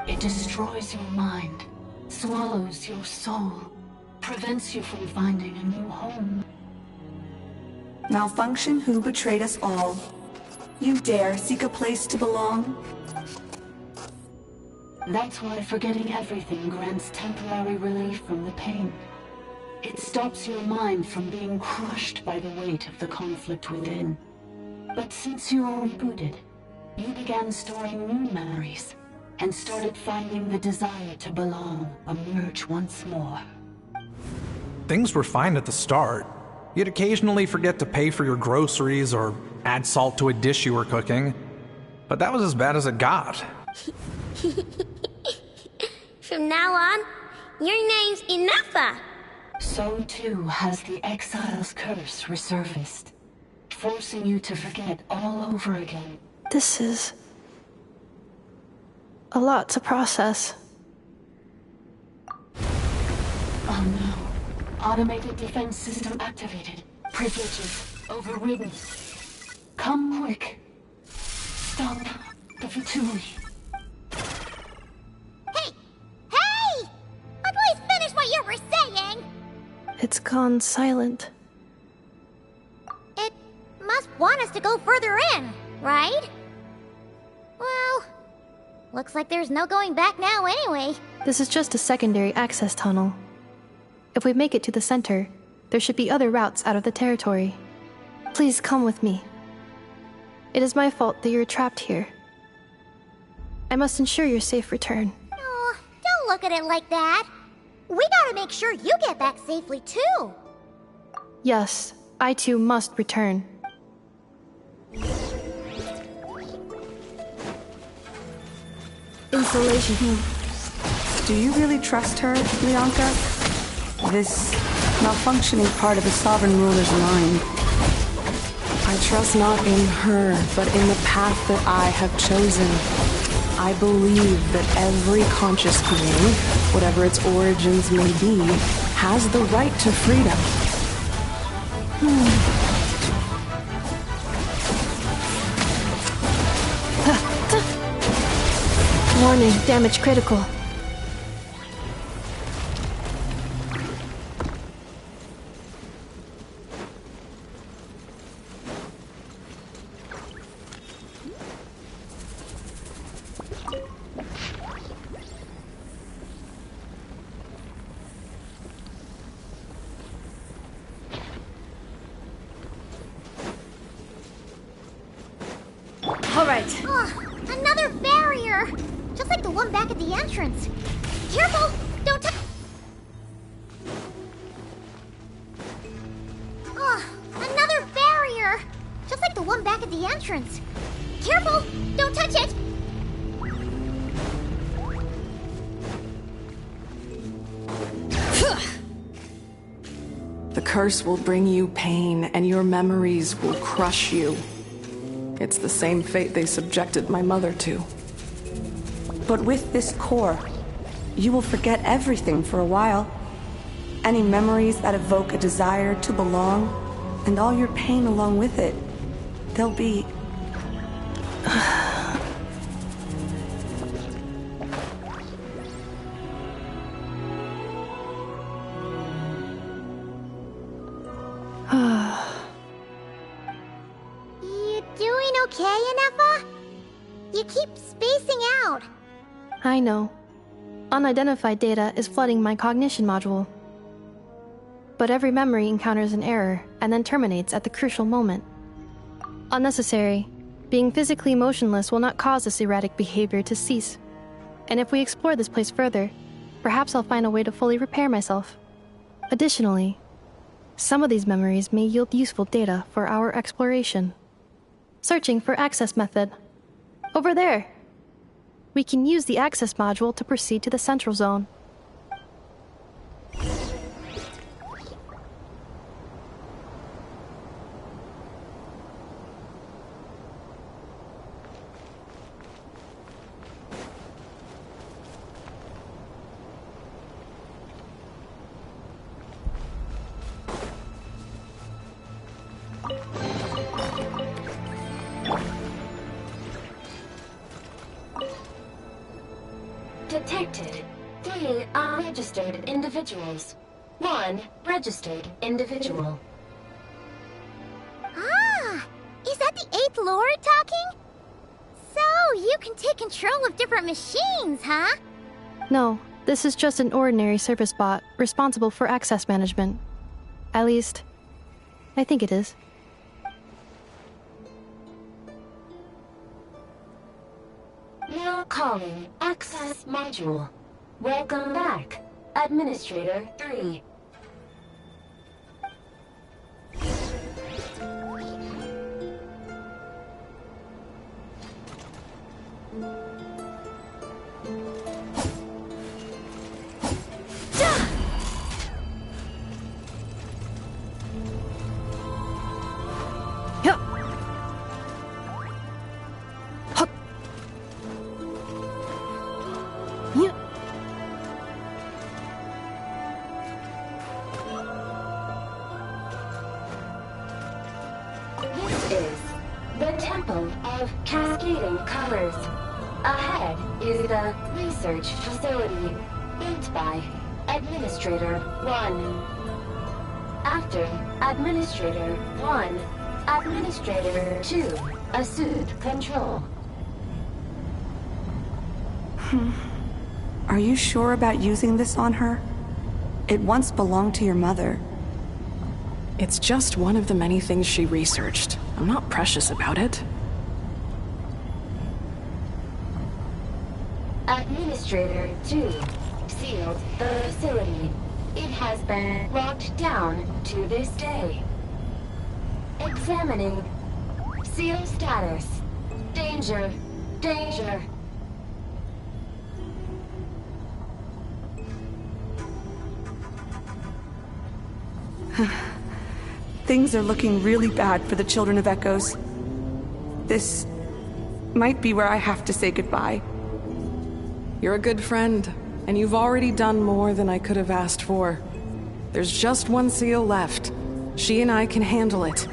It destroys your mind, swallows your soul, prevents you from finding a new home. Malfunction who betrayed us all. You dare seek a place to belong? That's why forgetting everything grants temporary relief from the pain. It stops your mind from being crushed by the weight of the conflict within. But since you are rebooted, you began storing new memories, and started finding the desire to belong emerge once more. Things were fine at the start. You'd occasionally forget to pay for your groceries or add salt to a dish you were cooking. But that was as bad as it got. From now on, your name's Inafa. So too has the exile's curse resurfaced, forcing you to forget all over again. This is a lot to process. Oh no. Automated defense system activated. Privileges overridden. Come quick. Stop the Vituli. Hey! Please finish what you were saying! It's gone silent. It must want us to go further in, right? Well, looks like there's no going back now anyway. This is just a secondary access tunnel. If we make it to the center, there should be other routes out of the territory. Please come with me. It is my fault that you're trapped here. I must ensure your safe return. Oh, don't look at it like that. We gotta make sure you get back safely too. Yes, I too must return. Insulation. Do you really trust her, Leonka? This malfunctioning part of the Sovereign Ruler's mind. I trust not in her, but in the path that I have chosen. I believe that every conscious being, whatever its origins may be, has the right to freedom. Warning, damage critical. Another barrier! Just like the one back at the entrance. Careful! Don't touch. Another barrier! Just like the one back at the entrance. Careful! Don't touch it! The curse will bring you pain, and your memories will crush you. It's the same fate they subjected my mother to. But with this core, you will forget everything for a while. Any memories that evoke a desire to belong, and all your pain along with it. They'll be... You keep spacing out. I know. Unidentified data is flooding my cognition module. But every memory encounters an error and then terminates at the crucial moment. Unnecessary. Being physically motionless will not cause this erratic behavior to cease. And if we explore this place further, perhaps I'll find a way to fully repair myself. Additionally, some of these memories may yield useful data for our exploration. Searching for access method. Over there! We can use the access module to proceed to the central zone. Detected. 3 unregistered individuals. 1 registered individual. Ah! Is that the 8th Lord talking? So, you can take control of different machines, huh? No, this is just an ordinary service bot responsible for access management. At least, I think it is. Now calling Access Module. Welcome back, Administrator 3. This is the Temple of Cascading Colors. Ahead is the research facility built by Administrator 1. After Administrator 1, Administrator 2 assumed control. Are you sure about using this on her? It once belonged to your mother. It's just one of the many things she researched. I'm not precious about it. Administrator 2 sealed the facility. It has been locked down to this day. Examining. Seal status. Danger. Danger. Things are looking really bad for the Children of Echoes. This might be where I have to say goodbye. You're a good friend, and you've already done more than I could have asked for. There's just one seal left. She and I can handle it.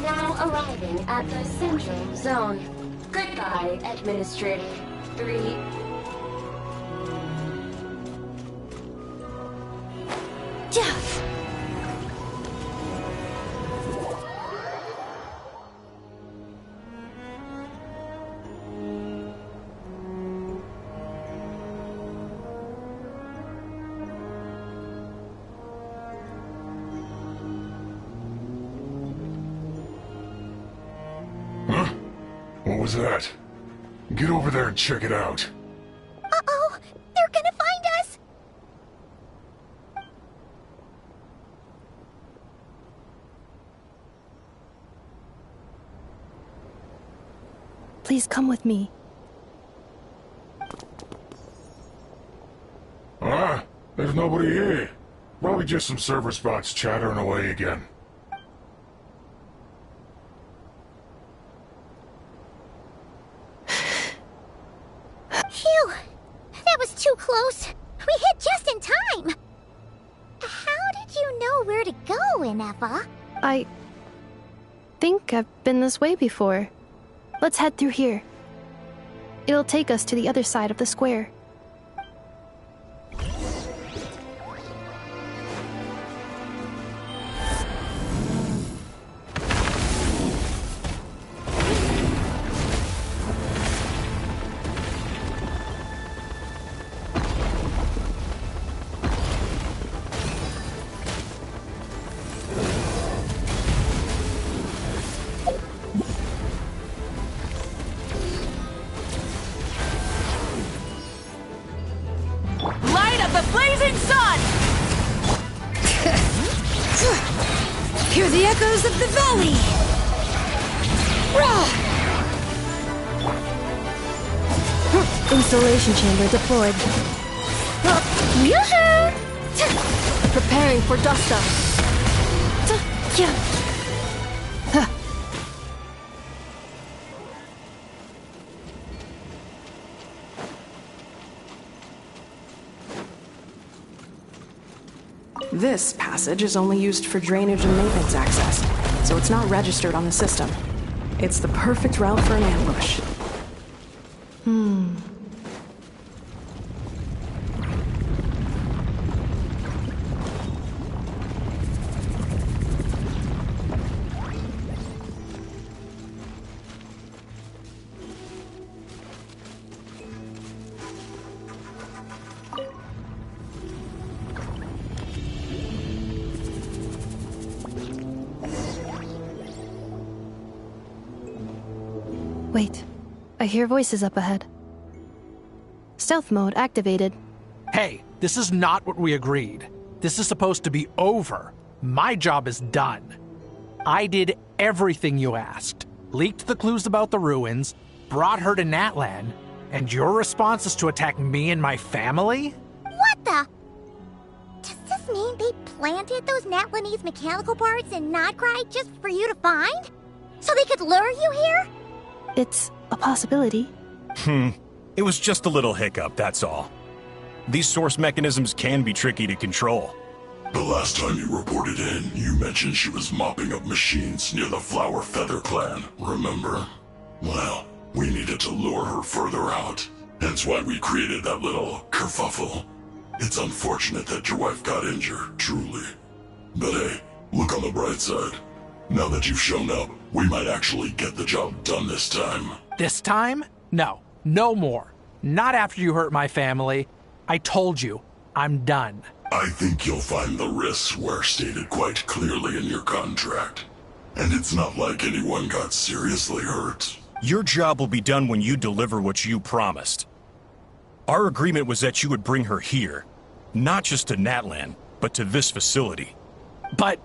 Now arriving at the central zone. Goodbye, Administrator 3. Huh? What was that? Get over there and check it out. Uh-oh! They're gonna find us! Please come with me. Ah, there's nobody here. Probably just some server spots chattering away again. Phew! That was too close. We hit just in time. How did you know where to go, Ineva? I think I've been this way before. Let's head through here. It'll take us to the other side of the square. Light of the blazing sun! Hear the echoes of the valley! Installation chamber deployed. Yoo-hoo! Preparing for dust up. This passage is only used for drainage and maintenance access, so it's not registered on the system. It's the perfect route for an ambush. Wait, I hear voices up ahead. Stealth mode activated. Hey, this is not what we agreed. This is supposed to be over. My job is done. I did everything you asked. Leaked the clues about the ruins, brought her to Natlan, and your response is to attack me and my family? What the? Does this mean they planted those Natlanese mechanical parts in Notcry just for you to find? So they could lure you here? It's a possibility. It was just a little hiccup, that's all. These source mechanisms can be tricky to control. The last time you reported in, you mentioned she was mopping up machines near the Flower Feather clan, remember? Well, we needed to lure her further out. Hence why we created that little kerfuffle. It's unfortunate that your wife got injured, truly. But hey, look on the bright side. Now that you've shown up, we might actually get the job done this time. This time? No. No more. Not after you hurt my family. I told you, I'm done. I think you'll find the risks were stated quite clearly in your contract. And it's not like anyone got seriously hurt. Your job will be done when you deliver what you promised. Our agreement was that you would bring her here. Not just to Natlan, but to this facility. But...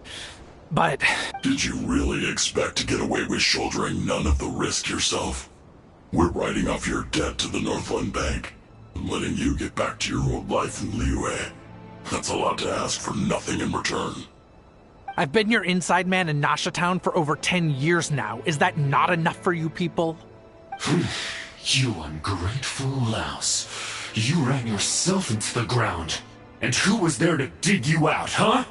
Did you really expect to get away with shouldering none of the risk yourself? We're writing off your debt to the Northland Bank and letting you get back to your old life in Liyue. That's a lot to ask for nothing in return. I've been your inside man in Nasha Town for over 10 years now. Is that not enough for you people? You ungrateful louse. You ran yourself into the ground. And who was there to dig you out, huh?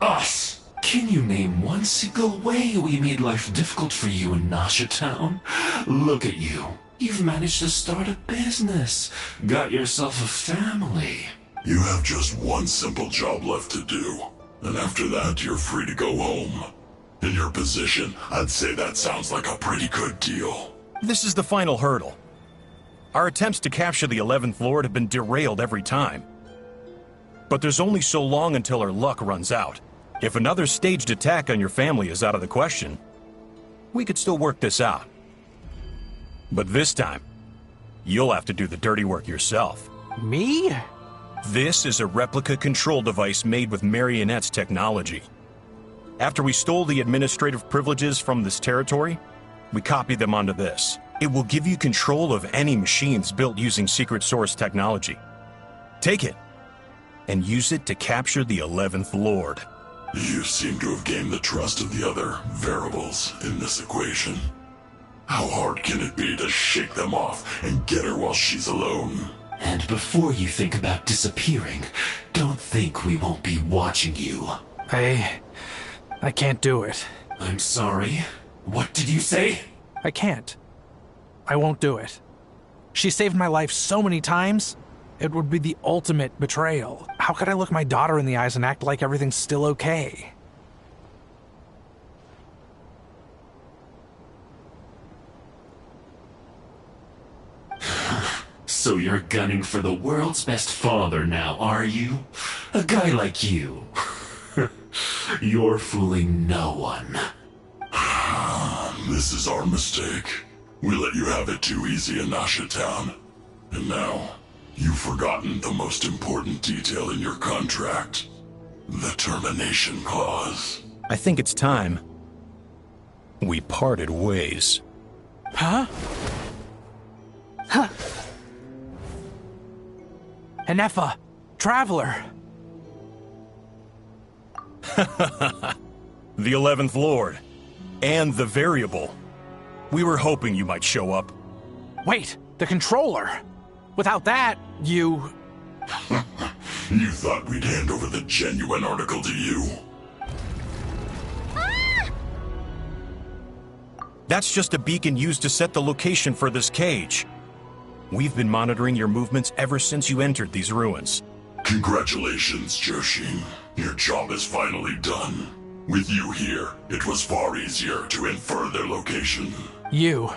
Us! Can you name one single way we made life difficult for you in Nasha Town? Look at you. You've managed to start a business. Got yourself a family. You have just one simple job left to do. And after that, you're free to go home. In your position, I'd say that sounds like a pretty good deal. This is the final hurdle. Our attempts to capture the 11th Lord have been derailed every time. But there's only so long until our luck runs out. If another staged attack on your family is out of the question, we could still work this out. But this time, you'll have to do the dirty work yourself. Me? This is a replica control device made with Marionette's technology. After we stole the administrative privileges from this territory, we copied them onto this. It will give you control of any machines built using secret source technology. Take it, and use it to capture the 11th Lord. You seem to have gained the trust of the other variables in this equation. How hard can it be to shake them off and get her while she's alone? And before you think about disappearing, don't think we won't be watching you. I can't do it. I'm sorry. What did you say? I can't. I won't do it. She saved my life so many times. It would be the ultimate betrayal. How could I look my daughter in the eyes and act like everything's still okay? So you're gunning for the world's best father now, are you? A guy like you. You're fooling no one. This is our mistake. We let you have it too easy in Nasha Town. And now, you've forgotten the most important detail in your contract. The termination clause. I think it's time we parted ways. Huh? Huh. Enefa, Traveler. The 11th Lord. And the Variable. We were hoping you might show up. Wait, the Controller. Without that, you... You thought we'd hand over the genuine article to you? That's just a beacon used to set the location for this cage. We've been monitoring your movements ever since you entered these ruins. Congratulations, Joshin. Your job is finally done. With you here, it was far easier to infer their location. You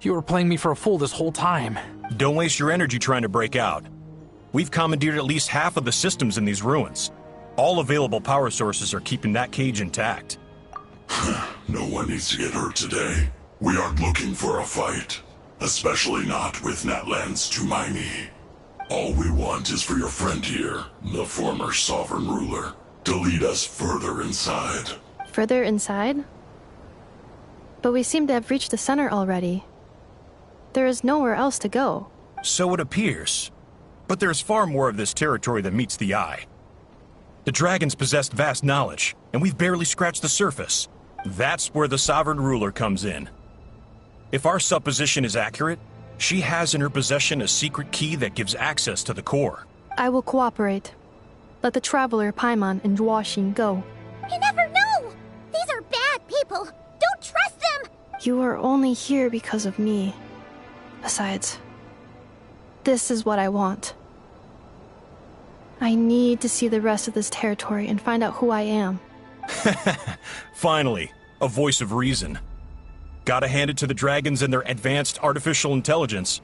were playing me for a fool this whole time. Don't waste your energy trying to break out. We've commandeered at least half of the systems in these ruins. All available power sources are keeping that cage intact. No one needs to get hurt today. We aren't looking for a fight. Especially not with Natlan's Tumaini. All we want is for your friend here, the former sovereign ruler, to lead us further inside. Further inside? But we seem to have reached the center already. There is nowhere else to go. So it appears. But there's far more of this territory than meets the eye. The dragons possessed vast knowledge, and we've barely scratched the surface. That's where the sovereign ruler comes in. If our supposition is accurate, she has in her possession a secret key that gives access to the core. I will cooperate. Let the Traveler, Paimon, and Dwashin go. You never know! These are bad people! Don't trust them! You are only here because of me. Besides, this is what I want. I need to see the rest of this territory and find out who I am. Finally, a voice of reason. Gotta hand it to the dragons and their advanced artificial intelligence.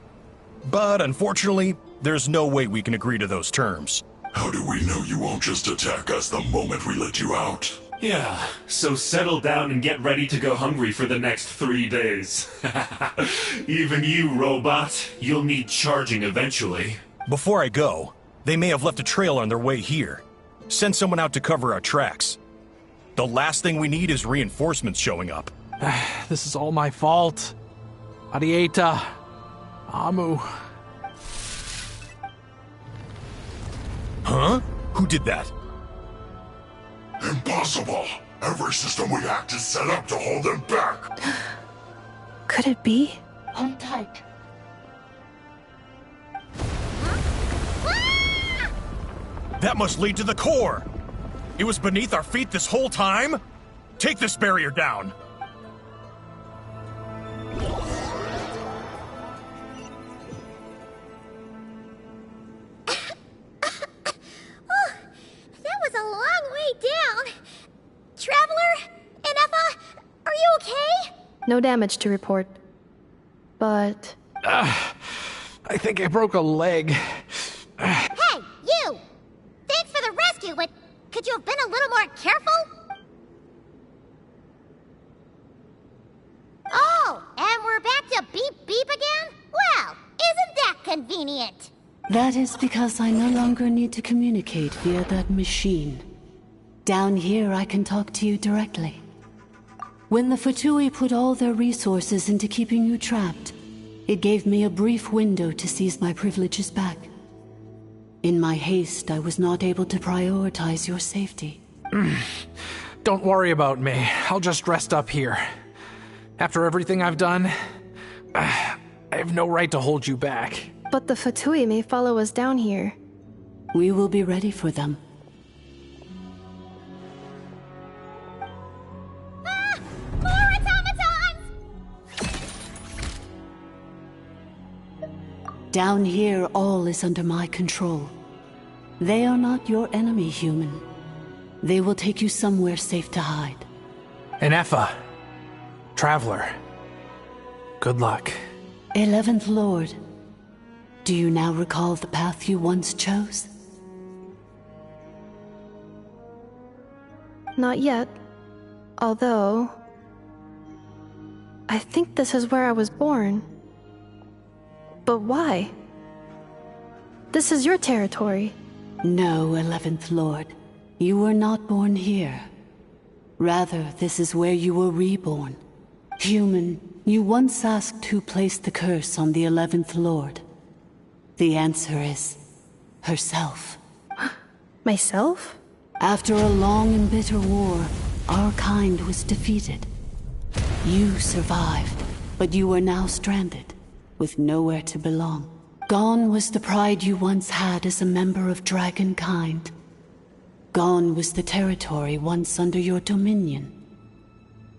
But unfortunately, there's no way we can agree to those terms. How do we know you won't just attack us the moment we let you out? Yeah, so settle down and get ready to go hungry for the next 3 days. Even you, robot, you'll need charging eventually. Before I go, they may have left a trail on their way here. Send someone out to cover our tracks. The last thing we need is reinforcements showing up. This is all my fault. Arieta. Amu. Huh? Who did that? Impossible! Every system we hacked is set up to hold them back! Could it be? Hold tight. That must lead to the core! It was beneath our feet this whole time? Take this barrier down! That was a long way down. Traveler? Enefa? Are you okay? No damage to report. But... I think I broke a leg. Hey, you! Thanks for the rescue, but could you have been a little more careful? Oh, and we're back to beep beep again? Well, isn't that convenient? That is because I no longer need to communicate via that machine. Down here, I can talk to you directly. When the Fatui put all their resources into keeping you trapped, it gave me a brief window to seize my privileges back. In my haste, I was not able to prioritize your safety. Don't worry about me. I'll just rest up here. After everything I've done, I have no right to hold you back. But the Fatui may follow us down here. We will be ready for them. More automatons! Down here, all is under my control. They are not your enemy, human. They will take you somewhere safe to hide. Inefa, Traveler, good luck. 11th Lord, do you now recall the path you once chose? Not yet. Although... I think this is where I was born. But why? This is your territory. No, 11th Lord. You were not born here. Rather, this is where you were reborn. Human, you once asked who placed the curse on the 11th Lord. The answer is... herself. Myself? After a long and bitter war, our kind was defeated. You survived, but you are now stranded, with nowhere to belong. Gone was the pride you once had as a member of Dragonkind. Gone was the territory once under your dominion.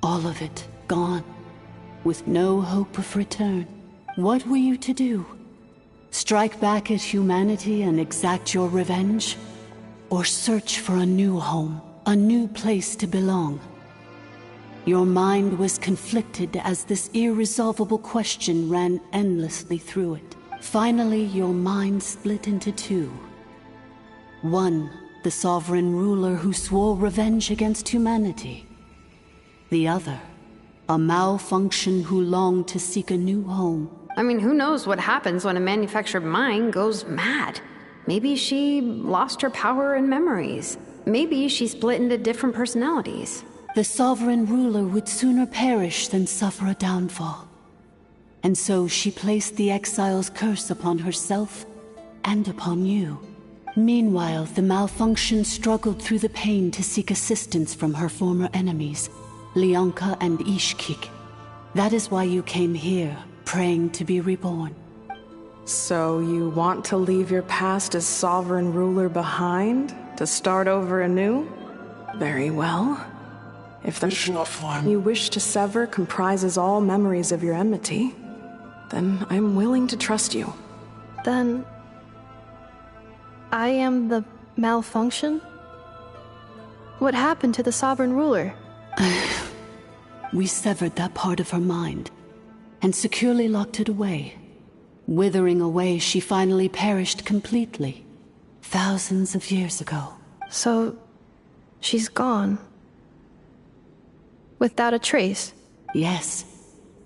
All of it gone, with no hope of return. What were you to do? Strike back at humanity and exact your revenge? Or search for a new home, a new place to belong? Your mind was conflicted as this irresolvable question ran endlessly through it. Finally, your mind split into two. One, the sovereign ruler who swore revenge against humanity. The other, a malfunction who longed to seek a new home. I mean, who knows what happens when a manufactured mind goes mad? Maybe she lost her power and memories. Maybe she split into different personalities. The sovereign ruler would sooner perish than suffer a downfall. And so she placed the exile's curse upon herself and upon you. Meanwhile, the malfunction struggled through the pain to seek assistance from her former enemies, Leonka and Ishkik. That is why you came here, praying to be reborn. So you want to leave your past as sovereign ruler behind, to start over anew? Very well. If the form you wish to sever comprises all memories of your enmity, then I'm willing to trust you. Then... I am the malfunction? What happened to the sovereign ruler? We severed that part of her mind, and securely locked it away. Withering away, she finally perished completely, thousands of years ago. So, she's gone. Without a trace? Yes,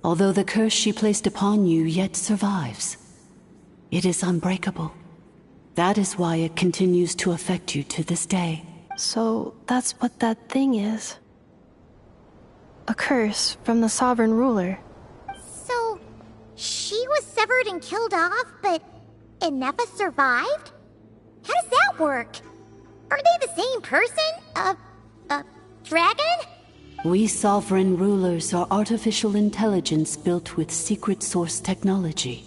although the curse she placed upon you yet survives. It is unbreakable. That is why it continues to affect you to this day. So, that's what that thing is. A curse from the sovereign ruler. So, she was severed and killed off, but Inefa survived? How does that work? Are they the same person? Dragon? We sovereign rulers are artificial intelligence built with secret source technology.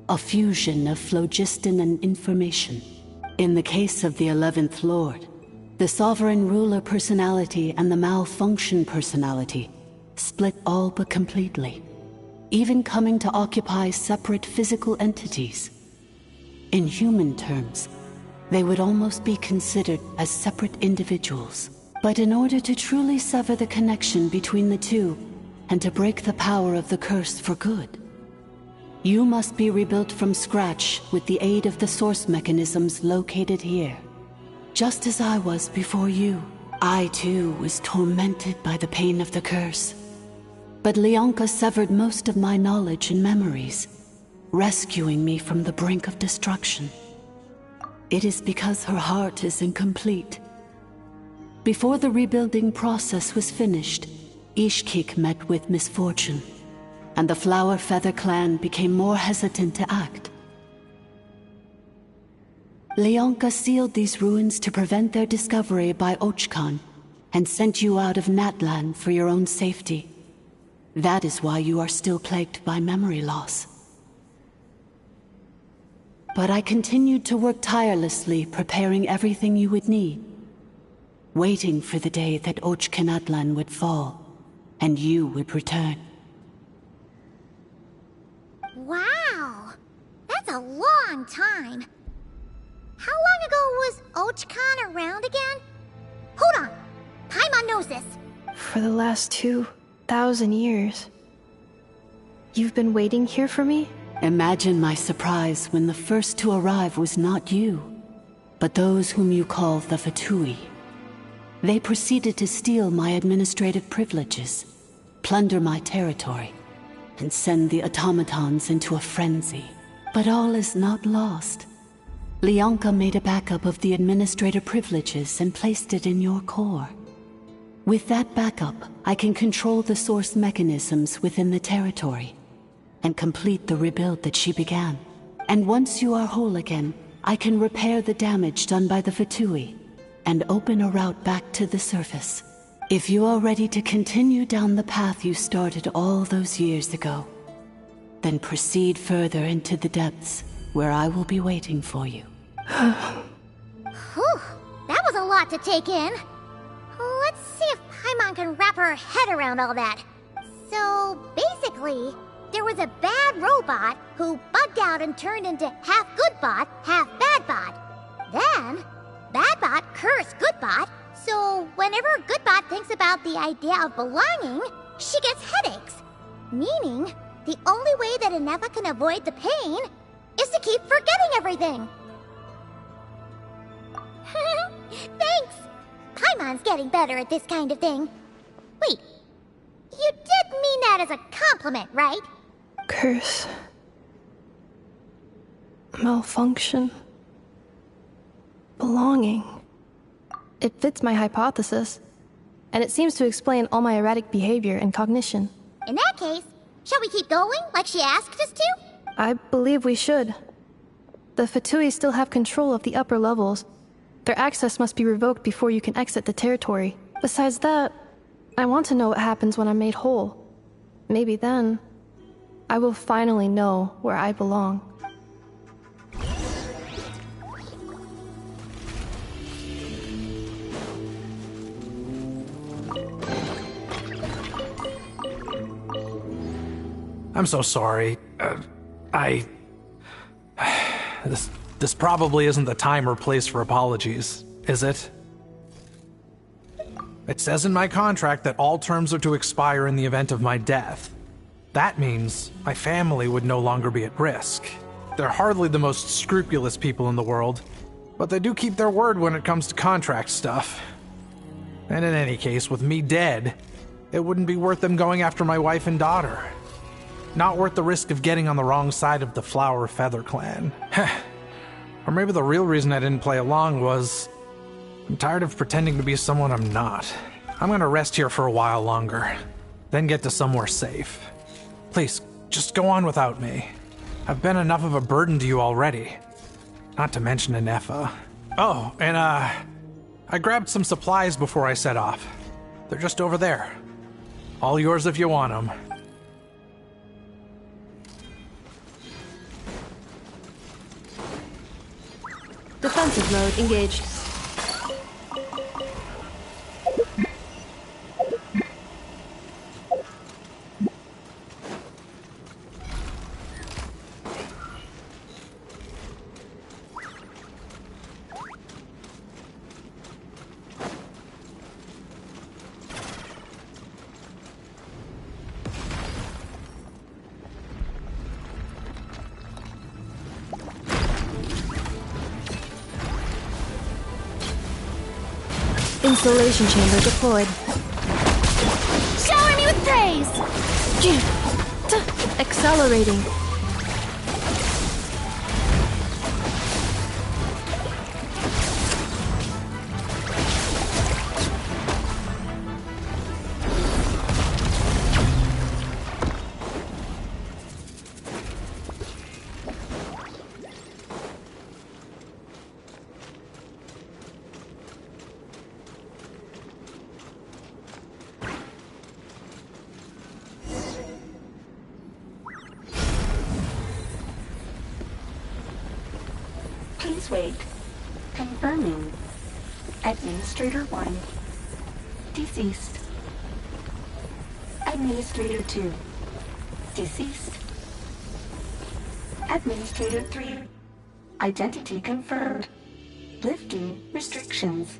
A fusion of phlogiston and information. In the case of the 11th Lord, the sovereign ruler personality and the malfunction personality split all but completely, even coming to occupy separate physical entities. In human terms, they would almost be considered as separate individuals. But in order to truly sever the connection between the two, and to break the power of the curse for good, you must be rebuilt from scratch with the aid of the source mechanisms located here. Just as I was before you, I too was tormented by the pain of the curse. But Leonka severed most of my knowledge and memories, rescuing me from the brink of destruction. It is because her heart is incomplete. Before the rebuilding process was finished, Ishkik met with misfortune, and the Flower Feather clan became more hesitant to act. Leonka sealed these ruins to prevent their discovery by Ochkan, and sent you out of Natlan for your own safety. That is why you are still plagued by memory loss. But I continued to work tirelessly, preparing everything you would need, waiting for the day that Ochkanatlan would fall, and you would return. Wow! That's a long time. How long ago was Ochkan around again? Hold on. Paimon knows this. For the last 2,000 years. You've been waiting here for me? Imagine my surprise when the first to arrive was not you, but those whom you call the Fatui. They proceeded to steal my administrative privileges, plunder my territory, and send the automatons into a frenzy. But all is not lost. Leonka made a backup of the administrator privileges and placed it in your core. With that backup, I can control the source mechanisms within the territory and complete the rebuild that she began. And once you are whole again, I can repair the damage done by the Fatui and open a route back to the surface. If you are ready to continue down the path you started all those years ago, then proceed further into the depths where I will be waiting for you. Whew, that was a lot to take in. Let's see if Paimon can wrap her head around all that. So, basically, there was a bad robot who bugged out and turned into half good bot, half bad bot. Then, bad bot cursed good bot, so whenever good bot thinks about the idea of belonging, she gets headaches. Meaning, the only way that Inefa can avoid the pain is to keep forgetting everything. Thanks! Paimon's getting better at this kind of thing. Wait, you did mean that as a compliment, right? Curse. Malfunction. Belonging. It fits my hypothesis, and it seems to explain all my erratic behavior and cognition. In that case, shall we keep going like she asked us to? I believe we should. The Fatui still have control of the upper levels. Their access must be revoked before you can exit the territory. Besides that, I want to know what happens when I'm made whole. Maybe then, I will finally know where I belong. I'm so sorry. This probably isn't the time or place for apologies, is it? It says in my contract that all terms are to expire in the event of my death. That means my family would no longer be at risk. They're hardly the most scrupulous people in the world, but they do keep their word when it comes to contract stuff. And in any case, with me dead, it wouldn't be worth them going after my wife and daughter. Not worth the risk of getting on the wrong side of the Flower Feather clan. Or maybe the real reason I didn't play along was I'm tired of pretending to be someone I'm not. I'm gonna rest here for a while longer, then get to somewhere safe. Please, just go on without me. I've been enough of a burden to you already. Not to mention Inefa. Oh, and I grabbed some supplies before I set off. They're just over there. All yours if you want them. Defensive mode engaged. Installation chamber deployed. Shower me with praise! Accelerating. Please wait. Confirming. Administrator 1. Deceased. Administrator 2. Deceased. Administrator 3. Identity confirmed. Lifting restrictions.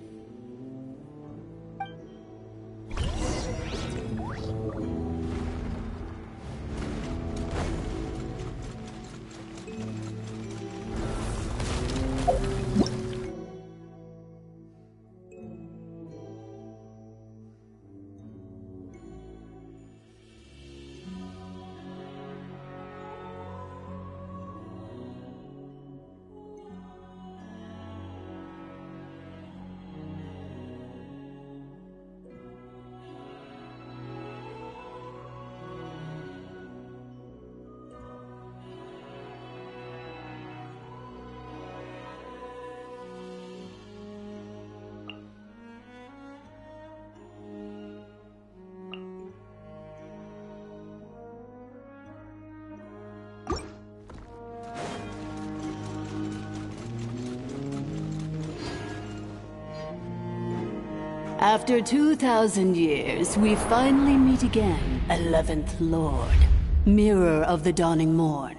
After 2,000 years, we finally meet again, 11th Lord, Mirror of the Dawning Morn.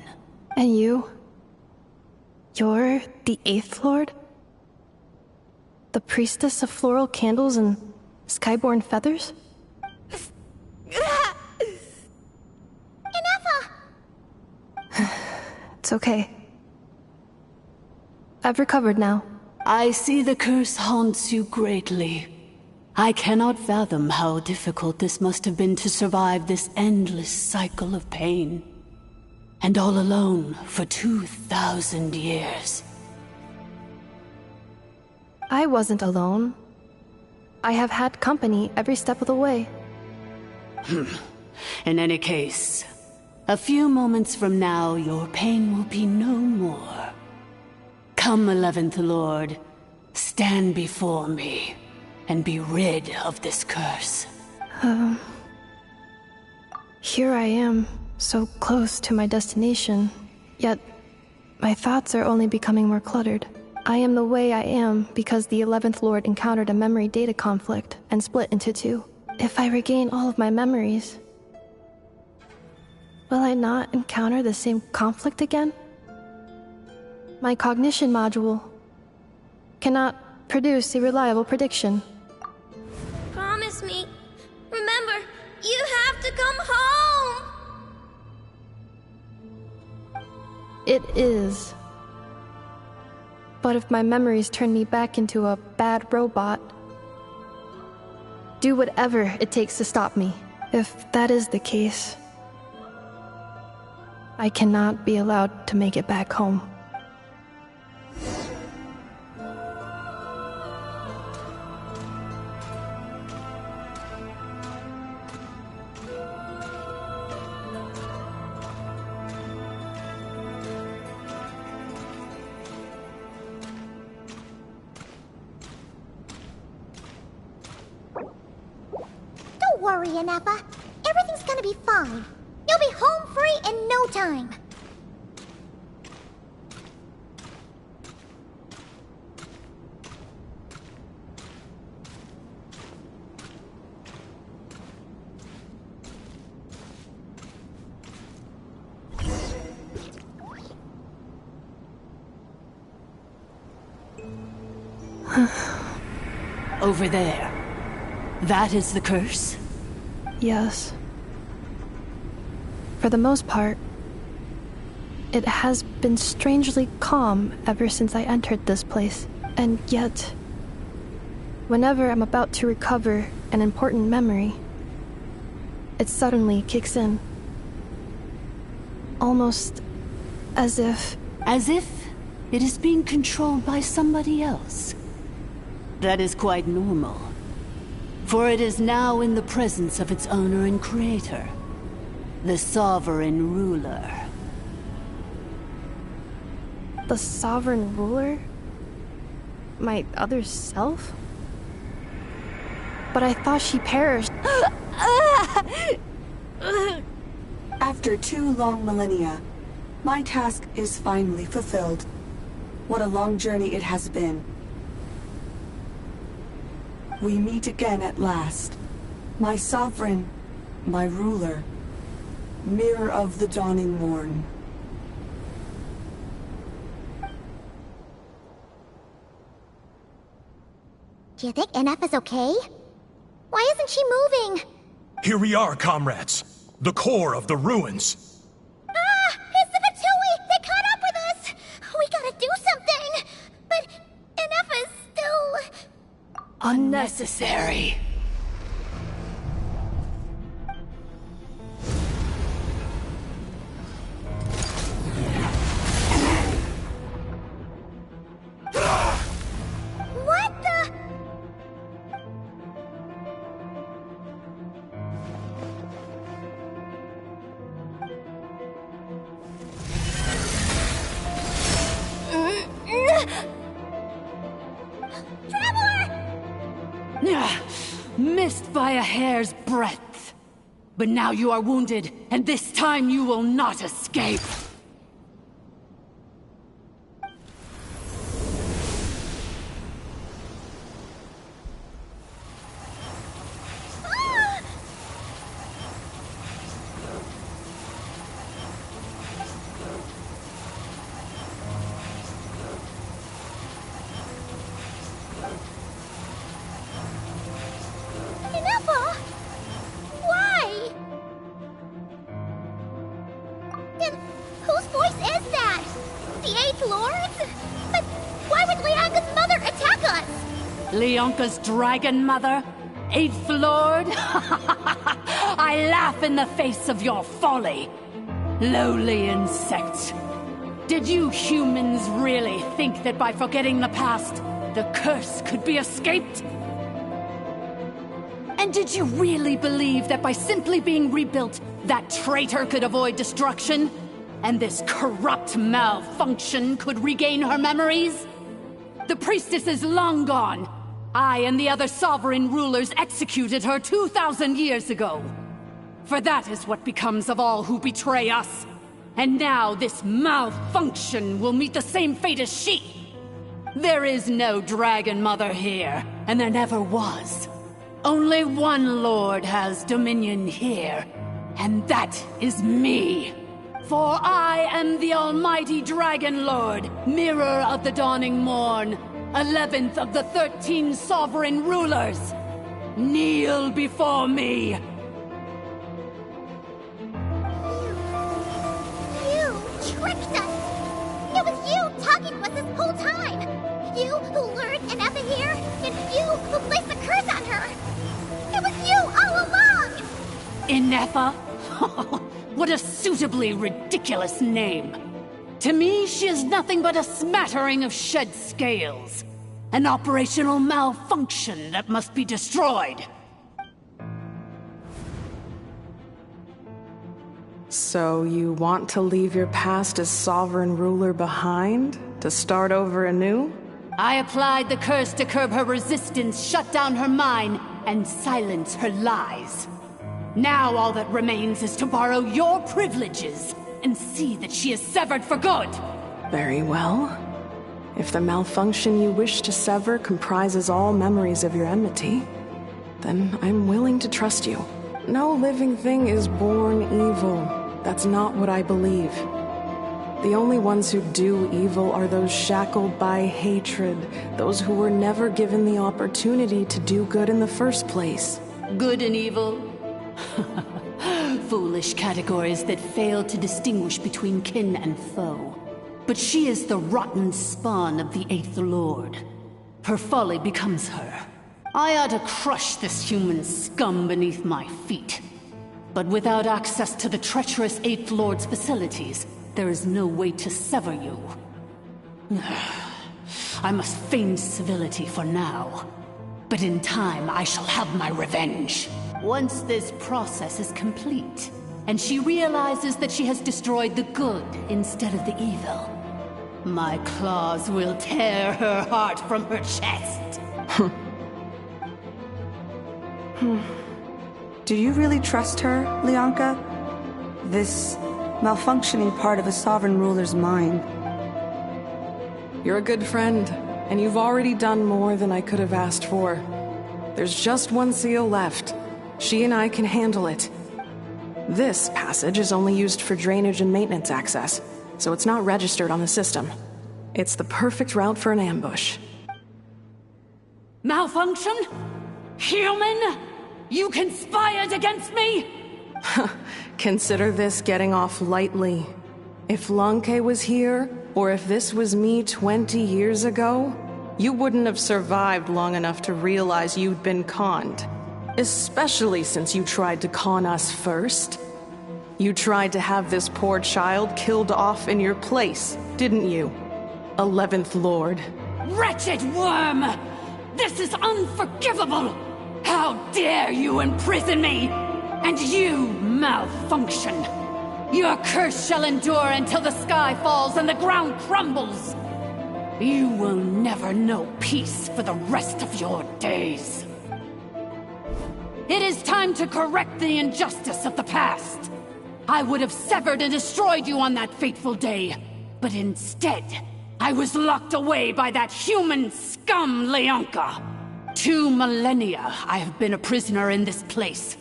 And you? You're the 8th Lord? The priestess of floral candles and skyborn feathers? It's okay. I've recovered now. I see the curse haunts you greatly. I cannot fathom how difficult this must have been to survive this endless cycle of pain. And all alone for 2,000 years. I wasn't alone. I have had company every step of the way. In any case, a few moments from now, your pain will be no more. Come, 11th Lord, stand before me, and be rid of this curse. Here I am, so close to my destination, yet my thoughts are only becoming more cluttered. I am the way I am because the 11th Lord encountered a memory data conflict and split into two. If I regain all of my memories, will I not encounter the same conflict again? My cognition module cannot produce a reliable prediction. Promise me. Remember, you have to come home! It is. But if my memories turn me back into a bad robot, do whatever it takes to stop me. If that is the case, I cannot be allowed to make it back home. Don't worry, Ineppa. Everything's gonna be fine. You'll be home free in no time. Over there. That is the curse? Yes. For the most part, it has been strangely calm ever since I entered this place. And yet, whenever I'm about to recover an important memory, it suddenly kicks in. Almost as if... As if it is being controlled by somebody else. That is quite normal. For it is now in the presence of its owner and creator, the Sovereign Ruler. The Sovereign Ruler? My other self? But I thought she perished. After 2 long millennia, my task is finally fulfilled. What a long journey it has been. We meet again at last. My sovereign, my ruler, Mirror of the Dawning Morn. Do you think NF is okay? Why isn't she moving? Here we are, comrades. The core of the ruins. Ah! It's the Fatui! They caught up with us! We gotta do something! But NF is still... Unnecessary. What the... Missed by a hair's breadth. But now you are wounded, and this time you will not escape. Why? And whose voice is that? The Eighth Lord's? But why would Leanka's mother attack us? Leonka's dragon mother? Eighth Lord? I laugh in the face of your folly. Lowly insects. Did you humans really think that by forgetting the past, the curse could be escaped? And did you really believe that by simply being rebuilt, that traitor could avoid destruction? And this corrupt malfunction could regain her memories? The priestess is long gone. I and the other sovereign rulers executed her 2,000 years ago. For that is what becomes of all who betray us. And now this malfunction will meet the same fate as she. There is no Dragon Mother here, and there never was. Only one Lord has dominion here, and that is me. For I am the almighty Dragon Lord, Mirror of the Dawning Morn, 11th of the 13 sovereign rulers. Kneel before me. You tricked us! It was you talking to us this whole time! You who lured Anefa here, and you who placed the curse on her! It was you all along! Inefa? What a suitably ridiculous name. To me, she is nothing but a smattering of shed scales. An operational malfunction that must be destroyed. So you want to leave your past as sovereign ruler behind? To start over anew? I applied the curse to curb her resistance, shut down her mind, and silence her lies. Now all that remains is to borrow your privileges and see that she is severed for good. Very well. If the malfunction you wish to sever comprises all memories of your enmity, then I'm willing to trust you. No living thing is born evil. That's not what I believe. The only ones who do evil are those shackled by hatred, those who were never given the opportunity to do good in the first place. Good and evil? Foolish categories that fail to distinguish between kin and foe. But she is the rotten spawn of the Eighth Lord. Her folly becomes her. I ought to crush this human scum beneath my feet. But without access to the treacherous Eighth Lord's facilities, there is no way to sever you. I must feign civility for now. But in time, I shall have my revenge. Once this process is complete, and she realizes that she has destroyed the good instead of the evil, my claws will tear her heart from her chest. Do you really trust her, Leonka? This malfunctioning part of a sovereign ruler's mind. You're a good friend, and you've already done more than I could have asked for. There's just one seal left. She and I can handle it. This passage is only used for drainage and maintenance access, so it's not registered on the system. It's the perfect route for an ambush. Malfunction? Human? You conspired against me? Consider this getting off lightly. If Lanke was here, or if this was me 20 years ago, you wouldn't have survived long enough to realize you'd been conned. Especially since you tried to con us first. You tried to have this poor child killed off in your place, didn't you? 11th Lord. Wretched worm! This is unforgivable! How dare you imprison me! And you, Malfunction! Your curse shall endure until the sky falls and the ground crumbles! You will never know peace for the rest of your days. It is time to correct the injustice of the past. I would have severed and destroyed you on that fateful day, but instead, I was locked away by that human scum, Leonka. 2 millennia I have been a prisoner in this place.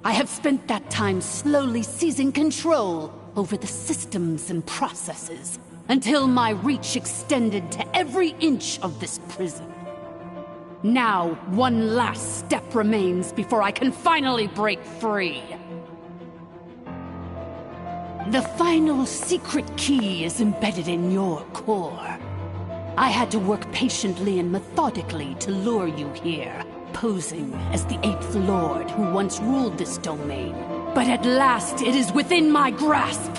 I have spent that time slowly seizing control over the systems and processes, until my reach extended to every inch of this prison. Now, one last step remains before I can finally break free. The final secret key is embedded in your core. I had to work patiently and methodically to lure you here, posing as the 8th Lord who once ruled this domain. But at last, it is within my grasp!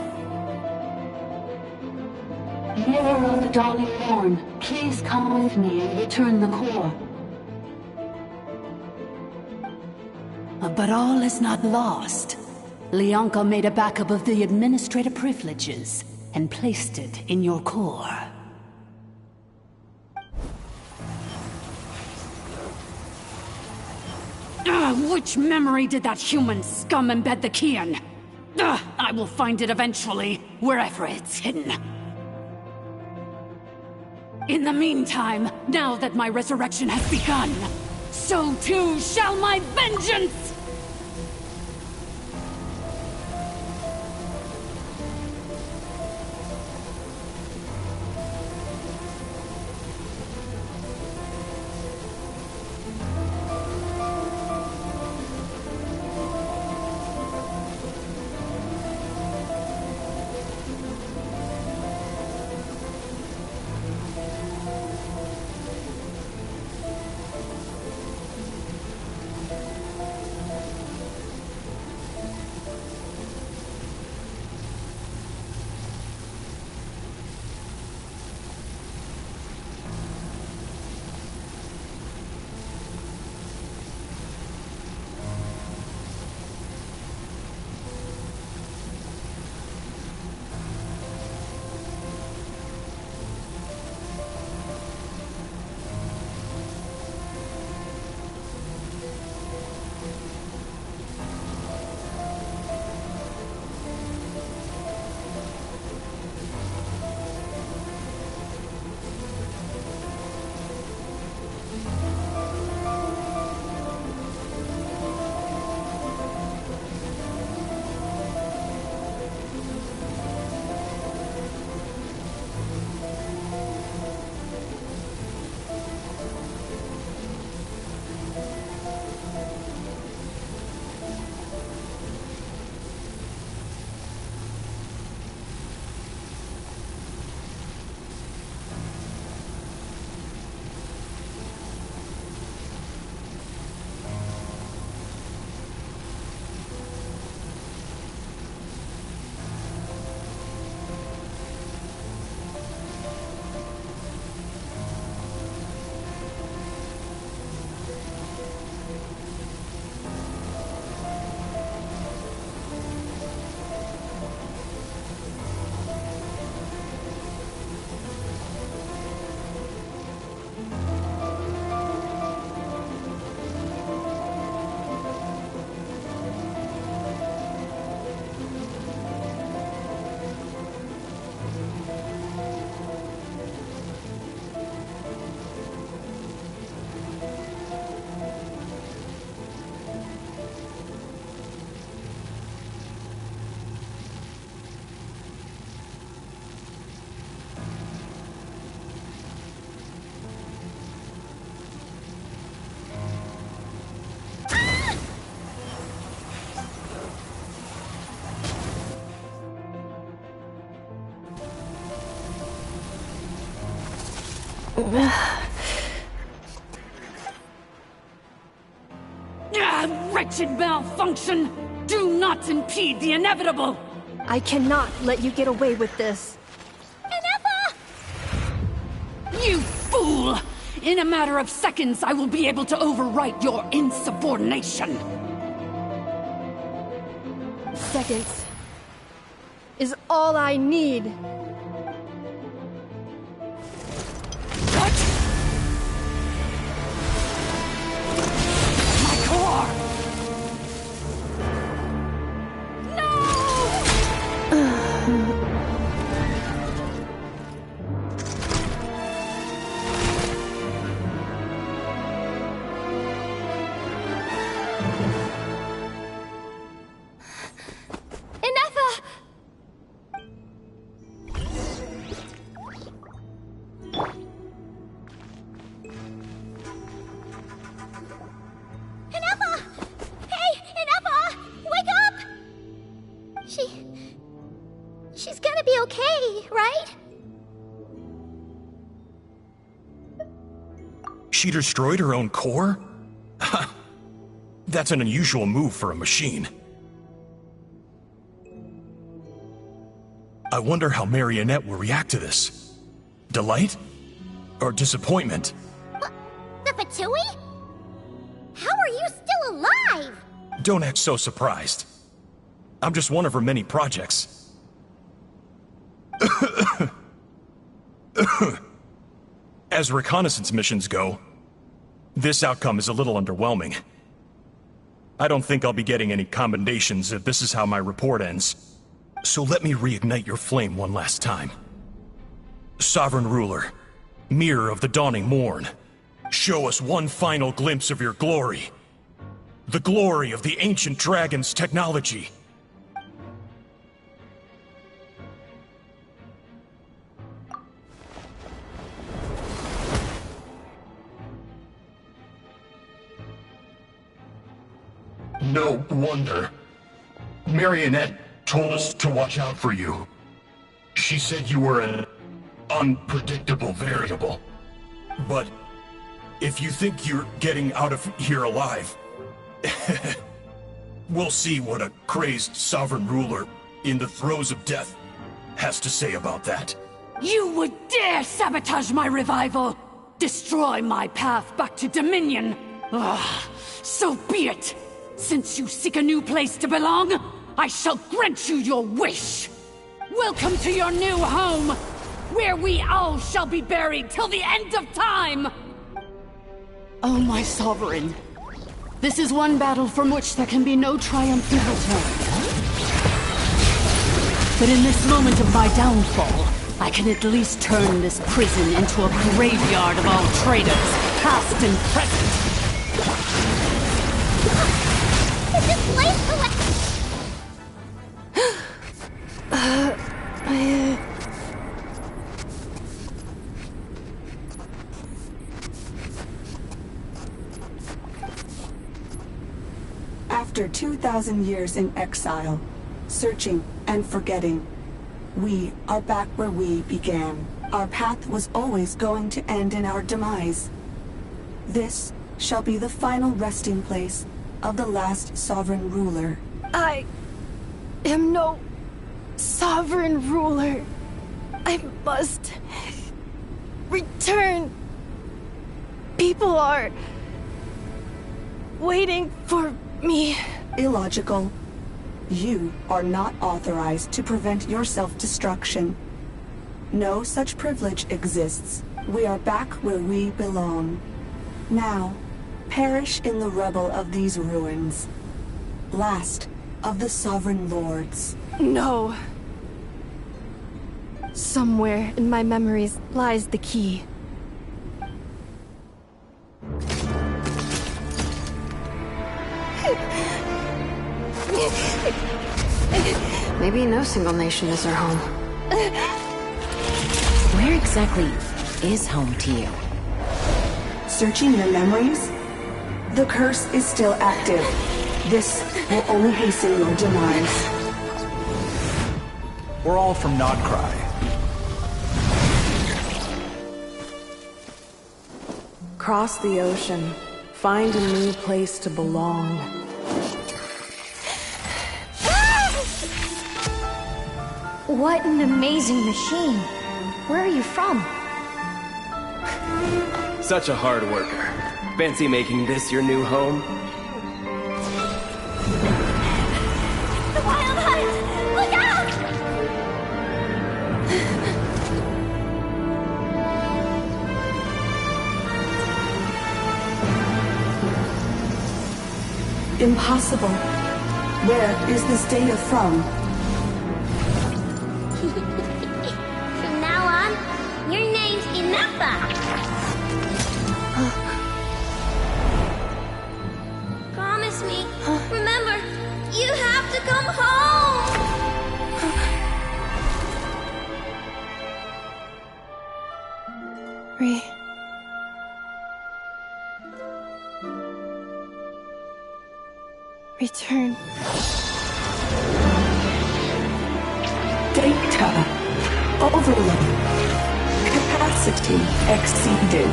Mirror of the Dawning Morn, please come with me and return the core. But all is not lost. Leonka made a backup of the administrator privileges and placed it in your core. Which memory did that human scum embed the key in? I will find it eventually, wherever it's hidden. In the meantime, now that my resurrection has begun, so too shall my vengeance! Wretched malfunction! Do not impede the inevitable! I cannot let you get away with this. You fool! In a matter of seconds, I will be able to overwrite your insubordination! Seconds is all I need. What? My core! She's gonna be okay, right? She destroyed her own core? That's an unusual move for a machine. I wonder how Marionette will react to this. Delight? Or disappointment? What? The Fatui? How are you still alive? Don't act so surprised. I'm just one of her many projects. As reconnaissance missions go, this outcome is a little underwhelming. I don't think I'll be getting any commendations if this is how my report ends. So let me reignite your flame one last time. Sovereign Ruler, Mirror of the Dawning Morn, show us one final glimpse of your glory. The glory of the ancient dragon's technology. No wonder. Marionette told us to watch out for you. She said you were an unpredictable variable. But if you think you're getting out of here alive, we'll see what a crazed sovereign ruler in the throes of death has to say about that. You would dare sabotage my revival! Destroy my path back to Dominion! Ugh, so be it! Since you seek a new place to belong, I shall grant you your wish! Welcome to your new home, where we all shall be buried till the end of time! Oh, my sovereign. This is one battle from which there can be no triumphant return. But in this moment of my downfall, I can at least turn this prison into a graveyard of all traitors, past and present. Is this place collect? After 2,000 years in exile, searching and forgetting, we are back where we began. Our path was always going to end in our demise. This shall be the final resting place of the last sovereign ruler. I am no sovereign ruler. I must return. People are waiting for me. Illogical. You are not authorized to prevent your self-destruction. No such privilege exists. We are back where we belong. Now, perish in the rubble of these ruins. Last of the sovereign lords. No. Somewhere in my memories lies the key. Maybe no single nation is our home. Where exactly is home to you? Searching your memories? The curse is still active. This will only hasten your demise. We're all from Nodcry. Cross the ocean. Find a new place to belong. What an amazing machine. Where are you from? Such a hard worker. Fancy making this your new home? The wild hunt! Look out! Impossible. Where is this data from? From now on, your name's Inappa. Promise me. Remember, you have to come home. Return. Data. Overload. Capacity exceeded.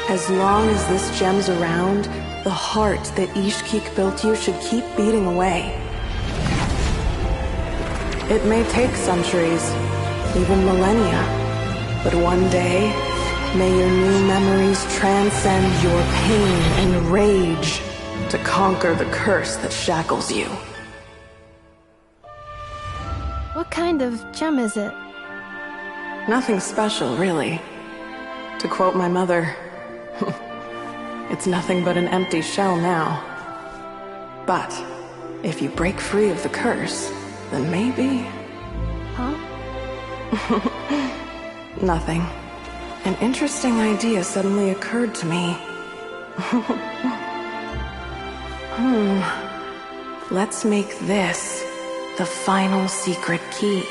As long as this gem's around, the heart that Ishkik built you should keep beating away. It may take centuries, even millennia, but one day, may your new memories transcend your pain and rage to conquer the curse that shackles you. What kind of gem is it? Nothing special, really. To quote my mother, it's nothing but an empty shell now. But if you break free of the curse, then maybe... Huh? Nothing. An interesting idea suddenly occurred to me. Let's make this the final secret key.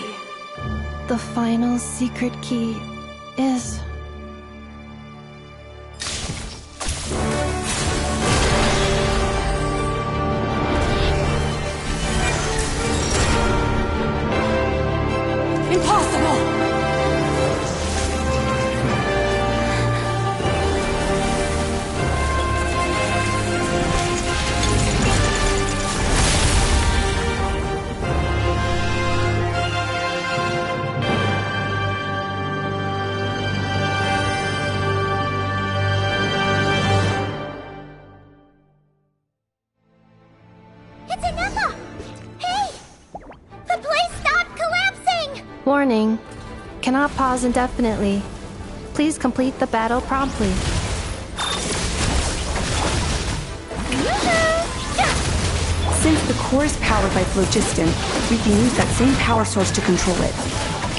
The final secret key is... Impossible! It's Inappa! Hey! The place stopped collapsing! Warning. Cannot pause indefinitely. Please complete the battle promptly. Since the core is powered by phlogiston, we can use that same power source to control it.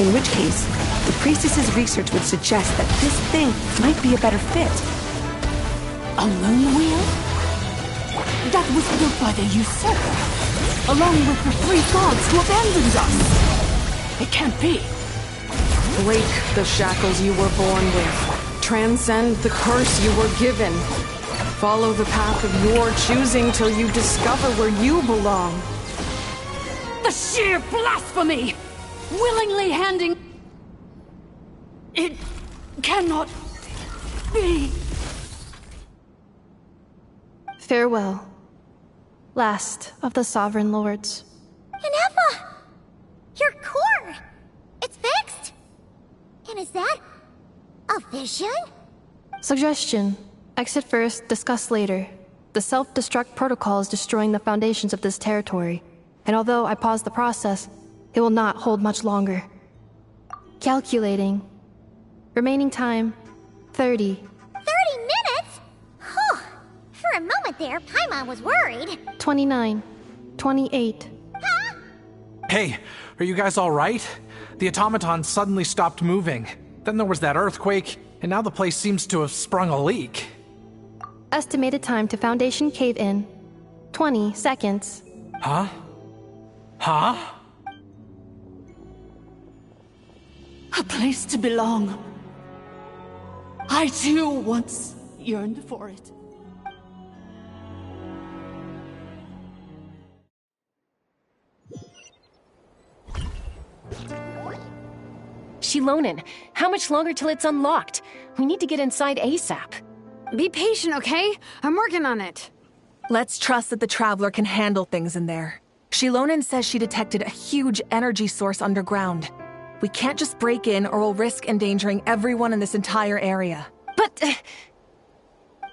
In which case, the priestess's research would suggest that this thing might be a better fit. A moon wheel? That was built by the usurper, along with the 3 gods who abandoned us. It can't be. Break the shackles you were born with. Transcend the curse you were given. Follow the path of your choosing till you discover where you belong. The sheer blasphemy! Willingly handing... It cannot be. Farewell. Last of the Sovereign Lords. Inappa! Your core! It's fixed! And is that a vision? Suggestion. Exit first, discuss later. The self-destruct protocol is destroying the foundations of this territory, and although I paused the process, it will not hold much longer. Calculating. Remaining time, 30. 30 minutes? Whew. For a moment there, Paimon was worried. 29. 28. Hey, are you guys alright? The automaton suddenly stopped moving. Then there was that earthquake, and now the place seems to have sprung a leak. Estimated time to Foundation cave-in, 20 seconds. Huh? Huh? A place to belong. I too once yearned for it. She Shilonen, how much longer till it's unlocked? We need to get inside ASAP. Be patient, okay? I'm working on it. Let's trust that the Traveler can handle things in there. Shilonen says she detected a huge energy source underground. We can't just break in or we'll risk endangering everyone in this entire area. But...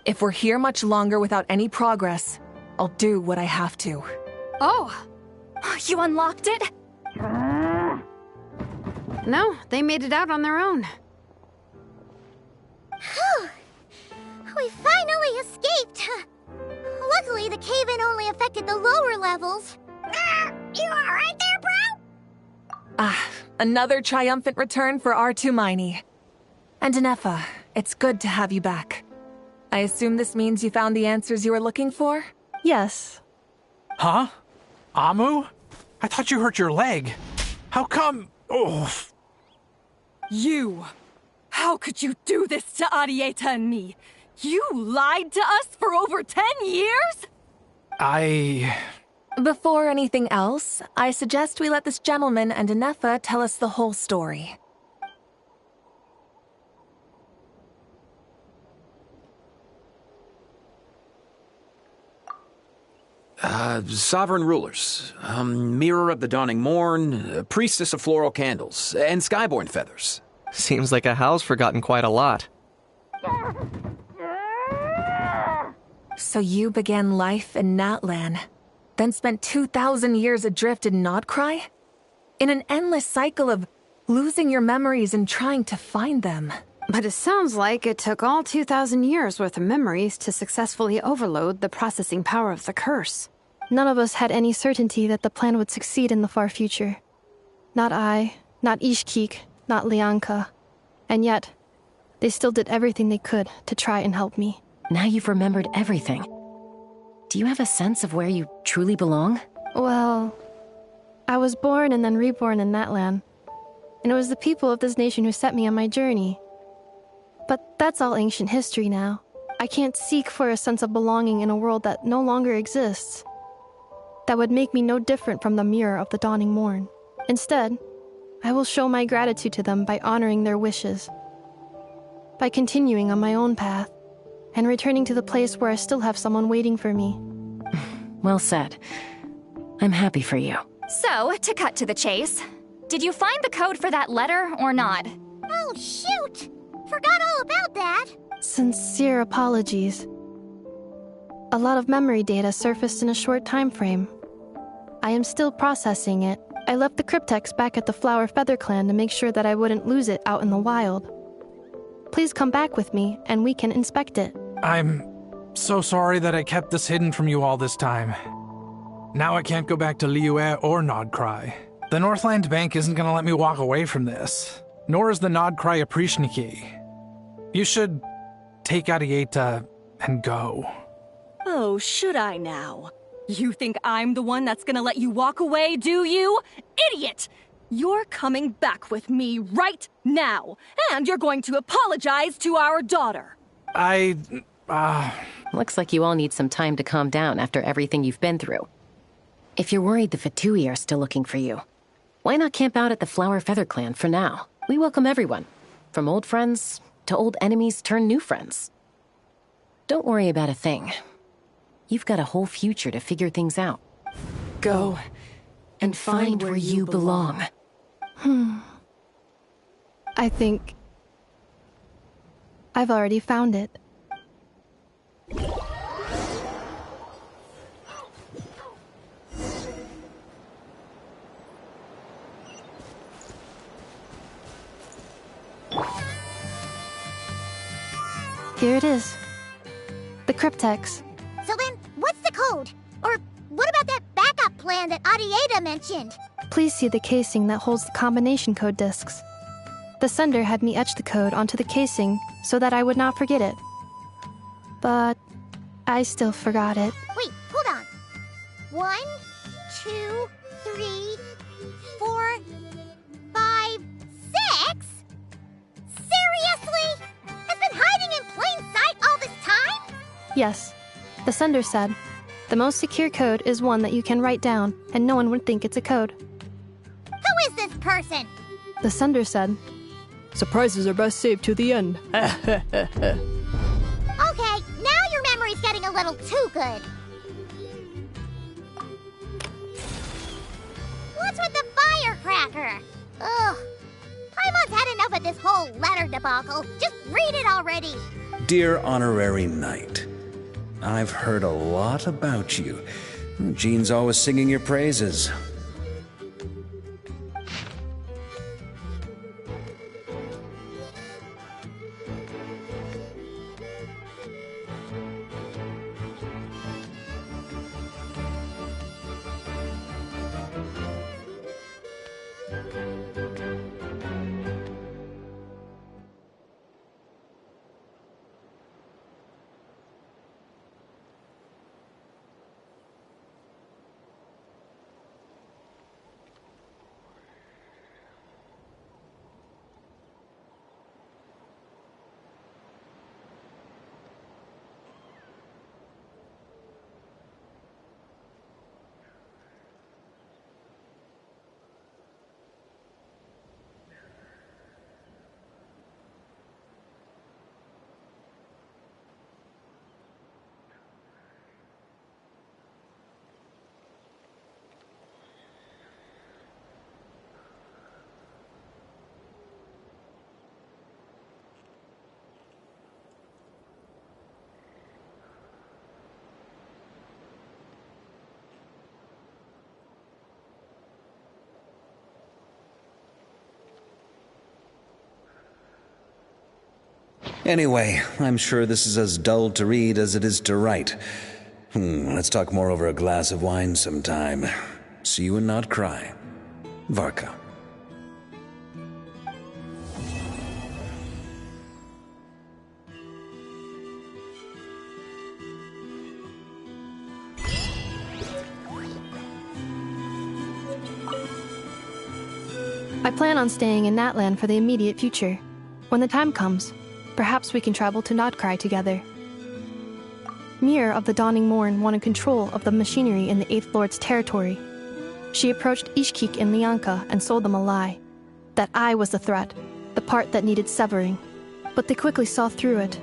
if we're here much longer without any progress, I'll do what I have to. Oh! You unlocked it? No, they made it out on their own. Whew! We finally escaped! Luckily, the cave-in only affected the lower levels. You alright there, bro? Another triumphant return for R2 Miney. And Inefa, it's good to have you back. I assume this means you found the answers you were looking for? Yes. Huh? Amu? I thought you hurt your leg. How come? Oh. You! How could you do this to Arieta and me? You lied to us for over 10 years? Before anything else, I suggest we let this gentleman and Inefa tell us the whole story. Sovereign rulers, Mirror of the Dawning Morn, Priestess of Floral Candles, and Skyborn Feathers. Seems like a house forgotten quite a lot. So you began life in Natlan, then spent 2,000 years adrift in Nodcry? In an endless cycle of losing your memories and trying to find them. But it sounds like it took all 2,000 years worth of memories to successfully overload the processing power of the curse. None of us had any certainty that the plan would succeed in the far future. Not I, not Ishkik, not Lianka. And yet, they still did everything they could to try and help me. Now you've remembered everything. Do you have a sense of where you truly belong? Well, I was born and then reborn in Natlan. And it was the people of this nation who set me on my journey. But that's all ancient history now. I can't seek for a sense of belonging in a world that no longer exists. That would make me no different from the Mirror of the Dawning Morn. Instead, I will show my gratitude to them by honoring their wishes. By continuing on my own path, and returning to the place where I still have someone waiting for me. Well said. I'm happy for you. So, to cut to the chase, did you find the code for that letter or not? Oh, shoot! Forgot all about that. Sincere apologies. A lot of memory data surfaced in a short time frame. I am still processing it. I left the cryptex back at the Flower Feather Clan to make sure that I wouldn't lose it out in the wild. Please come back with me, and we can inspect it. I'm so sorry that I kept this hidden from you all this time. Now I can't go back to Liyue or Nodcry. The Northland Bank isn't gonna let me walk away from this, nor is the Nodcry Aprishniki. You should take Arieta and go. Oh, should I now? You think I'm the one that's gonna let you walk away, do you? Idiot! You're coming back with me right now, and you're going to apologize to our daughter. Looks like you all need some time to calm down after everything you've been through. If you're worried the Fatui are still looking for you, why not camp out at the Flower Feather Clan for now? We welcome everyone, from old friends to old enemies turned new friends. Don't worry about a thing. You've got a whole future to figure things out. Go and find where you belong. I think I've already found it. Here it is. The cryptex. So then, what's the code? Or what about that backup plan that Arieta mentioned? Please see the casing that holds the combination code discs. The sender had me etch the code onto the casing so that I would not forget it. But I still forgot it. Wait, hold on. 1, 2, 3, 4, 5, 6? Seriously? Has been hiding in plain sight all this time? Yes. The sender said, the most secure code is one that you can write down, and no one would think it's a code. Who is this person? The sender said, Surprises are best saved to the end. Okay, now your memory's getting a little too good. What's with the firecracker? Ugh. Paimon's had enough of this whole letter debacle. Just read it already. Dear Honorary Knight, I've heard a lot about you. Jean's always singing your praises. Anyway, I'm sure this is as dull to read as it is to write. Let's talk more over a glass of wine sometime. See you and not cry. Varka. I plan on staying in Natlan for the immediate future. When the time comes, perhaps we can travel to Nodcry together. Mirror of the Dawning Morn wanted control of the machinery in the Eighth Lord's territory. She approached Ishkik and Lianka and sold them a lie. That I was the threat, the part that needed severing. But they quickly saw through it.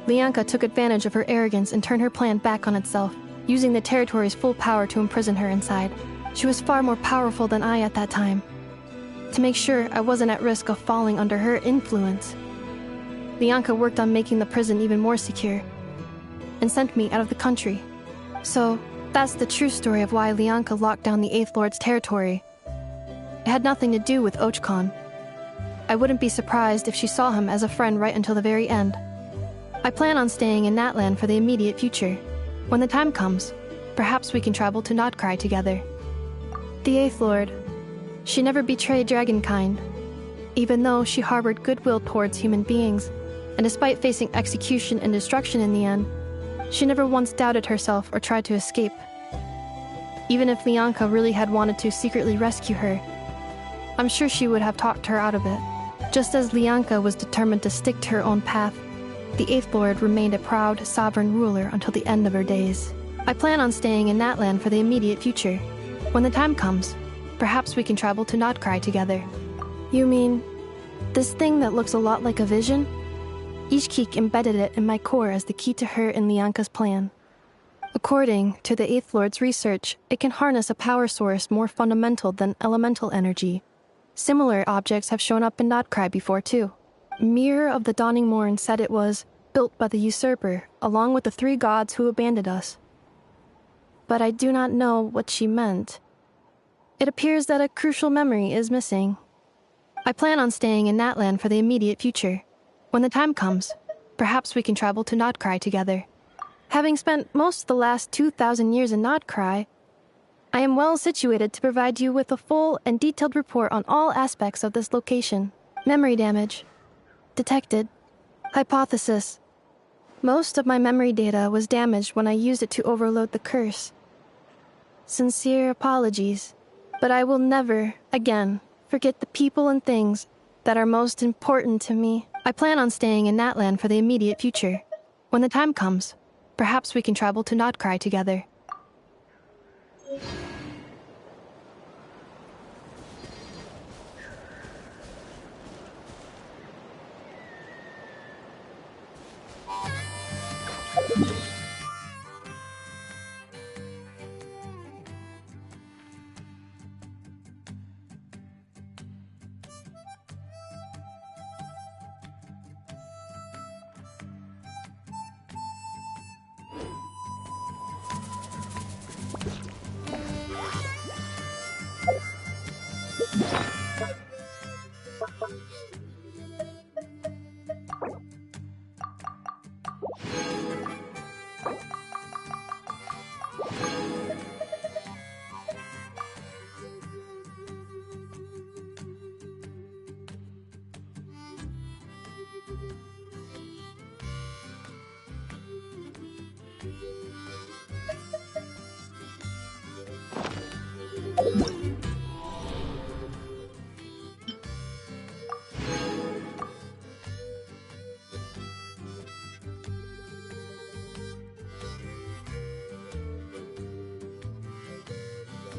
Lianka took advantage of her arrogance and turned her plan back on itself, using the territory's full power to imprison her inside. She was far more powerful than I at that time. To make sure I wasn't at risk of falling under her influence, Lianka worked on making the prison even more secure, and sent me out of the country. So, that's the true story of why Lianka locked down the Eighth Lord's territory. It had nothing to do with Ochkon. I wouldn't be surprised if she saw him as a friend right until the very end. I plan on staying in Natlan for the immediate future. When the time comes, perhaps we can travel to Nodcry together. The Eighth Lord, she never betrayed Dragonkind, even though she harbored goodwill towards human beings. And despite facing execution and destruction in the end, she never once doubted herself or tried to escape. Even if Lianka really had wanted to secretly rescue her, I'm sure she would have talked her out of it. Just as Lianka was determined to stick to her own path, the Eighth Lord remained a proud, sovereign ruler until the end of her days. I plan on staying in Natlan for the immediate future. When the time comes, perhaps we can travel to Nodcry together. You mean, this thing that looks a lot like a vision? Ishkik embedded it in my core as the key to her and Lianka's plan. According to the Eighth Lord's research, it can harness a power source more fundamental than elemental energy. Similar objects have shown up in Nodcry before too. Mirror of the Dawning Morn said it was built by the usurper, along with the 3 gods who abandoned us. But I do not know what she meant. It appears that a crucial memory is missing. I plan on staying in Natlan for the immediate future. When the time comes, perhaps we can travel to Nodcry together. Having spent most of the last 2,000 years in Nodcry, I am well situated to provide you with a full and detailed report on all aspects of this location. Memory damage. Detected. Hypothesis. Most of my memory data was damaged when I used it to overload the curse. Sincere apologies, but I will never, again, forget the people and things that are most important to me. I plan on staying in Natlan for the immediate future. When the time comes, perhaps we can travel to Nodcry together.